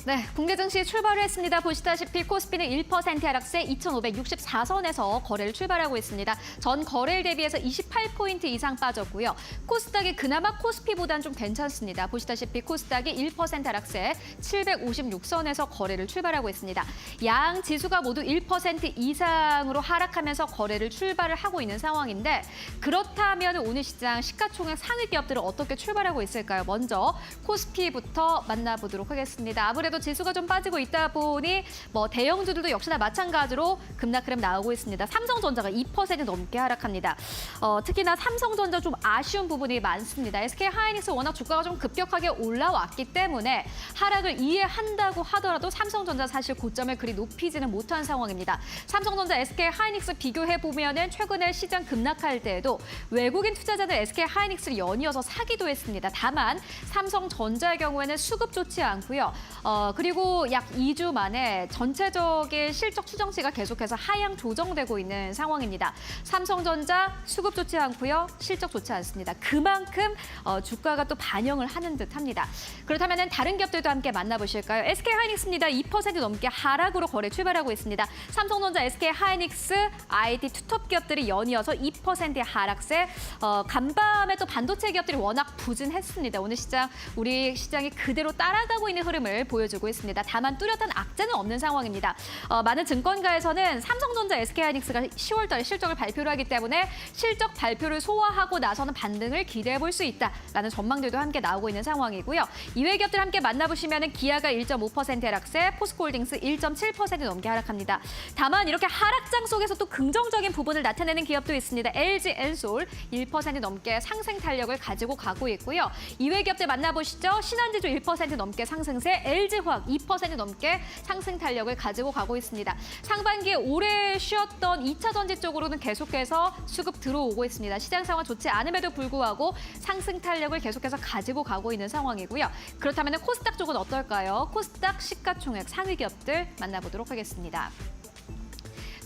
네, 국내 증시 출발을 했습니다. 보시다시피 코스피는 1% 하락세 2,564선에서 거래를 출발하고 있습니다. 전 거래일 대비해서 28포인트 이상 빠졌고요. 코스닥이 그나마 코스피보다는 좀 괜찮습니다. 보시다시피 코스닥이 1% 하락세 756선에서 거래를 출발하고 있습니다. 양 지수가 모두 1% 이상으로 하락하면서 거래를 출발을 하고 있는 상황인데 그렇다면 오늘 시장 시가총액 상위 기업들은 어떻게 출발하고 있을까요? 먼저 코스피부터 만나보도록 하겠습니다. 아무래도 지수가 좀 빠지고 있다 보니 대형주들도 역시나 마찬가지로 급락 흐름 나오고 있습니다. 삼성전자가 2% 넘게 하락합니다. 특히나 삼성전자 좀 아쉬운 부분이 많습니다. SK하이닉스 워낙 주가가 좀 급격하게 올라왔기 때문에 하락을 이해한다고 하더라도 삼성전자 사실 고점을 그리 높이지는 못한 상황입니다. 삼성전자, SK하이닉스 비교해보면 최근에 시장 급락할 때에도 외국인 투자자들 SK하이닉스를 연이어서 사기도 했습니다. 다만 삼성전자의 경우에는 수급 좋지 않고요. 그리고 약 2주 만에 전체적인 실적 추정치가 계속해서 하향 조정되고 있는 상황입니다. 삼성전자 수급 좋지 않고요. 실적 좋지 않습니다. 그만큼 주가가 또 반영을 하는 듯합니다. 그렇다면 다른 기업들도 함께 만나보실까요? SK하이닉스입니다. 2% 넘게 하락으로 거래 출발하고 있습니다. 삼성전자, SK하이닉스, IT 투톱 기업들이 연이어서 2%의 하락세. 간밤에 또 반도체 기업들이 워낙 부진했습니다. 오늘 시장 우리 시장이 그대로 따라가고 있는 흐름을 보여주고 있습니다. 다만 뚜렷한 악재는 없는 상황입니다. 많은 증권가에서는 삼성전자, SK하이닉스가 10월 달에 실적을 발표를 하기 때문에 실적 발표를 소화하고 나서는 반등을 기대해 볼 수 있다라는 전망들도 함께 나오고 있는 상황이고요. 이외 기업들 함께 만나보시면 기아가 1.5% 하락세, 포스코홀딩스 1.7% 넘게 하락합니다. 다만 이렇게 하락장 속에서 또 긍정적인 부분을 나타내는 기업도 있습니다. LG 엔솔 1% 넘게 상승 탄력을 가지고 가고 있고요. 이외 기업들 만나보시죠. 신한지주 1% 넘게 상승세, LG화학 2% 넘게 상승 탄력을 가지고 가고 있습니다. 상반기에 오래 쉬었던 2차 전지 쪽으로는 계속해서 수급 들어오고 있습니다. 시장 상황 좋지 않음에도 불구하고 상승 탄력을 계속해서 가지고 가고 있는 상황이고요. 그렇다면 코스닥 쪽은 어떨까요? 코스닥 시가총액 상위 기업들 만나보도록 하겠습니다.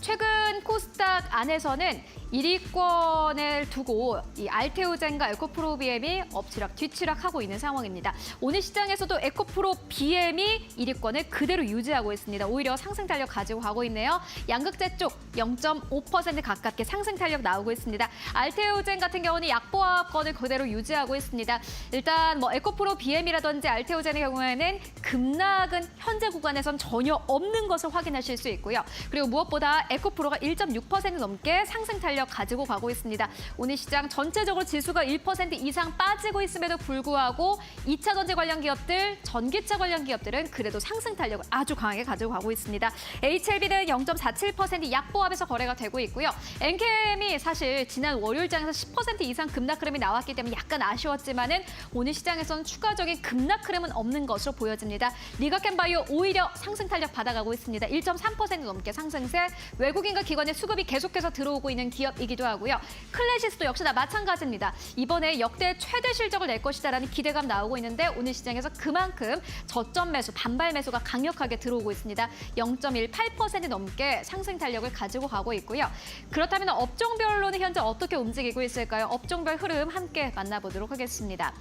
최근 코스닥 안에서는 1위권을 두고 이 알테오젠과 에코프로비엠이 엎치락 뒤치락하고 있는 상황입니다. 오늘 시장에서도 에코프로비엠이 1위권을 그대로 유지하고 있습니다. 오히려 상승 탄력 가지고 가고 있네요. 양극재 쪽 0.5% 가깝게 상승 탄력 나오고 있습니다. 알테오젠 같은 경우는 약보합권을 그대로 유지하고 있습니다. 일단 에코프로비엠이라든지 알테오젠의 경우에는 급락은 현재 구간에선 전혀 없는 것을 확인하실 수 있고요. 그리고 무엇보다 에코프로가 1.6% 넘게 상승 탄력 가지고 가고 있습니다. 오늘 시장 전체적으로 지수가 1% 이상 빠지고 있음에도 불구하고 2차 전지 관련 기업들, 전기차 관련 기업들은 그래도 상승 탄력을 아주 강하게 가지고 가고 있습니다. HLB는 0.47% 약보합에서 거래가 되고 있고요. 엔케엠이 사실 지난 월요일장에서 10% 이상 급락 흐름이 나왔기 때문에 약간 아쉬웠지만은 오늘 시장에서는 추가적인 급락 흐름은 없는 것으로 보여집니다. 리가캠바이오 오히려 상승 탄력 받아가고 있습니다. 1.3% 넘게 상승세, 외국인과 기관의 수급이 계속해서 들어오고 있는 기업이기도 하고요. 클래시스도 역시나 마찬가지입니다. 이번에 역대 최대 실적을 낼 것이다라는 기대감 나오고 있는데 오늘 시장에서 그만큼 저점 매수, 반발 매수가 강력하게 들어오고 있습니다. 0.18% 넘게 상승 탄력을 가지고 가고 있고요. 그렇다면 업종별로는 현재 어떻게 움직이고 있을까요? 업종별 흐름 함께 만나보도록 하겠습니다.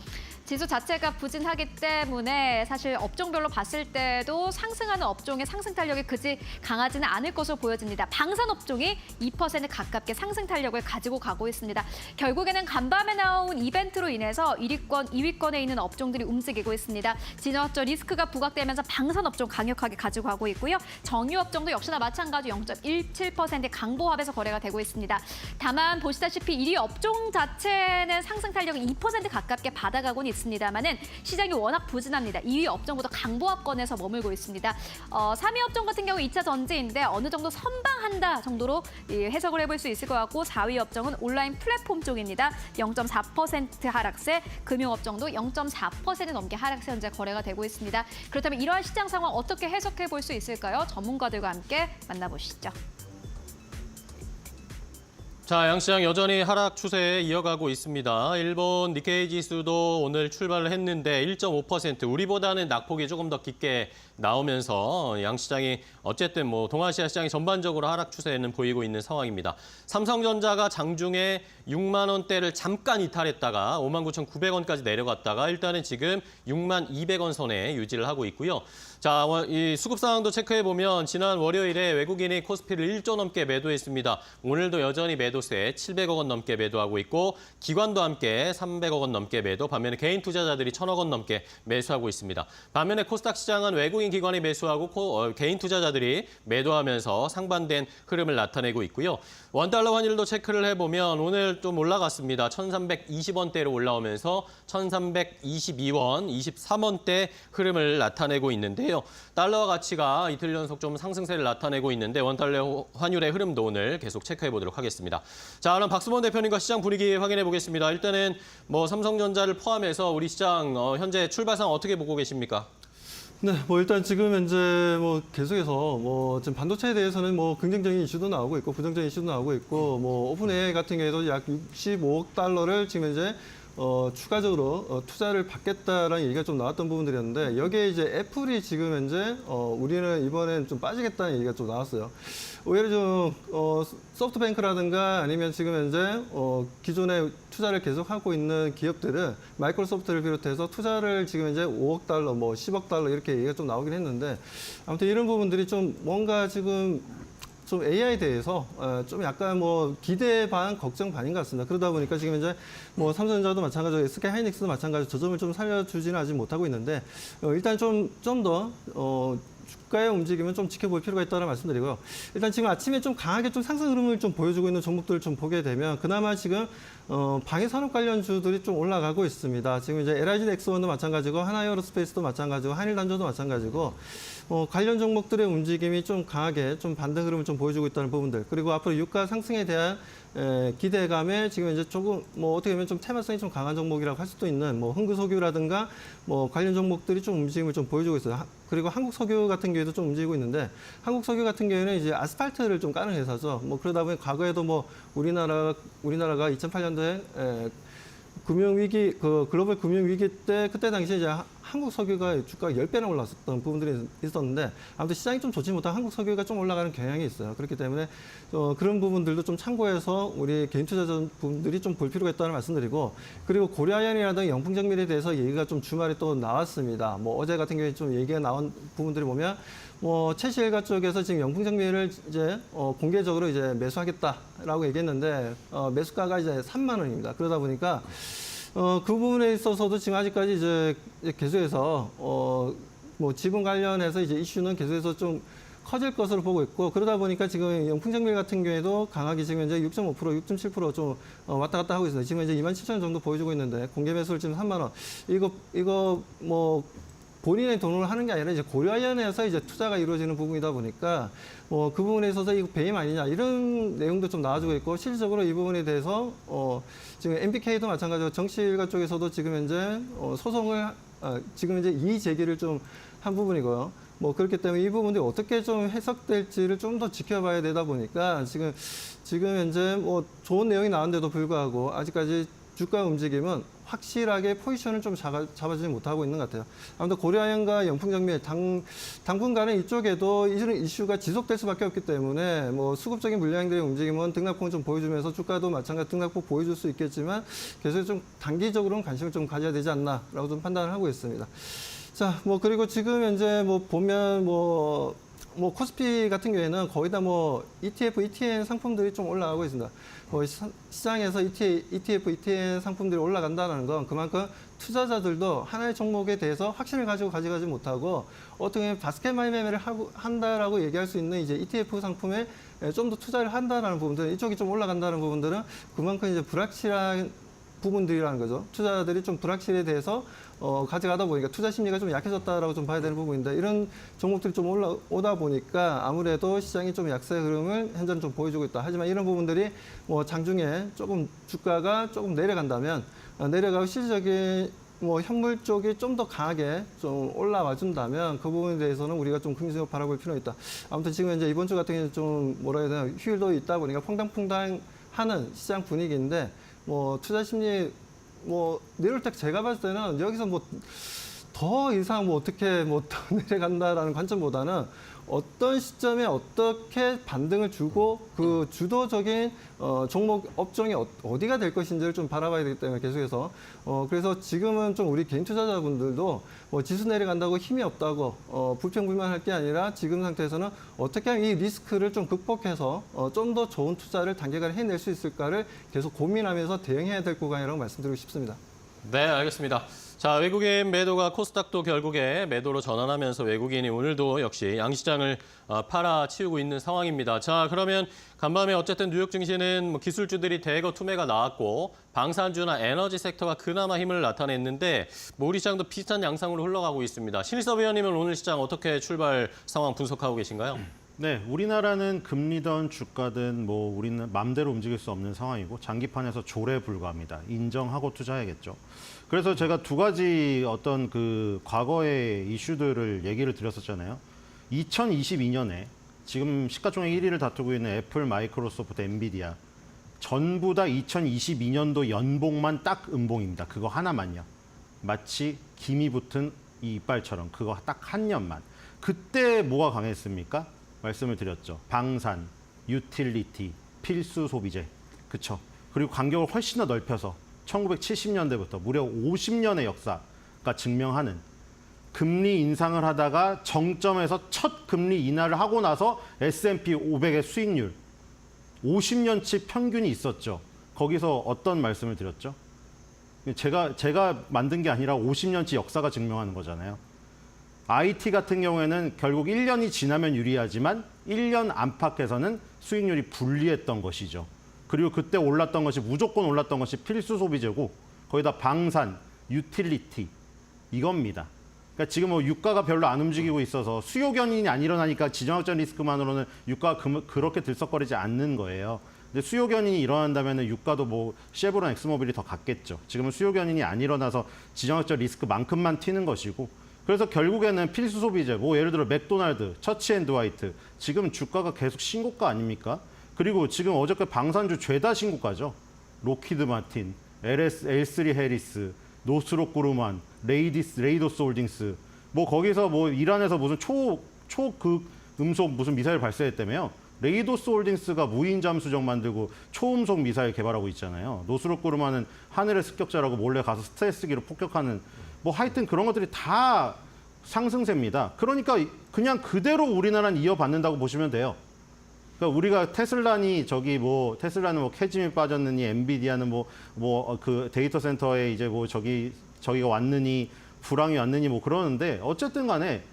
지수 자체가 부진하기 때문에 사실 업종별로 봤을 때도 상승하는 업종의 상승 탄력이 그지 강하지는 않을 것으로 보여집니다. 방산 업종이 2% 가깝게 상승 탄력을 가지고 가고 있습니다. 결국에는 간밤에 나온 이벤트로 인해서 1위권, 2위권에 있는 업종들이 움직이고 있습니다. 진화적 리스크가 부각되면서 방산 업종 강력하게 가지고 가고 있고요. 정유 업종도 역시나 마찬가지 0.17% 강보합에서 거래가 되고 있습니다. 다만 보시다시피 1위 업종 자체는 상승 탄력이 2% 가깝게 받아가고는 있습니다. 있습니다만은 시장이 워낙 부진합니다. 2위 업종보다 강보합권에서 머물고 있습니다. 3위 업종 같은 경우 2차 전지인데 어느 정도 선방한다 정도로 해석을 해볼 수 있을 것 같고 4위 업종은 온라인 플랫폼 쪽입니다. 0.4% 하락세, 금융업종도 0.4% 넘게 하락세 현재 거래가 되고 있습니다. 그렇다면 이러한 시장 상황 어떻게 해석해 볼 수 있을까요? 전문가들과 함께 만나보시죠. 자, 양시장 여전히 하락 추세에 이어가고 있습니다. 일본 니케이 지수도 오늘 출발을 했는데 1.5%, 우리보다는 낙폭이 조금 더 깊게 나오면서 양시장이 어쨌든 뭐 동아시아 시장이 전반적으로 하락 추세는 보이고 있는 상황입니다. 삼성전자가 장중에 6만 원대를 잠깐 이탈했다가 59,900원까지 내려갔다가 일단은 지금 6만 200원 선에 유지를 하고 있고요. 자, 이 수급 상황도 체크해 보면 지난 월요일에 외국인이 코스피를 1조 넘게 매도했습니다. 오늘도 여전히 매도세 700억 원 넘게 매도하고 있고 기관도 함께 300억 원 넘게 매도, 반면에 개인 투자자들이 1,000억 원 넘게 매수하고 있습니다. 반면에 코스닥 시장은 외국인 기관이 매수하고 개인 투자자들이 매도하면서 상반된 흐름을 나타내고 있고요. 원달러 환율도 체크를 해보면 오늘 좀 올라갔습니다. 1,320원대로 올라오면서 1,322원, 23원대 흐름을 나타내고 있는데요. 달러와 가치가 이틀 연속 좀 상승세를 나타내고 있는데 원달러 환율의 흐름도 오늘 계속 체크해 보도록 하겠습니다. 자, 그럼 박수범 대표님과 시장 분위기 확인해 보겠습니다. 일단은 뭐 삼성전자를 포함해서 우리 시장 현재 출발상 어떻게 보고 계십니까? 네, 뭐 일단 지금 현재 뭐 계속해서 뭐 지금 반도체에 대해서는 뭐 긍정적인 이슈도 나오고 있고 부정적인 이슈도 나오고 있고 뭐 오픈AI 같은 경우에도 약 65억 달러를 지금 현재 추가적으로 투자를 받겠다라는 얘기가 좀 나왔던 부분들이었는데 여기에 이제 애플이 지금 현재 우리는 이번엔 좀 빠지겠다는 얘기가 좀 나왔어요. 오히려 좀 소프트뱅크라든가 아니면 지금 현재 기존에 투자를 계속하고 있는 기업들은 마이크로소프트를 비롯해서 투자를 지금 현재 5억 달러, 뭐 10억 달러 이렇게 얘기가 좀 나오긴 했는데 아무튼 이런 부분들이 좀 뭔가 지금 좀 AI에 대해서 좀 약간 뭐 기대 반 걱정 반인 것 같습니다. 그러다 보니까 지금 현재 뭐 삼성전자도 마찬가지고 SK 하이닉스도 마찬가지로 저 점을 좀 살려주지는 아직 못하고 있는데 일단 좀 더 주가의 움직임은 좀 지켜볼 필요가 있다는 말씀드리고요. 일단 지금 아침에 좀 강하게 좀 상승 흐름을 좀 보여주고 있는 종목들을 좀 보게 되면 그나마 지금 방위 산업 관련주들이 좀 올라가고 있습니다. 지금 이제 LIG 넥스원도 마찬가지고 하나에어로스페이스도 마찬가지고 한일단조도 마찬가지고 관련 종목들의 움직임이 좀 강하게 좀 반등 흐름을 좀 보여주고 있다는 부분들 그리고 앞으로 유가 상승에 대한 기대감에 지금 이제 조금 뭐 어떻게 보면 좀 테마성이 좀 강한 종목이라고 할 수도 있는 뭐 흥그석유라든가 뭐 관련 종목들이 좀 움직임을 좀 보여주고 있어요. 그리고 한국석유 같은 경우에도 좀 움직이고 있는데 한국석유 같은 경우에는 이제 아스팔트를 좀 까는 회사죠. 뭐 그러다 보니 과거에도 뭐 우리나라가 2008년도에 금융위기, 글로벌 금융위기 때, 그때 당시에 이제 한국 석유가 주가가 10배나 올랐었던 부분들이 있었는데, 아무튼 시장이 좀 좋지 못한 한국 석유가 좀 올라가는 경향이 있어요. 그렇기 때문에, 그런 부분들도 좀 참고해서 우리 개인 투자자분들이 좀 볼 필요가 있다는 말씀드리고, 그리고 고려아연이라든가 영풍정밀에 대해서 얘기가 좀 주말에 또 나왔습니다. 뭐 어제 같은 경우에 좀 얘기가 나온 부분들을 보면, 뭐 최시일가 쪽에서 지금 영풍정밀을 이제 공개적으로 이제 매수하겠다라고 얘기했는데 매수가가 이제 3만 원입니다. 그러다 보니까 그 부분에 있어서도 지금 아직까지 이제 계속해서 뭐 지분 관련해서 이제 이슈는 계속해서 좀 커질 것으로 보고 있고 그러다 보니까 지금 영풍정밀 같은 경우에도 강하게 지금 이제 6.5%, 6.7% 좀 왔다 갔다 하고 있습니다. 지금 이제 27,000원 정도 보여주고 있는데 공개 매수를 지금 3만 원. 이거 뭐 본인의 돈으로 하는 게 아니라 이제 고려아연에서 이제 투자가 이루어지는 부분이다 보니까 뭐 그 부분에 있어서 이거 배임 아니냐 이런 내용도 좀 나와주고 있고 실질적으로 이 부분에 대해서 지금 MBK도 마찬가지로 정치일가 쪽에서도 지금 현재 소송을 지금 이제 이의 제기를 좀 한 부분이고요. 뭐 그렇기 때문에 이 부분들이 어떻게 좀 해석될지를 좀 더 지켜봐야 되다 보니까 지금 현재 뭐 좋은 내용이 나왔는데도 불구하고 아직까지 주가 움직임은 확실하게 포지션을 좀 잡아주지 못하고 있는 것 같아요. 아무튼 고려아연과 영풍정밀 당분간은 이쪽에도 이런 이슈가 지속될 수밖에 없기 때문에 뭐 수급적인 물량들의 움직임은 등락폭을 좀 보여주면서 주가도 마찬가지 등락폭 보여줄 수 있겠지만 계속 좀 단기적으로는 관심을 좀 가져야 되지 않나라고 좀 판단을 하고 있습니다. 자, 뭐 그리고 지금 현재 뭐 보면 뭐 코스피 같은 경우에는 거의 다 뭐 ETF, ETN 상품들이 좀 올라가고 있습니다. 시장에서 ETF, ETN 상품들이 올라간다는 건 그만큼 투자자들도 하나의 종목에 대해서 확신을 가지고 가져가지 못하고 어떻게 보면 바스켓 마이 매매를 한다라고 얘기할 수 있는 이제 ETF 상품에 좀 더 투자를 한다라는 부분들, 이쪽이 좀 올라간다는 부분들은 그만큼 이제 불확실한 부분들이라는 거죠. 투자자들이 좀 불확실에 대해서 가져가다 보니까 투자 심리가 좀 약해졌다라고 좀 봐야 되는 부분인데 이런 종목들이 좀 올라오다 보니까 아무래도 시장이 좀 약세 흐름을 현재는 좀 보여주고 있다. 하지만 이런 부분들이 뭐 장중에 조금 주가가 조금 내려간다면 내려가고 실질적인 뭐 현물 쪽이 좀 더 강하게 좀 올라와 준다면 그 부분에 대해서는 우리가 좀 긍정적으로 바라볼 필요가 있다. 아무튼 지금 이제 이번 주 같은 경우는 좀 뭐라 해야 되나 휴일도 있다 보니까 퐁당퐁당하는 시장 분위기인데 뭐 투자 심리 뭐 내려올 때 제가 봤을 때는 여기서 뭐 더 이상 뭐 어떻게 뭐 더 내려간다라는 관점보다는 어떤 시점에 어떻게 반등을 주고 그 주도적인 종목 업종이 어디가 될 것인지를 좀 바라봐야 되기 때문에 계속해서 그래서 지금은 좀 우리 개인 투자자분들도 뭐 지수 내려간다고 힘이 없다고 불평불만할 게 아니라 지금 상태에서는 어떻게 하면 이 리스크를 좀 극복해서 좀 더 좋은 투자를 단기간에 해낼 수 있을까를 계속 고민하면서 대응해야 될 구간이라고 말씀드리고 싶습니다. 네, 알겠습니다. 자, 외국인 매도가 코스닥도 결국에 매도로 전환하면서 외국인이 오늘도 역시 양시장을 팔아치우고 있는 상황입니다. 자, 그러면 간밤에 어쨌든 뉴욕 증시는 뭐 기술주들이 대거 투매가 나왔고 방산주나 에너지 섹터가 그나마 힘을 나타냈는데 뭐 우리 시장도 비슷한 양상으로 흘러가고 있습니다. 신일섭 위원님은 오늘 시장 어떻게 출발 상황 분석하고 계신가요? 네, 우리나라는 금리든 주가든 뭐 우리는 마음대로 움직일 수 없는 상황이고 장기판에서 조례에 불과합니다. 인정하고 투자해야겠죠. 그래서 제가 두 가지 어떤 그 과거의 이슈들을 얘기를 드렸었잖아요. 2022년에 지금 시가총액 1위를 다투고 있는 애플, 마이크로소프트, 엔비디아 전부 다 2022년도 연봉만 딱 음봉입니다. 그거 하나만요. 마치 김이 붙은 이 이빨처럼 그거 딱 한 년만. 그때 뭐가 강했습니까? 말씀을 드렸죠. 방산, 유틸리티, 필수 소비재. 그쵸? 그리고 간격을 훨씬 더 넓혀서 1970년대부터 무려 50년의 역사가 증명하는 금리 인상을 하다가 정점에서 첫 금리 인하를 하고 나서 S&P 500의 수익률 50년치 평균이 있었죠. 거기서 어떤 말씀을 드렸죠? 제가 만든 게 아니라 50년치 역사가 증명하는 거잖아요. IT 같은 경우에는 결국 1년이 지나면 유리하지만 1년 안팎에서는 수익률이 불리했던 것이죠. 그리고 그때 올랐던 것이 무조건 올랐던 것이 필수 소비재고 거기다 방산, 유틸리티 이겁니다. 그러니까 지금 뭐 유가가 별로 안 움직이고 있어서 수요 견인이 안 일어나니까 지정학적 리스크만으로는 유가가 그렇게 들썩거리지 않는 거예요. 근데 수요 견인이 일어난다면 유가도 뭐 쉐보론, 엑스모빌이 더 같겠죠. 지금은 수요 견인이 안 일어나서 지정학적 리스크만큼만 튀는 것이고 그래서 결국에는 필수 소비재, 뭐 예를 들어 맥도날드, 처치앤드화이트 지금 주가가 계속 신고가 아닙니까? 그리고 지금 어저께 방산주 죄다 신고가죠. 로키드 마틴, L3 해리스, 노스롭 그루만, 레이도스 홀딩스. 뭐 거기서 뭐 이란에서 무슨 초극 음속 무슨 미사일 발사했다며요. 레이도스 홀딩스가 무인 잠수정 만들고 초음속 미사일 개발하고 있잖아요. 노스롭 그루만은 하늘의 습격자라고 몰래 가서 스텔스기로 폭격하는 뭐 하여튼 그런 것들이 다 상승세입니다. 그러니까 그냥 그대로 우리나라는 이어받는다고 보시면 돼요. 그러니까 우리가 테슬라는 뭐 캐즘이 빠졌느니 엔비디아는 뭐 그 데이터 센터에 이제 뭐 저기가 왔느니 불황이 왔느니 뭐 그러는데 어쨌든 간에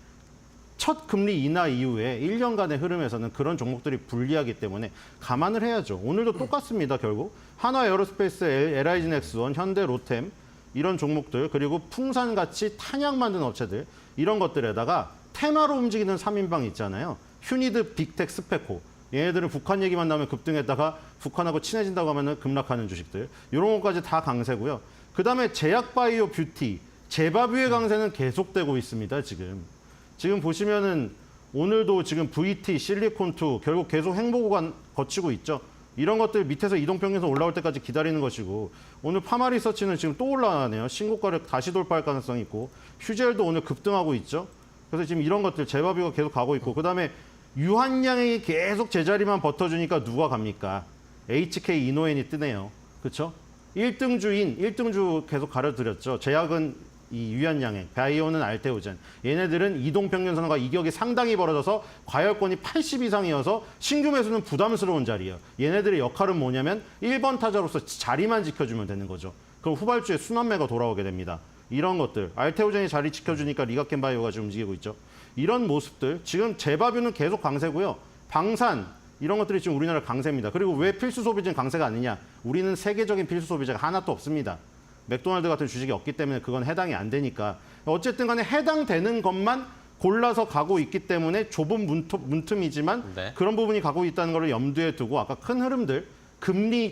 첫 금리 인하 이후에 1년간의 흐름에서는 그런 종목들이 불리하기 때문에 감안을 해야죠. 오늘도 똑같습니다. 결국 한화 에어로스페이스, LIG 넥스원, 현대 로템 이런 종목들 그리고 풍산같이 탄약 만드는 업체들 이런 것들에다가 테마로 움직이는 3인방 있잖아요. 휴니드, 빅텍, 스페코. 얘네들은 북한 얘기만 나오면 급등했다가 북한하고 친해진다고 하면 급락하는 주식들. 이런 것까지 다 강세고요. 그다음에 제약, 바이오, 뷰티, 제바뷰의 강세는 계속되고 있습니다. 지금 보시면은 오늘도 지금 VT, 실리콘2 결국 계속 행보 구간 거치고 있죠. 이런 것들 밑에서 이동평균선 올라올 때까지 기다리는 것이고 오늘 파마리서치는 지금 또 올라가네요. 신고가를 다시 돌파할 가능성이 있고 휴젤도 오늘 급등하고 있죠. 그래서 지금 이런 것들 제바뷰가 계속 가고 있고 그다음에 유한양이 계속 제자리만 버텨주니까 누가 갑니까? HK 이노엔이 뜨네요. 그렇죠? 1등주 계속 가려드렸죠. 제약은 이 유한양행, 바이오는 알테오젠. 얘네들은 이동평균선과 이격이 상당히 벌어져서 과열권이 80 이상이어서 신규 매수는 부담스러운 자리예요. 얘네들의 역할은 뭐냐면 1번 타자로서 자리만 지켜주면 되는 거죠. 그럼 후발주에 순환매가 돌아오게 됩니다. 이런 것들. 알테오젠이 자리 지켜주니까 리가켄바이오가 지금 움직이고 있죠. 이런 모습들. 지금 제바뷰는 계속 강세고요. 방산, 이런 것들이 지금 우리나라 강세입니다. 그리고 왜 필수 소비재는 강세가 아니냐? 우리는 세계적인 필수 소비재가 하나도 없습니다. 맥도날드 같은 주식이 없기 때문에 그건 해당이 안 되니까. 어쨌든 간에 해당되는 것만 골라서 가고 있기 때문에 좁은 문틈이지만 네. 그런 부분이 가고 있다는 걸 염두에 두고 아까 큰 흐름들,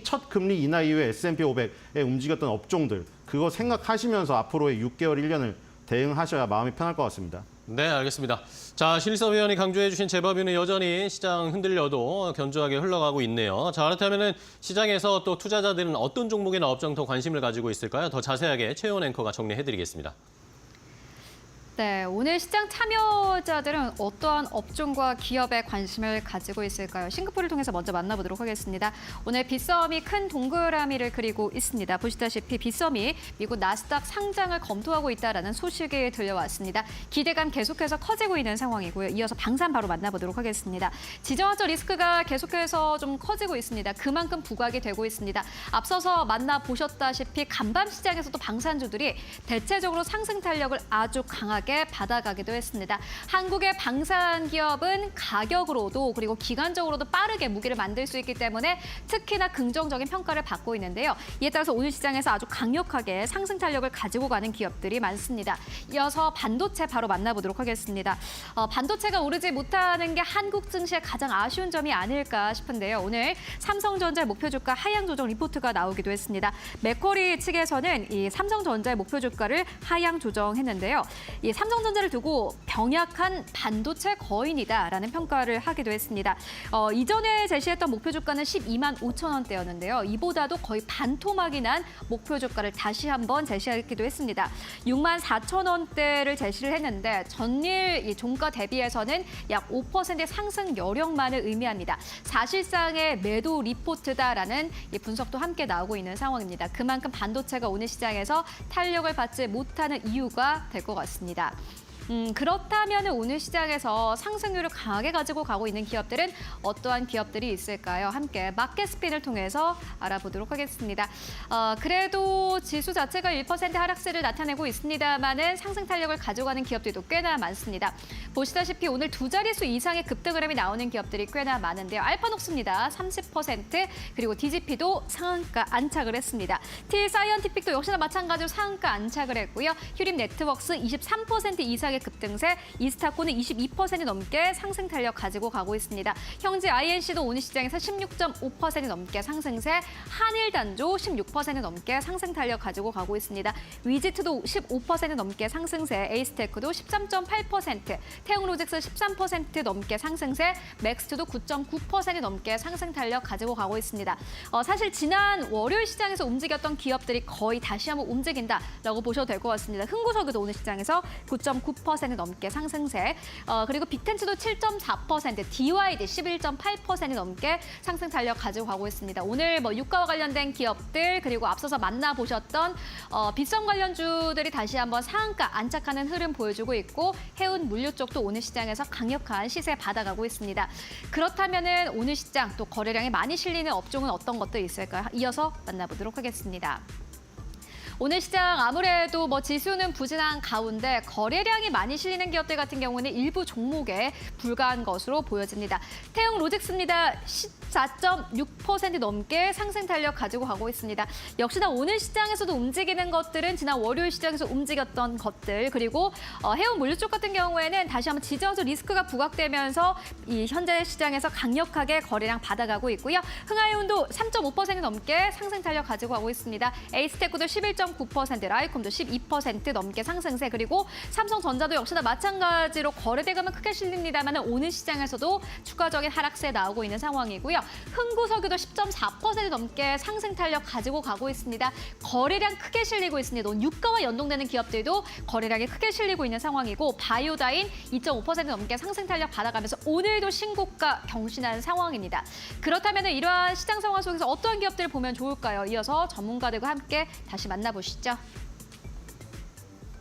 첫 금리 인하 이후에 S&P 500에 움직였던 업종들, 그거 생각하시면서 앞으로의 6개월, 1년을 대응하셔야 마음이 편할 것 같습니다. 네, 알겠습니다. 자, 신일섭 위원이 강조해 주신 재법위는 여전히 시장 흔들려도 견조하게 흘러가고 있네요. 자, 그렇다면 시장에서 또 투자자들은 어떤 종목이나 업종 더 관심을 가지고 있을까요? 더 자세하게 최혜원 앵커가 정리해드리겠습니다. 네, 오늘 시장 참여자들은 어떠한 업종과 기업에 관심을 가지고 있을까요? 싱가포르를 통해서 먼저 만나보도록 하겠습니다. 오늘 빗썸이 큰 동그라미를 그리고 있습니다. 보시다시피 빗썸이 미국 나스닥 상장을 검토하고 있다는 소식이 들려왔습니다. 기대감 계속해서 커지고 있는 상황이고요. 이어서 방산 바로 만나보도록 하겠습니다. 지정학적 리스크가 계속해서 좀 커지고 있습니다. 그만큼 부각이 되고 있습니다. 앞서서 만나보셨다시피 간밤 시장에서도 방산주들이 대체적으로 상승 탄력을 아주 강하게 받아가기도 했습니다. 한국의 방산 기업은 가격으로도 그리고 기간적으로도 빠르게 무기를 만들 수 있기 때문에 특히나 긍정적인 평가를 받고 있는데요. 이에 따라서 오늘 시장에서 아주 강력하게 상승 탄력을 가지고 가는 기업들이 많습니다. 이어서 반도체 바로 만나보도록 하겠습니다. 반도체가 오르지 못하는 게 한국 증시의 가장 아쉬운 점이 아닐까 싶은데요. 오늘 삼성전자의 목표 주가 하향 조정 리포트가 나오기도 했습니다. 맥쿼리 측에서는 이 삼성전자의 목표 주가를 하향 조정했는데요. 이 삼성전자를 두고 병약한 반도체 거인이다라는 평가를 하기도 했습니다. 이전에 제시했던 목표 주가는 12만 5천 원대였는데요. 이보다도 거의 반토막이 난 목표 주가를 다시 한번 제시하기도 했습니다. 6만 4천 원대를 제시를 했는데 전일 이 종가 대비해서는 약 5%의 상승 여력만을 의미합니다. 사실상의 매도 리포트다라는 이 분석도 함께 나오고 있는 상황입니다. 그만큼 반도체가 오늘 시장에서 탄력을 받지 못하는 이유가 될 것 같습니다. 그렇다면 오늘 시장에서 상승률을 강하게 가지고 가고 있는 기업들은 어떠한 기업들이 있을까요? 함께 마켓 스핀을 통해서 알아보도록 하겠습니다. 그래도 지수 자체가 1% 하락세를 나타내고 있습니다만은 상승 탄력을 가져가는 기업들도 꽤나 많습니다. 보시다시피 오늘 두 자릿수 이상의 급등흐름이 나오는 기업들이 꽤나 많은데요. 알파녹스입니다. 30%, 그리고 DGP도 상한가 안착을 했습니다. T-사이언티픽도 역시나 마찬가지로 상한가 안착을 했고요. 휴림네트웍스 23% 이상의 급등세, 이스타코는 22% 넘게 상승 탄력 가지고 가고 있습니다. 형제 INC도 오늘 시장에서 16.5% 넘게 상승세, 한일단조 16% 넘게 상승 탄력 가지고 가고 있습니다. 위지트도 15% 넘게 상승세, 에이스테크도 13.8%, 태웅로직스 13% 넘게 상승세, 맥스트도 9.9% 넘게 상승 탄력 가지고 가고 있습니다. 사실 지난 월요일 시장에서 움직였던 기업들이 거의 다시 한번 움직인다라고 보셔도 될 것 같습니다. 흥구석유도 오늘 시장에서 9.9% 넘게 상승세, 그리고 빅텐츠도 7.4%, DYD 11.8% 넘게 상승 탄력 가지고 가고 있습니다. 오늘 유가와 관련된 기업들, 그리고 앞서서 만나보셨던 빗썸 관련주들이 다시 한번 상한가 안착하는 흐름 보여주고 있고, 해운 물류 쪽도 오늘 시장에서 강력한 시세 받아가고 있습니다. 그렇다면 오늘 시장 또 거래량이 많이 실리는 업종은 어떤 것들이 있을까요? 이어서 만나보도록 하겠습니다. 오늘 시장 아무래도 지수는 부진한 가운데 거래량이 많이 실리는 기업들 같은 경우는 일부 종목에 불과한 것으로 보여집니다. 태웅로직스입니다. 14.6% 넘게 상승 탄력 가지고 가고 있습니다. 역시나 오늘 시장에서도 움직이는 것들은 지난 월요일 시장에서 움직였던 것들, 그리고 해운 물류 쪽 같은 경우에는 다시 한번 지정적 리스크가 부각되면서 이 현재 시장에서 강력하게 거래량 받아가고 있고요. 흥하해운도 3.5% 넘게 상승 탄력 가지고 가고 있습니다. 에이스테크도 11.9%, 라이콤도 12% 넘게 상승세, 그리고 삼성전자도 역시나 마찬가지로 거래대금은 크게 실립니다만 오늘 시장에서도 추가적인 하락세 나오고 있는 상황이고요. 흥구석유도 10.4% 넘게 상승 탄력 가지고 가고 있습니다. 거래량 크게 실리고 있습니다. 오늘 유가와 연동되는 기업들도 거래량이 크게 실리고 있는 상황이고, 바이오다인 2.5% 넘게 상승 탄력 받아가면서 오늘도 신고가 경신하는 상황입니다. 그렇다면 이러한 시장 상황 속에서 어떠한 기업들을 보면 좋을까요? 이어서 전문가들과 함께 다시 만나보시죠.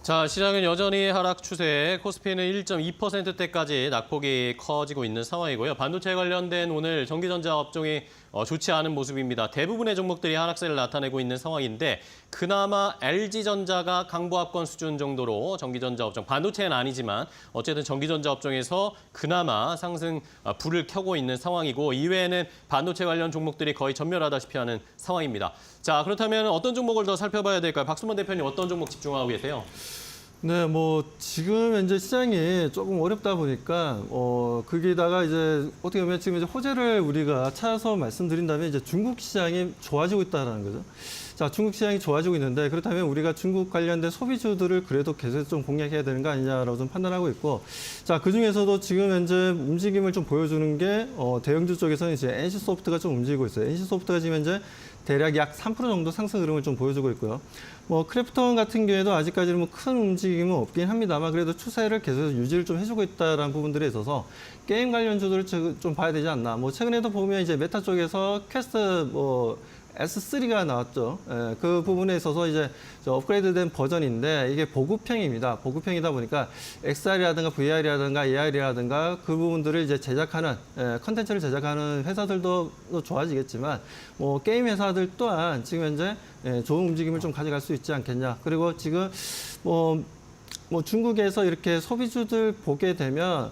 자, 시장은 여전히 하락 추세, 코스피는 1.2%대까지 낙폭이 커지고 있는 상황이고요. 반도체 관련된 오늘 전기전자 업종이 좋지 않은 모습입니다. 대부분의 종목들이 하락세를 나타내고 있는 상황인데 그나마 LG전자가 강보합권 수준 정도로 전기전자 업종, 반도체는 아니지만 어쨌든 전기전자 업종에서 그나마 상승 불을 켜고 있는 상황이고 이외에는 반도체 관련 종목들이 거의 전멸하다시피 하는 상황입니다. 자, 그렇다면 어떤 종목을 더 살펴봐야 될까요? 박수만 대표님 어떤 종목 집중하고 계세요? 네, 뭐 지금 현재 시장이 조금 어렵다 보니까 거기다가 이제 어떻게 보면 지금 이제 호재를 우리가 찾아서 말씀드린다면 이제 중국 시장이 좋아지고 있다는 거죠. 자, 중국 시장이 좋아지고 있는데 그렇다면 우리가 중국 관련된 소비주들을 그래도 계속 좀 공략해야 되는 거 아니냐라고 좀 판단하고 있고, 자, 그 중에서도 지금 현재 움직임을 좀 보여주는 게 대형주 쪽에서는 이제 NC소프트가 좀 움직이고 있어요. NC소프트가 지금 현재 대략 약 3% 정도 상승 흐름을 좀 보여주고 있고요. 뭐 크래프톤 같은 경우에도 아직까지는 뭐 큰 움직임은 없긴 합니다만 그래도 추세를 계속 유지를 좀 해주고 있다라는 부분들에 있어서 게임 관련주들을 좀 봐야 되지 않나. 뭐 최근에도 보면 이제 메타 쪽에서 퀘스트 S3가 나왔죠. 예, 그 부분에 있어서 이제 업그레이드된 버전인데 이게 보급형입니다. 보급형이다 보니까 XR이라든가 VR이라든가 AR이라든가 그 부분들을 이제 제작하는 컨텐츠를 제작하는 회사들도 좋아지겠지만 뭐 게임 회사들 또한 지금 현재 좋은 움직임을 좀 가져갈 수 있지 않겠냐. 그리고 지금 뭐 중국에서 이렇게 소비주들 보게 되면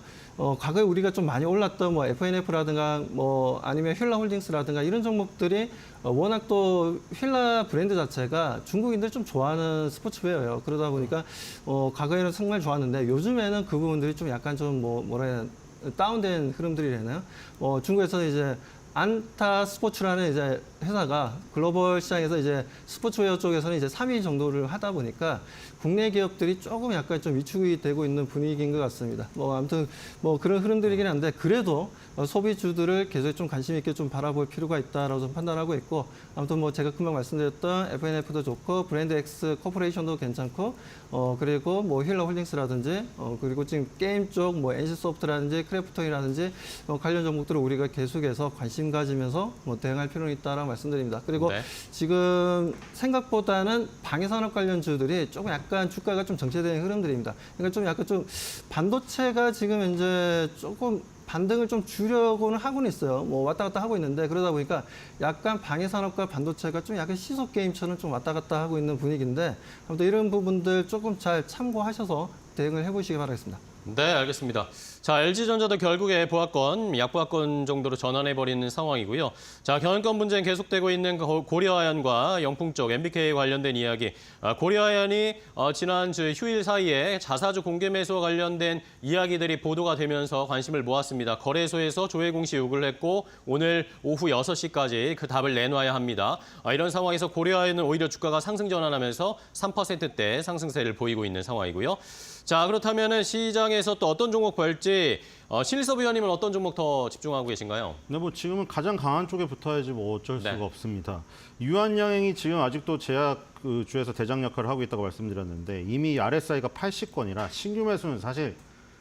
과거에 우리가 좀 많이 올랐던 뭐 FNF라든가 뭐 아니면 휠라홀딩스라든가 이런 종목들이 워낙 또 휠라 브랜드 자체가 중국인들 좀 좋아하는 스포츠웨어예요. 그러다 보니까 과거에는 정말 좋았는데 요즘에는 그 부분들이 좀 약간 좀 뭐라 해야 다운된 흐름들이라나요? 중국에서 이제 안타 스포츠라는 이제 회사가 글로벌 시장에서 이제 스포츠웨어 쪽에서는 이제 3위 정도를 하다 보니까 국내 기업들이 조금 약간 좀 위축이 되고 있는 분위기인 것 같습니다. 아무튼 그런 흐름들이긴 한데 그래도 소비주들을 계속 좀 관심 있게 좀 바라볼 필요가 있다라고 좀 판단하고 있고, 아무튼 제가 금방 말씀드렸던 FNF도 좋고 브랜드 X 코퍼레이션도 괜찮고 그리고 힐러 홀딩스라든지 그리고 지금 게임 쪽 NC소프트라든지 크래프톤이라든지 관련 종목들을 우리가 계속해서 관심 가지면서 대응할 필요는 있다라고 말씀드립니다. 그리고 네. 지금 생각보다는 방위산업 관련주들이 조금 약간 주가가 좀 정체된 흐름들입니다. 그러니까 좀 약간 좀 반도체가 지금 현재 조금 반등을 좀 주려고는 하고는 있어요. 왔다 갔다 하고 있는데 그러다 보니까 약간 방위산업과 반도체가 좀 약간 시속 게임처럼 좀 왔다 갔다 하고 있는 분위기인데 아무튼 이런 부분들 조금 잘 참고하셔서 대응을 해보시기 바라겠습니다. 네, 알겠습니다. 자, LG전자도 결국에 보합권, 약보합권 정도로 전환해버리는 상황이고요. 자, 경영권 분쟁 계속되고 있는 고려아연과 영풍 쪽 MBK 관련된 이야기. 고려아연이 지난 휴일 사이에 자사주 공개 매수와 관련된 이야기들이 보도가 되면서 관심을 모았습니다. 거래소에서 조회 공시 요구를 했고 오늘 오후 6시까지 그 답을 내놔야 합니다. 이런 상황에서 고려아연은 오히려 주가가 상승 전환하면서 3%대 상승세를 보이고 있는 상황이고요. 자, 그렇다면 시장에서 또 어떤 종목 볼지 신일섭 위원님은 어떤 종목 더 집중하고 계신가요? 네, 지금은 가장 강한 쪽에 붙어야지 어쩔 수가 네. 없습니다. 유한양행이 지금 아직도 제약 주에서 대장 역할을 하고 있다고 말씀드렸는데 이미 RSI가 80권이라 신규 매수는 사실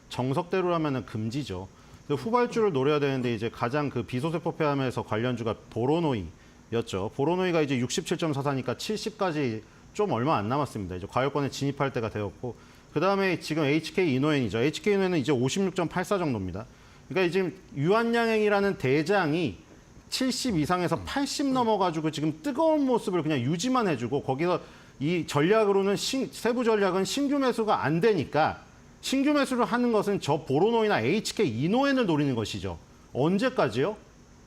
정석대로라면 금지죠. 후발주를 노려야 되는데 이제 가장 비소세포 폐암에서 관련주가 보로노이였죠. 보로노이가 이제 67.44니까 70까지 좀 얼마 안 남았습니다. 이제 과열권에 진입할 때가 되었고. 그다음에 지금 HK 이노엔이죠. HK 이노엔은 이제 56.84 정도입니다. 그러니까 지금 유한양행이라는 대장이 70 이상에서 80 넘어가지고 지금 뜨거운 모습을 그냥 유지만 해주고 거기서 이 전략으로는 세부 전략은 신규 매수가 안 되니까 신규 매수를 하는 것은 저 보로노이나 HK 이노엔을 노리는 것이죠. 언제까지요?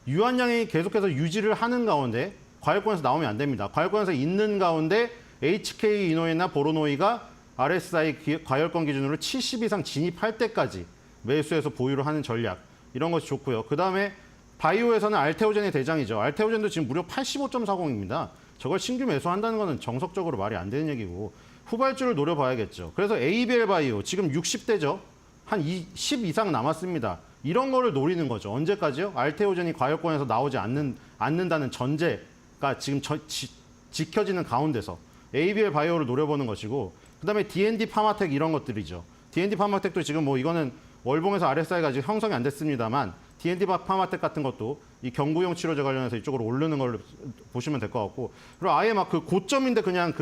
유한양행이 계속해서 유지를 하는 가운데 과열권에서 나오면 안 됩니다. 과열권에서 있는 가운데 HK 이노엔이나 보로노이가 RSI 과열권 기준으로 70 이상 진입할 때까지 매수해서 보유를 하는 전략 이런 것이 좋고요. 그다음에 바이오에서는 알테오젠의 대장이죠. 알테오젠도 지금 무려 85.40입니다. 저걸 신규 매수한다는 것은 정석적으로 말이 안 되는 얘기고 후발주를 노려봐야겠죠. 그래서 ABL 바이오 지금 60대죠. 한 10 이상 남았습니다. 이런 거를 노리는 거죠. 언제까지요? 알테오젠이 과열권에서 나오지 않는다는 전제가 지금 지켜지는 가운데서 ABL 바이오를 노려보는 것이고 그다음에 D&D 파마텍 이런 것들이죠. D&D 파마텍도 지금 이거는 월봉에서 RSI가 아직 형성이 안 됐습니다만 D&D 파마텍 같은 것도 이 경구용 치료제 관련해서 이쪽으로 오르는 걸 보시면 될 것 같고 그리고 아예 그 고점인데 그냥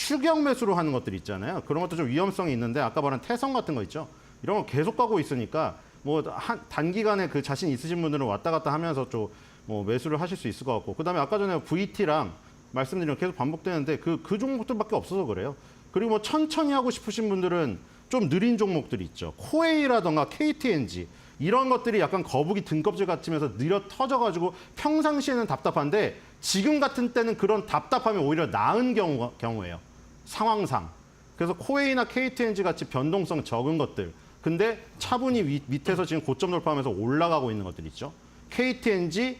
추격 매수로 하는 것들 있잖아요. 그런 것도 좀 위험성이 있는데 아까 말한 태성 같은 거 있죠. 이런 거 계속 가고 있으니까 뭐 단기간에 그 자신 있으신 분들은 왔다 갔다 하면서 좀 뭐 매수를 하실 수 있을 것 같고, 그다음에 아까 전에 VT랑 말씀드린 거 계속 반복되는데 그 종목들밖에 없어서 그래요. 그리고 뭐 천천히 하고 싶으신 분들은 좀 느린 종목들이 있죠. 코웨이라던가 KTNG 이런 것들이 약간 거북이 등껍질 같으면서 느려 터져가지고 평상시에는 답답한데 지금 같은 때는 그런 답답함이 오히려 나은 경우예요. 상황상. 그래서 코웨이나 KTNG 같이 변동성 적은 것들. 근데 차분히 밑에서 지금 고점 돌파하면서 올라가고 있는 것들 있죠. KTNG,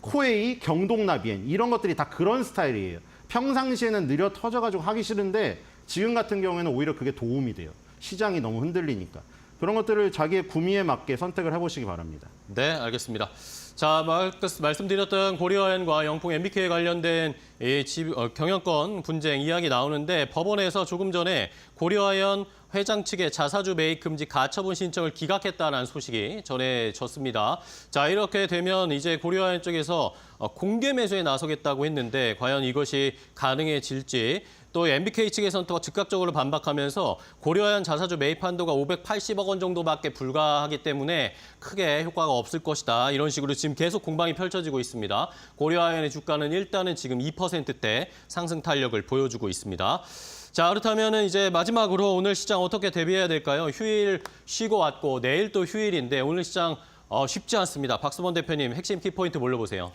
코웨이, 경동나비엔 이런 것들이 다 그런 스타일이에요. 평상시에는 느려 터져가지고 하기 싫은데 지금 같은 경우에는 오히려 그게 도움이 돼요. 시장이 너무 흔들리니까. 그런 것들을 자기의 구미에 맞게 선택을 해보시기 바랍니다. 네, 알겠습니다. 자, 말씀드렸던 고려아연과 영풍 MBK에 관련된 경영권 분쟁 이야기 나오는데 법원에서 조금 전에 고려아연 회장 측의 자사주 매입 금지 가처분 신청을 기각했다는 소식이 전해졌습니다. 자, 이렇게 되면 이제 고려아연 쪽에서 공개 매수에 나서겠다고 했는데 과연 이것이 가능해질지, 또 MBK 측에서는 또 즉각적으로 반박하면서 고려아연 자사주 매입 한도가 580억 원 정도밖에 불과하기 때문에 크게 효과가 없을 것이다. 이런 식으로 지금 계속 공방이 펼쳐지고 있습니다. 고려아연의 주가는 일단은 지금 2%대 상승 탄력을 보여주고 있습니다. 자, 그렇다면 이제 마지막으로 오늘 시장 어떻게 대비해야 될까요? 휴일 쉬고 왔고 내일 또 휴일인데 오늘 시장 쉽지 않습니다. 박수범 대표님, 핵심 키포인트 뭘로 보세요?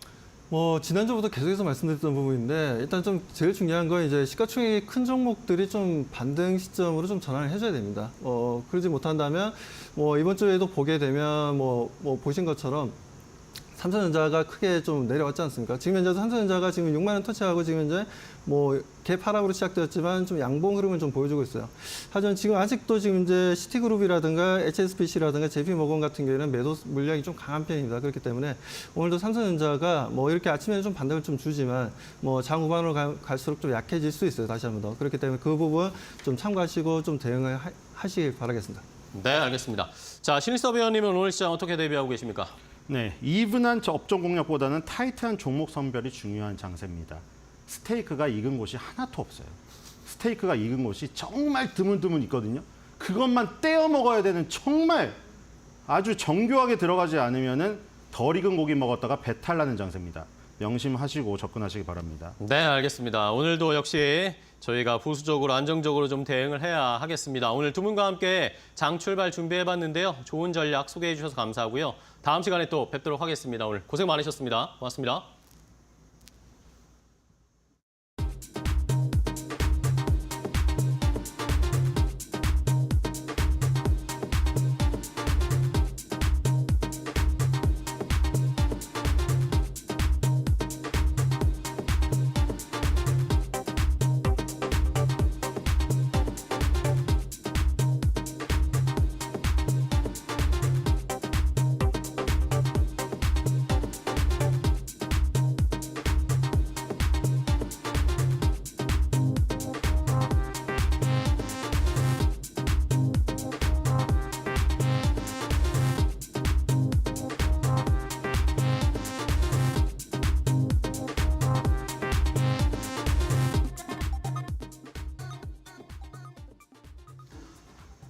지난주부터 계속해서 말씀드렸던 부분인데 일단 좀 제일 중요한 건 이제 시가총액이 큰 종목들이 좀 반등 시점으로 좀 전환을 해줘야 됩니다. 그러지 못한다면 이번 주에도 보게 되면 보신 것처럼 삼성전자가 크게 좀 내려왔지 않습니까? 지금 현재 삼성전자가 지금 6만 원 터치하고 지금 현재 갭 하락으로 시작되었지만 좀 양봉 흐름을 좀 보여주고 있어요. 하지만 지금 아직도 지금 이제 시티그룹이라든가 HSBC라든가 JP모건 같은 경우에는 매도 물량이 좀 강한 편입니다. 그렇기 때문에 오늘도 삼성전자가 이렇게 아침에는 좀 반등을 좀 주지만 장 후반으로 갈수록 좀 약해질 수 있어요. 다시 한 번 더. 그렇기 때문에 그 부분 좀 참고하시고 좀 대응을 하시길 바라겠습니다. 네, 알겠습니다. 자, 신일섭 의원님은 오늘 시장 어떻게 대비하고 계십니까? 네, 이분한 업종 공략보다는 타이트한 종목 선별이 중요한 장세입니다. 스테이크가 익은 곳이 하나도 없어요. 스테이크가 익은 곳이 정말 드문드문 있거든요. 그것만 떼어 먹어야 되는 정말 아주 정교하게 들어가지 않으면은 덜 익은 고기 먹었다가 배탈 나는 장세입니다. 명심하시고 접근하시기 바랍니다. 네, 알겠습니다. 오늘도 역시 저희가 보수적으로 안정적으로 좀 대응을 해야 하겠습니다. 오늘 두 분과 함께 장 출발 준비해봤는데요. 좋은 전략 소개해 주셔서 감사하고요. 다음 시간에 또 뵙도록 하겠습니다. 오늘 고생 많으셨습니다. 고맙습니다.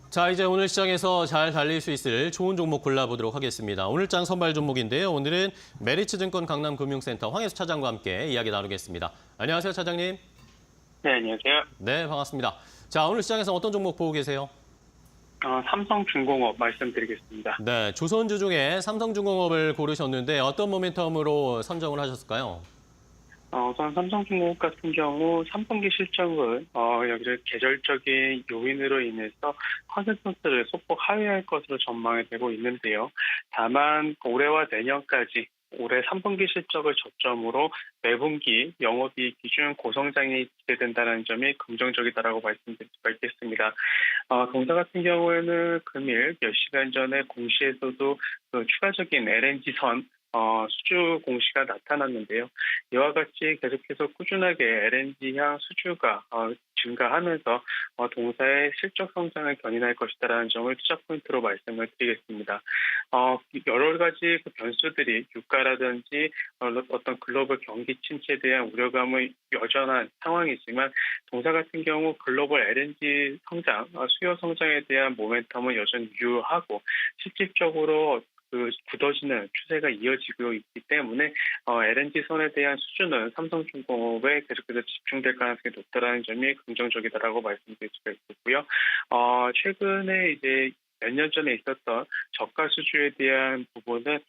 자, 이제 오늘 시장에서 잘 달릴 수 있을 좋은 종목 골라보도록 하겠습니다. 오늘 장 선발 종목인데요. 오늘은 메리츠증권 강남금융센터 황혜수 차장과 함께 이야기 나누겠습니다. 안녕하세요, 차장님. 네, 안녕하세요. 네, 반갑습니다. 자, 오늘 시장에서 어떤 종목 보고 계세요? 삼성중공업 말씀드리겠습니다. 네, 조선주 중에 삼성중공업을 고르셨는데 어떤 모멘텀으로 선정을 하셨을까요? 우선 삼성중공업 같은 경우 3분기 실적은 여기를 계절적인 요인으로 인해서 컨센서스를 소폭 하회할 것으로 전망이 되고 있는데요. 다만 올해와 내년까지 올해 3분기 실적을 저점으로 매분기 영업이익 기준 고성장이 기대된다는 점이 긍정적이다라고 말씀드릴 수가 있겠습니다. 동사 같은 경우에는 금일 몇 시간 전에 공시에서도 추가적인 LNG선 수주 공시가 나타났는데요. 이와 같이 계속해서 꾸준하게 LNG향 수주가 증가하면서 동사의 실적 성장을 견인할 것이다라는 점을 투자 포인트로 말씀을 드리겠습니다. 여러 가지 그 변수들이 유가라든지 어떤 글로벌 경기 침체에 대한 우려감은 여전한 상황이지만 동사 같은 경우 글로벌 LNG 성장, 수요 성장에 대한 모멘텀은 여전히 유효하고 실질적으로 그 굳어지는 추세가 이어지고 있기 때문에 LNG 선에 대한 수주는 삼성중공업에 계속해서 집중될 가능성이 높다라는 점이 긍정적이다라고 말씀드릴 수가 있겠고요. 최근에 이제 몇 년 전에 있었던 저가 수주에 대한 부분은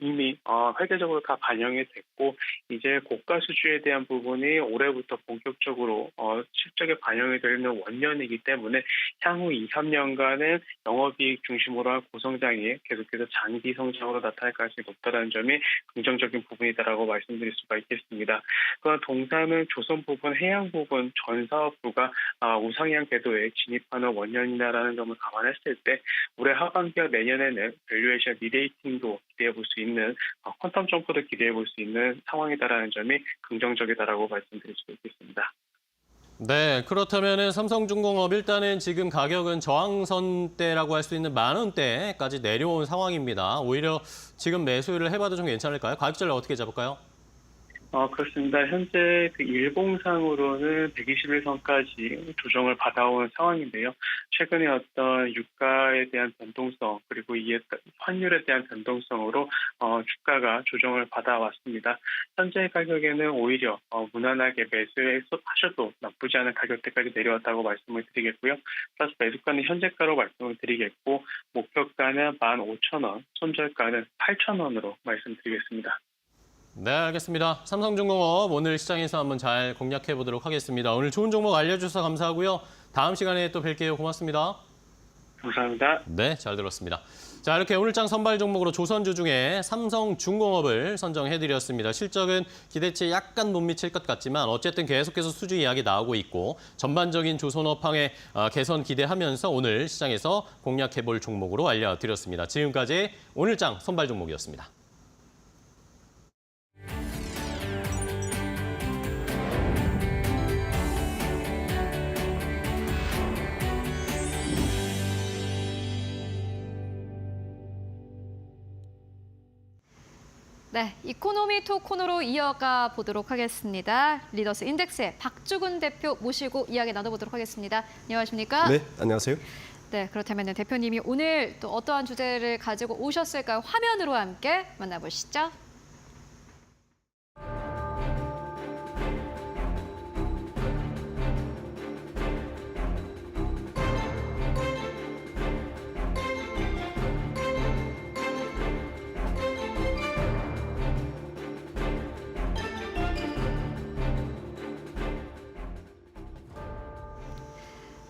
이미 회계적으로 다 반영이 됐고 이제 고가 수주에 대한 부분이 올해부터 본격적으로 실적에 반영이 되는 원년이기 때문에 향후 2, 3년간은 영업이익 중심으로 한 고성장이 계속해서 장기 성장으로 나타날 가능성이 높다는 점이 긍정적인 부분이다라고 말씀드릴 수가 있겠습니다. 그런 동사는 조선 부분, 해양 부분 전 사업부가 우상향 궤도에 진입하는 원년이다라는 점을 감안했을 때 올해 하반기와 내년에는 밸류에이션 리레이팅도 기대해 볼 수 있는 퀀텀 점프도 기대해 볼 수 있는 상황이다라는 점이 긍정적이다라고 말씀드릴 수 있겠습니다. 네, 그렇다면 삼성중공업 일단은 지금 가격은 저항선대라고 할 수 있는 10,000원대까지 내려온 상황입니다. 오히려 지금 매수를 해봐도 좀 괜찮을까요? 가격대를 어떻게 잡을까요? 그렇습니다. 현재 그 일봉상으로는 121선까지 조정을 받아온 상황인데요. 최근에 어떤 유가에 대한 변동성 그리고 이에 환율에 대한 변동성으로 주가가 조정을 받아왔습니다. 현재 가격에는 오히려 무난하게 매수하셔도 나쁘지 않은 가격대까지 내려왔다고 말씀을 드리겠고요. 플러스 매수가는 현재가로 말씀을 드리겠고 목표가는 15,000원, 손절가는 8,000원으로 말씀드리겠습니다. 네, 알겠습니다. 삼성중공업 오늘 시장에서 한번 잘 공략해 보도록 하겠습니다. 오늘 좋은 종목 알려주셔서 감사하고요. 다음 시간에 또 뵐게요. 고맙습니다. 감사합니다. 네, 잘 들었습니다. 자, 이렇게 오늘장 선발 종목으로 조선주 중에 삼성중공업을 선정해드렸습니다. 실적은 기대치에 약간 못 미칠 것 같지만 어쨌든 계속해서 수주 이야기 나오고 있고 전반적인 조선업황의 개선 기대하면서 오늘 시장에서 공략해볼 종목으로 알려드렸습니다. 지금까지 오늘장 선발 종목이었습니다. 네, 이코노미 톡 코너로 이어가 보도록 하겠습니다. 리더스 인덱스의 박주근 대표 모시고 이야기 나눠보도록 하겠습니다. 안녕하십니까? 네, 안녕하세요. 네, 그렇다면 대표님이 오늘 또 어떠한 주제를 가지고 오셨을까요? 화면으로 함께 만나보시죠.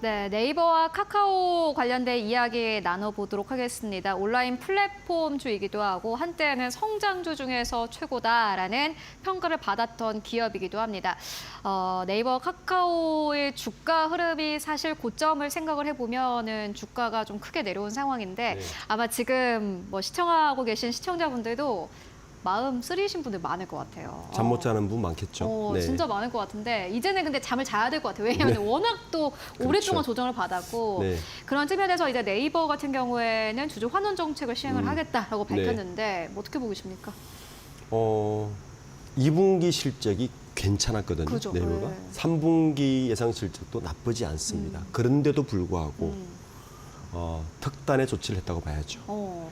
네, 네이버와 카카오 관련된 이야기 나눠보도록 하겠습니다. 온라인 플랫폼주이기도 하고 한때는 성장주 중에서 최고다라는 평가를 받았던 기업이기도 합니다. 네이버, 카카오의 주가 흐름이 사실 고점을 생각을 해보면은 주가가 좀 크게 내려온 상황인데 네. 아마 지금 뭐 시청하고 계신 시청자분들도 마음 쓰리신 분들 많을 것 같아요. 잠 못 자는 분 많겠죠. 네. 진짜 많을 것 같은데 이제는 근데 잠을 자야 될 것 같아요. 왜냐하면 워낙 또 오랫동안 조정을 받았고 네. 그런 측면에서 이제 네이버 같은 경우에는 주주 환원 정책을 시행을 하겠다라고 밝혔는데 뭐 어떻게 보고 계십니까? 2분기 실적이 괜찮았거든요. 그죠. 네이버가. 네. 3분기 예상 실적도 나쁘지 않습니다. 그런데도 불구하고 특단의 조치를 했다고 봐야죠.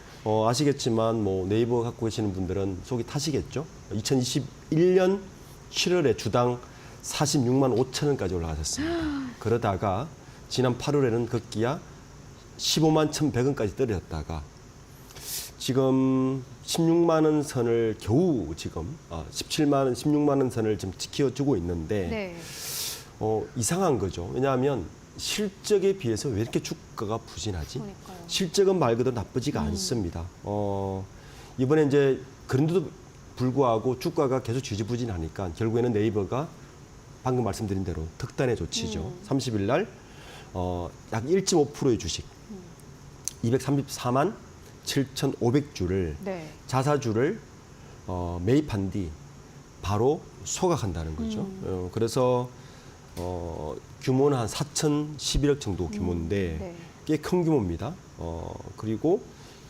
아시겠지만 뭐 네이버 갖고 계시는 분들은 속이 타시겠죠. 2021년 7월에 주당 46만 5천 원까지 올라가셨습니다. 그러다가 지난 8월에는 급기야 15만 1,100원까지 떨어졌다가 지금 16만 원 선을 겨우 지금 17만 원, 16만 원 선을 지금 지켜주고 있는데 네. 이상한 거죠. 왜냐하면 실적에 비해서 왜 이렇게 주가가 부진하지? 그러니까요. 실적은 말 그대로 나쁘지가 않습니다. 이번에 이제 그런데도 불구하고 주가가 계속 지지부진하니까 결국에는 네이버가 방금 말씀드린 대로 특단의 조치죠. 30일 날 약 1.5%의 주식 234만 7,500주를 네. 자사주를 매입한 뒤 바로 소각한다는 거죠. 그래서 규모는 한 4,011억 정도 규모인데 네. 꽤 큰 규모입니다. 그리고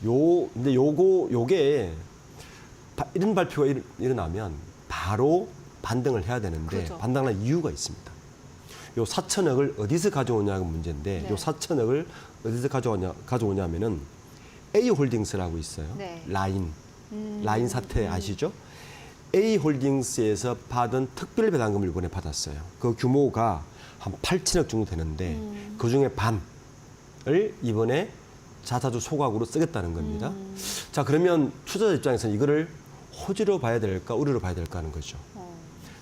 근데 요게 이런 발표가 일어나면 바로 반등을 해야 되는데 그렇죠. 반등할 이유가 있습니다. 요 4천억을 어디서 가져오냐가 문제인데 네. 요 4천억을 어디서 가져오냐면은 A홀딩스라고 있어요. 네. 라인 사태 아시죠? A홀딩스에서 받은 특별 배당금을 이번에 받았어요. 그 규모가 한 8천억 정도 되는데 그중에 반을 이번에 자사주 소각으로 쓰겠다는 겁니다. 자, 그러면 투자자 입장에서는 이거를 호재로 봐야 될까, 우려로 봐야 될까 하는 거죠.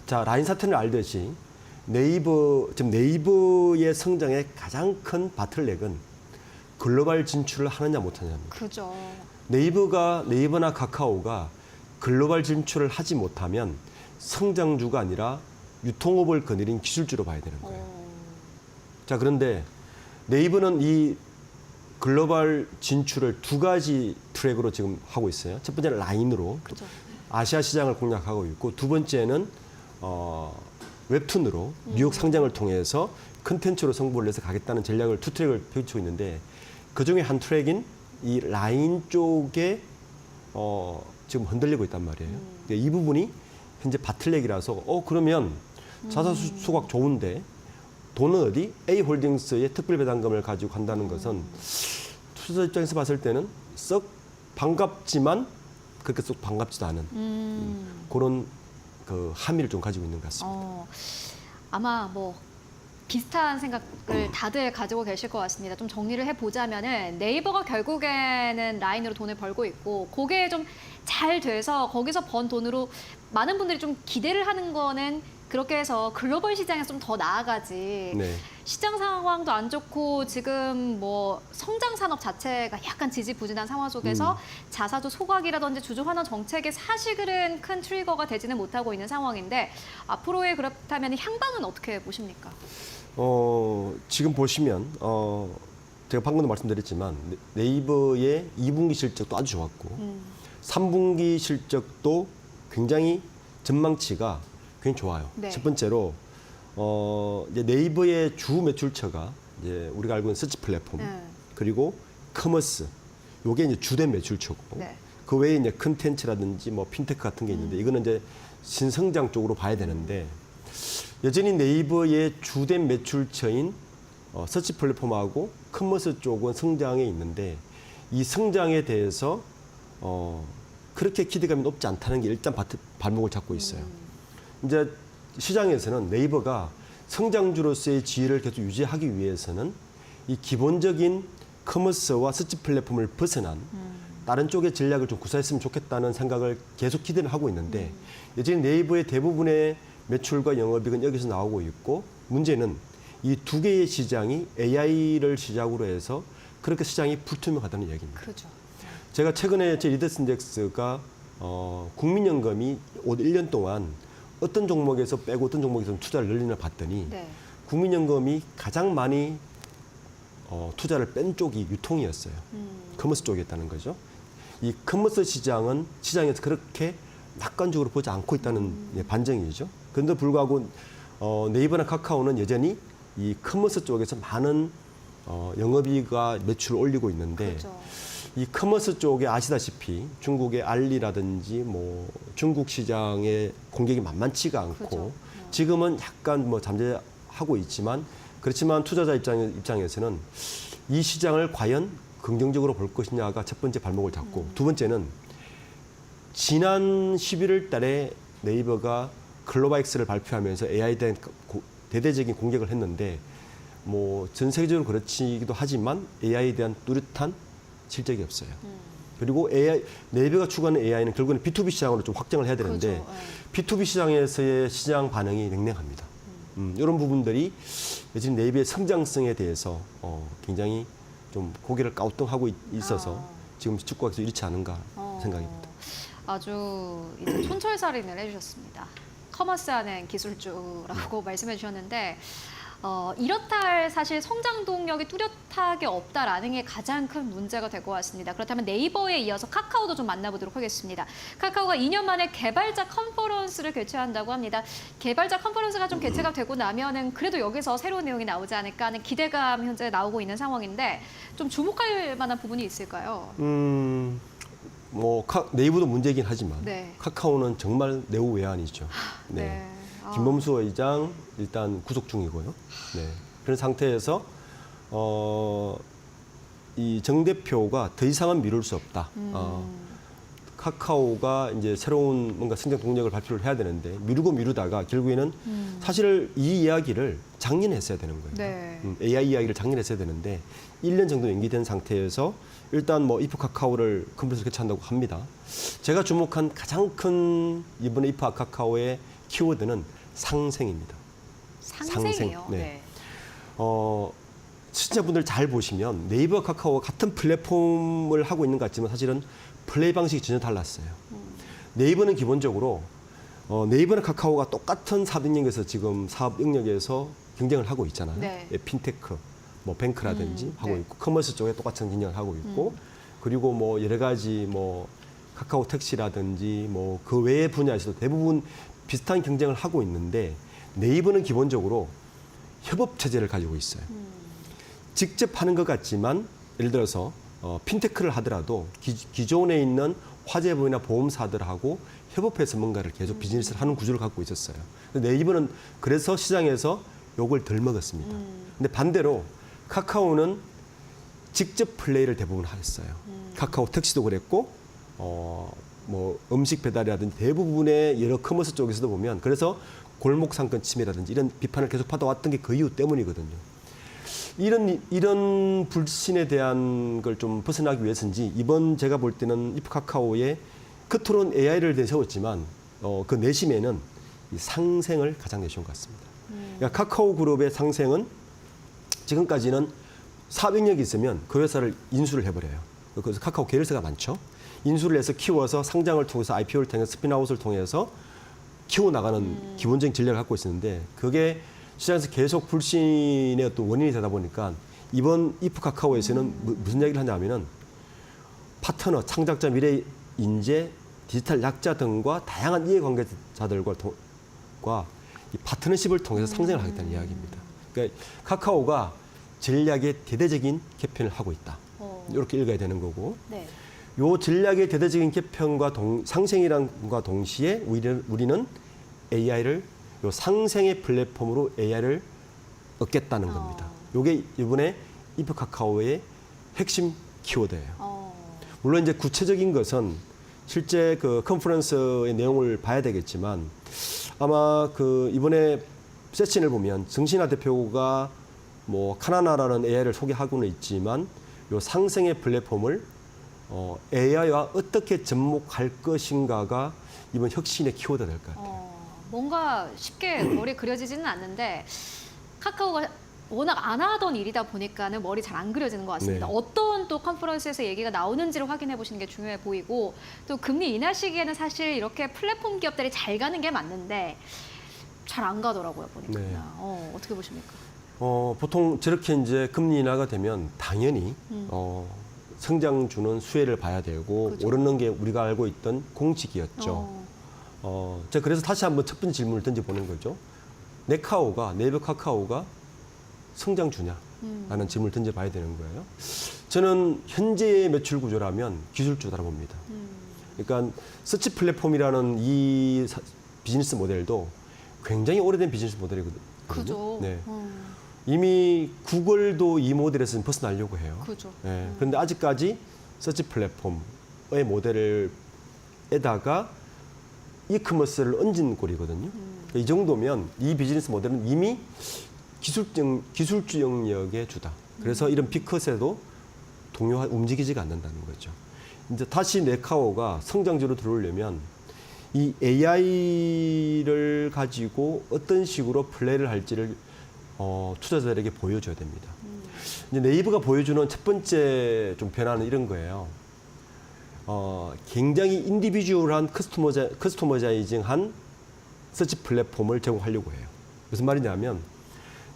자, 라인 사태는 알듯이 지금 네이버의 성장의 가장 큰 바틀렉은 글로벌 진출을 하느냐 못하느냐입니다. 그죠. 네이버나 카카오가 글로벌 진출을 하지 못하면 성장주가 아니라 유통업을 거느린 기술주로 봐야 되는 거예요. 자, 그런데 네이버는 이 글로벌 진출을 두 가지 트랙으로 지금 하고 있어요. 첫 번째는 라인으로 그죠. 아시아 시장을 공략하고 있고, 두 번째는 웹툰으로 뉴욕 상장을 통해서 컨텐츠로 승부를 내서 가겠다는 전략을 두 트랙을 펼치고 있는데, 그중에 한 트랙인 이 라인 쪽에 지금 흔들리고 있단 말이에요. 이 부분이 현재 바틀렉이라서 그러면 자사주 소각 좋은데 돈은 어디? A홀딩스의 특별 배당금을 가지고 간다는 것은 투자 입장에서 봤을 때는 썩 반갑지만 그렇게 썩 반갑지도 않은 그런 그 함의를 좀 가지고 있는 것 같습니다. 아마 뭐 비슷한 생각을 다들 가지고 계실 것 같습니다. 좀 정리를 해보자면은 네이버가 결국에는 라인으로 돈을 벌고 있고, 그게 좀 잘 돼서 거기서 번 돈으로 많은 분들이 좀 기대를 하는 거는 그렇게 해서 글로벌 시장에서 좀 더 나아가지. 네. 시장 상황도 안 좋고 지금 뭐 성장 산업 자체가 약간 지지부진한 상황 속에서 자사주 소각이라든지 주주 환원 정책의 사실은 큰 트리거가 되지는 못하고 있는 상황인데, 앞으로의 그렇다면 향방은 어떻게 보십니까? 지금 보시면 제가 방금도 말씀드렸지만 네이버의 2분기 실적도 아주 좋았고 3분기 실적도 굉장히 전망치가 굉장히 좋아요. 네. 첫 번째로 이제 네이버의 주 매출처가 이제 우리가 알고 있는 서치 플랫폼 그리고 커머스, 요게 이제 주된 매출처고 네. 그 외에 이제 컨텐츠라든지 뭐 핀테크 같은 게 있는데 이거는 이제 신성장 쪽으로 봐야 되는데, 여전히 네이버의 주된 매출처인 서치 플랫폼하고 커머스 쪽은 성장에 있는데, 이 성장에 대해서 그렇게 기대감이 높지 않다는 게 일단 발목을 잡고 있어요. 이제 시장에서는 네이버가 성장주로서의 지위를 계속 유지하기 위해서는 이 기본적인 커머스와 서치 플랫폼을 벗어난 다른 쪽의 전략을 좀 구사했으면 좋겠다는 생각을 계속 기대를 하고 있는데, 여전히 네이버의 대부분의 매출과 영업이익은 여기서 나오고 있고, 문제는 이 두 개의 시장이 AI를 시작으로 해서 그렇게 시장이 불투명하다는 얘기입니다. 그죠. 제가 최근에 제 리더스 인덱스가 국민연금이 올 1년 동안 어떤 종목에서 빼고 어떤 종목에서 투자를 늘리나 봤더니 네. 국민연금이 가장 많이 투자를 뺀 쪽이 유통이었어요. 커머스 쪽이었다는 거죠. 이 커머스 시장에서 그렇게 낙관적으로 보지 않고 있다는 반증이죠. 그런데 불구하고 네이버나 카카오는 여전히 이 커머스 쪽에서 많은 영업이익과 매출을 올리고 있는데, 그렇죠. 이 커머스 쪽에 아시다시피 중국의 알리라든지 뭐 중국 시장의 공격이 만만치가 않고 그렇죠. 지금은 약간 뭐 잠재하고 있지만, 그렇지만 투자자 입장에서는 이 시장을 과연 긍정적으로 볼 것이냐가 첫 번째 발목을 잡고, 두 번째는 지난 11월 달에 네이버가 글로바익스를 발표하면서 AI에 대한 대대적인 공격을 했는데, 뭐 전 세계적으로 그렇기도 하지만 AI에 대한 뚜렷한 실적이 없어요. 그리고 네이버가 추구하는 AI는 결국은 B2B 시장으로 좀 확장을 해야 되는데, 그렇죠. B2B 시장에서의 시장 반응이 냉랭합니다. 이런 부분들이 여전히 네이버의 성장성에 대해서 굉장히 좀 고개를 ቃ우뚱하고 있어서 지금 축구가 계속 이렇지 않은가 생각입니다. 아주 촌철살인을 해주셨습니다. 커머스하는 기술주라고 말씀해 주셨는데, 이렇다 할 사실 성장 동력이 뚜렷하게 없다라는 게 가장 큰 문제가 될 것 같습니다. 그렇다면 네이버에 이어서 카카오도 좀 만나보도록 하겠습니다. 카카오가 2년 만에 개발자 컨퍼런스를 개최한다고 합니다. 개발자 컨퍼런스가 좀 개최가 되고 나면은 그래도 여기서 새로운 내용이 나오지 않을까 하는 기대감 현재 나오고 있는 상황인데 좀 주목할 만한 부분이 있을까요? 뭐 네이버도 문제긴 하지만 네. 카카오는 정말 내후 외환이죠. 네. 김범수 의장 일단 구속 중이고요. 네. 그런 상태에서 이 정 대표가 더 이상은 미룰 수 없다. 카카오가 이제 새로운 뭔가 성장 동력을 발표를 해야 되는데 미루다가 결국에는 사실 이 이야기를 작년에 했어야 되는 거예요. 네. AI 이야기를 작년에 했어야 되는데 1년 정도 연기된 상태에서 일단 뭐 이프 카카오를 컨퍼런스를 개최한다고 합니다. 제가 주목한 가장 큰 이번에 이프 카카오의 키워드는 상생입니다. 상생이요? 네. 시청자분들 잘 보시면 네이버 카카오가 같은 플랫폼을 하고 있는 것 같지만 사실은 플레이 방식이 전혀 달랐어요. 네이버는 기본적으로 네이버는 카카오가 똑같은 사업 영역에서 지금 사업 영역에서 경쟁을 하고 있잖아요. 네. 핀테크, 뭐 뱅크라든지 하고 네. 있고 커머스 쪽에 똑같은 경쟁을 하고 있고 그리고 뭐 여러 가지 뭐 카카오 택시라든지 뭐 그 외의 분야에서도 대부분 비슷한 경쟁을 하고 있는데 네이버는 기본적으로 협업 체제를 가지고 있어요. 직접 하는 것 같지만 예를 들어서 핀테크를 하더라도 기존에 있는 화재보이나 보험사들하고 협업해서 뭔가를 계속 비즈니스를 하는 구조를 갖고 있었어요. 네이버는 그래서 시장에서 욕을 덜 먹었습니다. 근데 반대로 카카오는 직접 플레이를 대부분 했어요. 카카오 택시도 그랬고 뭐 음식 배달이라든지 대부분의 여러 커머스 쪽에서도 보면 그래서 골목 상권 침해라든지 이런 비판을 계속 받아왔던 게 그 이유 때문이거든요. 이런 불신에 대한 걸 좀 벗어나기 위해서인지 이번 제가 볼 때는 이프 카카오의 겉으로는 AI를 내세웠지만 그 내심에는 이 상생을 가장 내세운 것 같습니다. 그러니까 카카오 그룹의 상생은 지금까지는 사업 영역이 있으면 그 회사를 인수를 해버려요. 그래서 카카오 계열사가 많죠. 인수를 해서 키워서 상장을 통해서 IPO를 통해서 스핀아웃을 통해서 키워나가는 기본적인 전략을 갖고 있었는데 그게 시장에서 계속 불신의 어떤 원인이 되다 보니까 이번 이프 카카오에서는 무슨 얘기를 하냐면은 파트너, 창작자, 미래 인재, 디지털 약자 등과 다양한 이해관계자들과 이 파트너십을 통해서 상생을 하겠다는 이야기입니다. 그러니까 카카오가 전략의 대대적인 개편을 하고 있다. 이렇게 읽어야 되는 거고. 네. 요 전략의 대대적인 개편과 상생이란과 동시에 우리는 AI를 요 상생의 플랫폼으로 AI를 얻겠다는 겁니다. 요게 이번에 이프 카카오의 핵심 키워드예요. 물론 이제 구체적인 것은 실제 그 컨퍼런스의 내용을 봐야 되겠지만 아마 그 이번에 세션을 보면 정신아 대표가 뭐 카나나라는 AI를 소개하고는 있지만 요 상생의 플랫폼을 AI와 어떻게 접목할 것인가가 이번 혁신의 키워드가 될 것 같아요. 뭔가 쉽게 머리에 그려지지는 않는데 카카오가 워낙 안 하던 일이다 보니까는 머리 잘 안 그려지는 것 같습니다. 네. 어떤 또 컨퍼런스에서 얘기가 나오는지를 확인해 보시는 게 중요해 보이고 또 금리 인하 시기에는 사실 이렇게 플랫폼 기업들이 잘 가는 게 맞는데 잘 안 가더라고요 보니까. 네. 어떻게 보십니까? 보통 저렇게 이제 금리 인하가 되면 당연히 성장주는 수혜를 봐야 되고 그죠. 오르는 게 우리가 알고 있던 공식이었죠. 제가 그래서 다시 한번 첫 번째 질문을 던져보는 거죠. 네이버 카카오가 성장주냐? 라는 질문을 던져봐야 되는 거예요. 저는 현재의 매출 구조라면 기술주다라고 봅니다. 그러니까 서치 플랫폼이라는 이 비즈니스 모델도 굉장히 오래된 비즈니스 모델이거든요. 그죠. 네. 이미 구글도 이 모델에서 벗어나려고 해요. 그죠. 네. 그런데 아직까지 서치 플랫폼의 모델에다가 이커머스를 얹은 꼴이거든요. 이 정도면 이 비즈니스 모델은 이미 기술주 영역의 주다. 그래서 이런 빅컷에도 움직이지가 않는다는 거죠. 이제 다시 네카오가 성장주로 들어오려면 이 AI를 가지고 어떤 식으로 플레이를 할지를 투자자들에게 보여줘야 됩니다. 이제 네이버가 보여주는 첫 번째 좀 변화는 이런 거예요. 굉장히 인디비주얼한 커스터머자이징한 서치 플랫폼을 제공하려고 해요. 무슨 말이냐면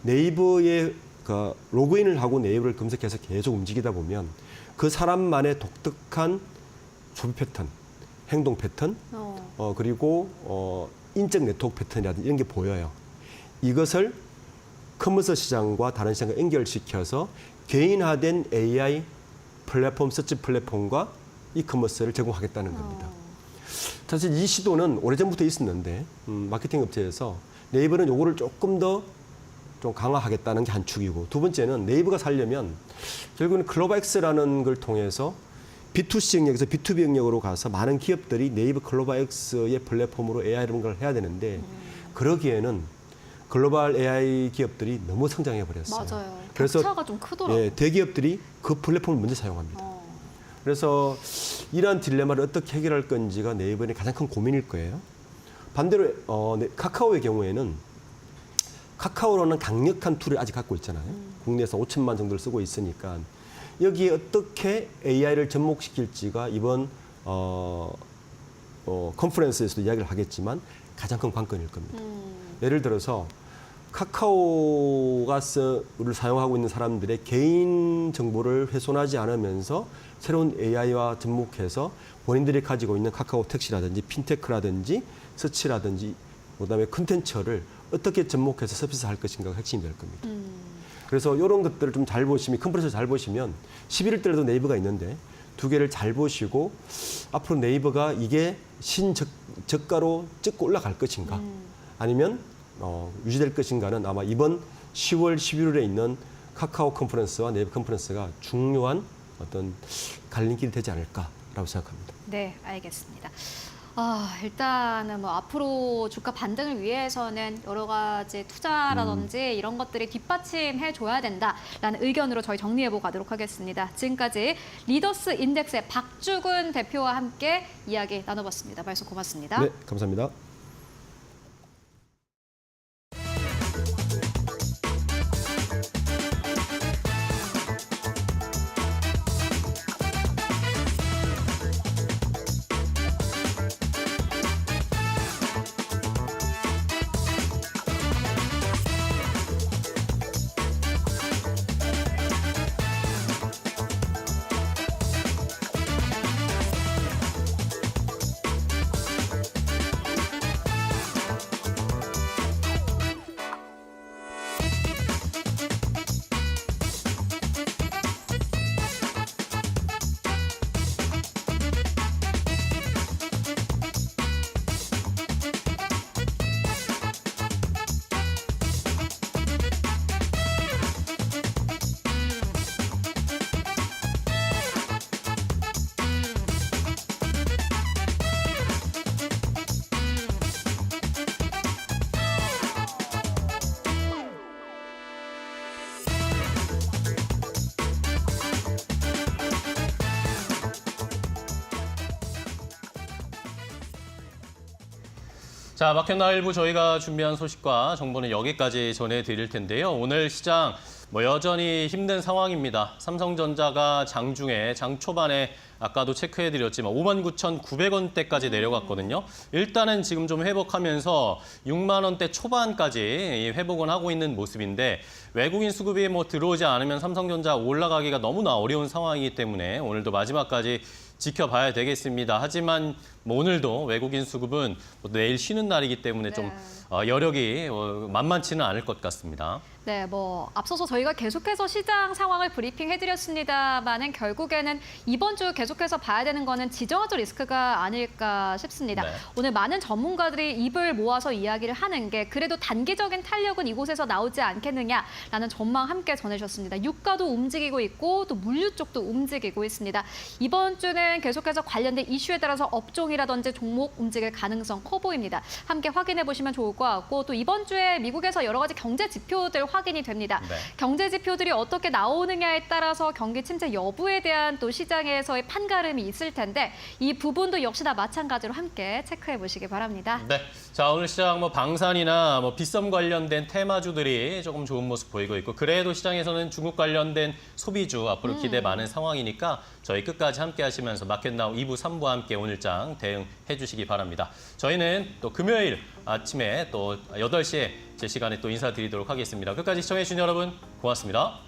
네이버에 그 로그인을 하고 네이버를 검색해서 계속 움직이다 보면 그 사람만의 독특한 소비 패턴, 행동 패턴, 그리고 인적 네트워크 패턴이라든지 이런 게 보여요. 이것을 커머스 시장과 다른 시장과 연결시켜서 개인화된 AI 플랫폼, 서치 플랫폼과 이커머스를 제공하겠다는 겁니다. 사실 이 시도는 오래전부터 있었는데 마케팅 업체에서 네이버는 요거를 조금 더 좀 강화하겠다는 게 한 축이고, 두 번째는 네이버가 살려면 결국은 글로벌X라는 걸 통해서 B2C 영역에서 B2B 영역으로 가서 많은 기업들이 네이버 글로벌X의 플랫폼으로 AI 이런 걸 해야 되는데 그러기에는 글로벌 AI 기업들이 너무 성장해 버렸어요. 맞아요. 그래서 격차가 좀 크더라고요. 예, 대기업들이 그 플랫폼을 먼저 사용합니다. 그래서 이러한 딜레마를 어떻게 해결할 건지가 네이버의 가장 큰 고민일 거예요. 반대로 카카오의 경우에는 카카오로는 강력한 툴을 아직 갖고 있잖아요. 국내에서 5천만 정도를 쓰고 있으니까 여기에 어떻게 AI를 접목시킬지가 이번 컨퍼런스에서도 이야기를 하겠지만 가장 큰 관건일 겁니다. 예를 들어서 카카오가 를 사용하고 있는 사람들의 개인 정보를 훼손하지 않으면서 새로운 AI와 접목해서 본인들이 가지고 있는 카카오 택시라든지 핀테크라든지 서치라든지 그다음에 컨텐츠를 어떻게 접목해서 서비스할 것인가가 핵심이 될 겁니다. 그래서 이런 것들을 좀 잘 보시면, 컨퍼런스 잘 보시면 11일 때도 네이버가 있는데 두 개를 잘 보시고 앞으로 네이버가 이게 신저가로 찍고 올라갈 것인가 아니면 유지될 것인가는 아마 이번 10월, 11월에 있는 카카오 컨퍼런스와 네이버 컨퍼런스가 중요한 어떤 갈림길이 되지 않을까라고 생각합니다. 네, 알겠습니다. 일단은 뭐 앞으로 주가 반등을 위해서는 여러 가지 투자라든지 이런 것들이 뒷받침해 줘야 된다라는 의견으로 저희 정리해보고 가도록 하겠습니다. 지금까지 리더스 인덱스의 박주근 대표와 함께 이야기 나눠봤습니다. 말씀 고맙습니다. 네, 감사합니다. 자, 마켓나 일부 저희가 준비한 소식과 정보는 여기까지 전해드릴 텐데요. 오늘 시장 여전히 힘든 상황입니다. 삼성전자가 장중에, 장 초반에 아까도 체크해드렸지만 59,900원대까지 내려갔거든요. 일단은 지금 좀 회복하면서 6만 원대 초반까지 회복은 하고 있는 모습인데 외국인 수급이 들어오지 않으면 삼성전자 올라가기가 너무나 어려운 상황이기 때문에 오늘도 마지막까지 지켜봐야 되겠습니다. 하지만 오늘도 외국인 수급은 내일 쉬는 날이기 때문에 좀 여력이 만만치는 않을 것 같습니다. 네, 앞서서 저희가 계속해서 시장 상황을 브리핑해드렸습니다만은 결국에는 이번 주 계속해서 봐야 되는 거는 지정학적 리스크가 아닐까 싶습니다. 네. 오늘 많은 전문가들이 입을 모아서 이야기를 하는 게 그래도 단기적인 탄력은 이곳에서 나오지 않겠느냐라는 전망 함께 전해주셨습니다. 유가도 움직이고 있고 또 물류 쪽도 움직이고 있습니다. 이번 주는 계속해서 관련된 이슈에 따라서 업종이라든지 종목 움직일 가능성 커 보입니다. 함께 확인해 보시면 좋을 것 같고 또 이번 주에 미국에서 여러 가지 경제 지표들 확인이 됩니다. 네. 경제 지표들이 어떻게 나오느냐에 따라서 경기 침체 여부에 대한 또 시장에서의 판가름이 있을 텐데 이 부분도 역시나 마찬가지로 함께 체크해 보시기 바랍니다. 네. 자, 오늘 시장 방산이나 빗썸 관련된 테마주들이 조금 좋은 모습 보이고 있고 그래도 시장에서는 중국 관련된 소비주 앞으로 기대 많은 상황이니까 저희 끝까지 함께 하시면서 마켓나우 2부, 3부와 함께 오늘장 대응해 주시기 바랍니다. 저희는 또 금요일 아침에 또 8시에 제 시간에 또 인사드리도록 하겠습니다. 끝까지 시청해주신 여러분 고맙습니다.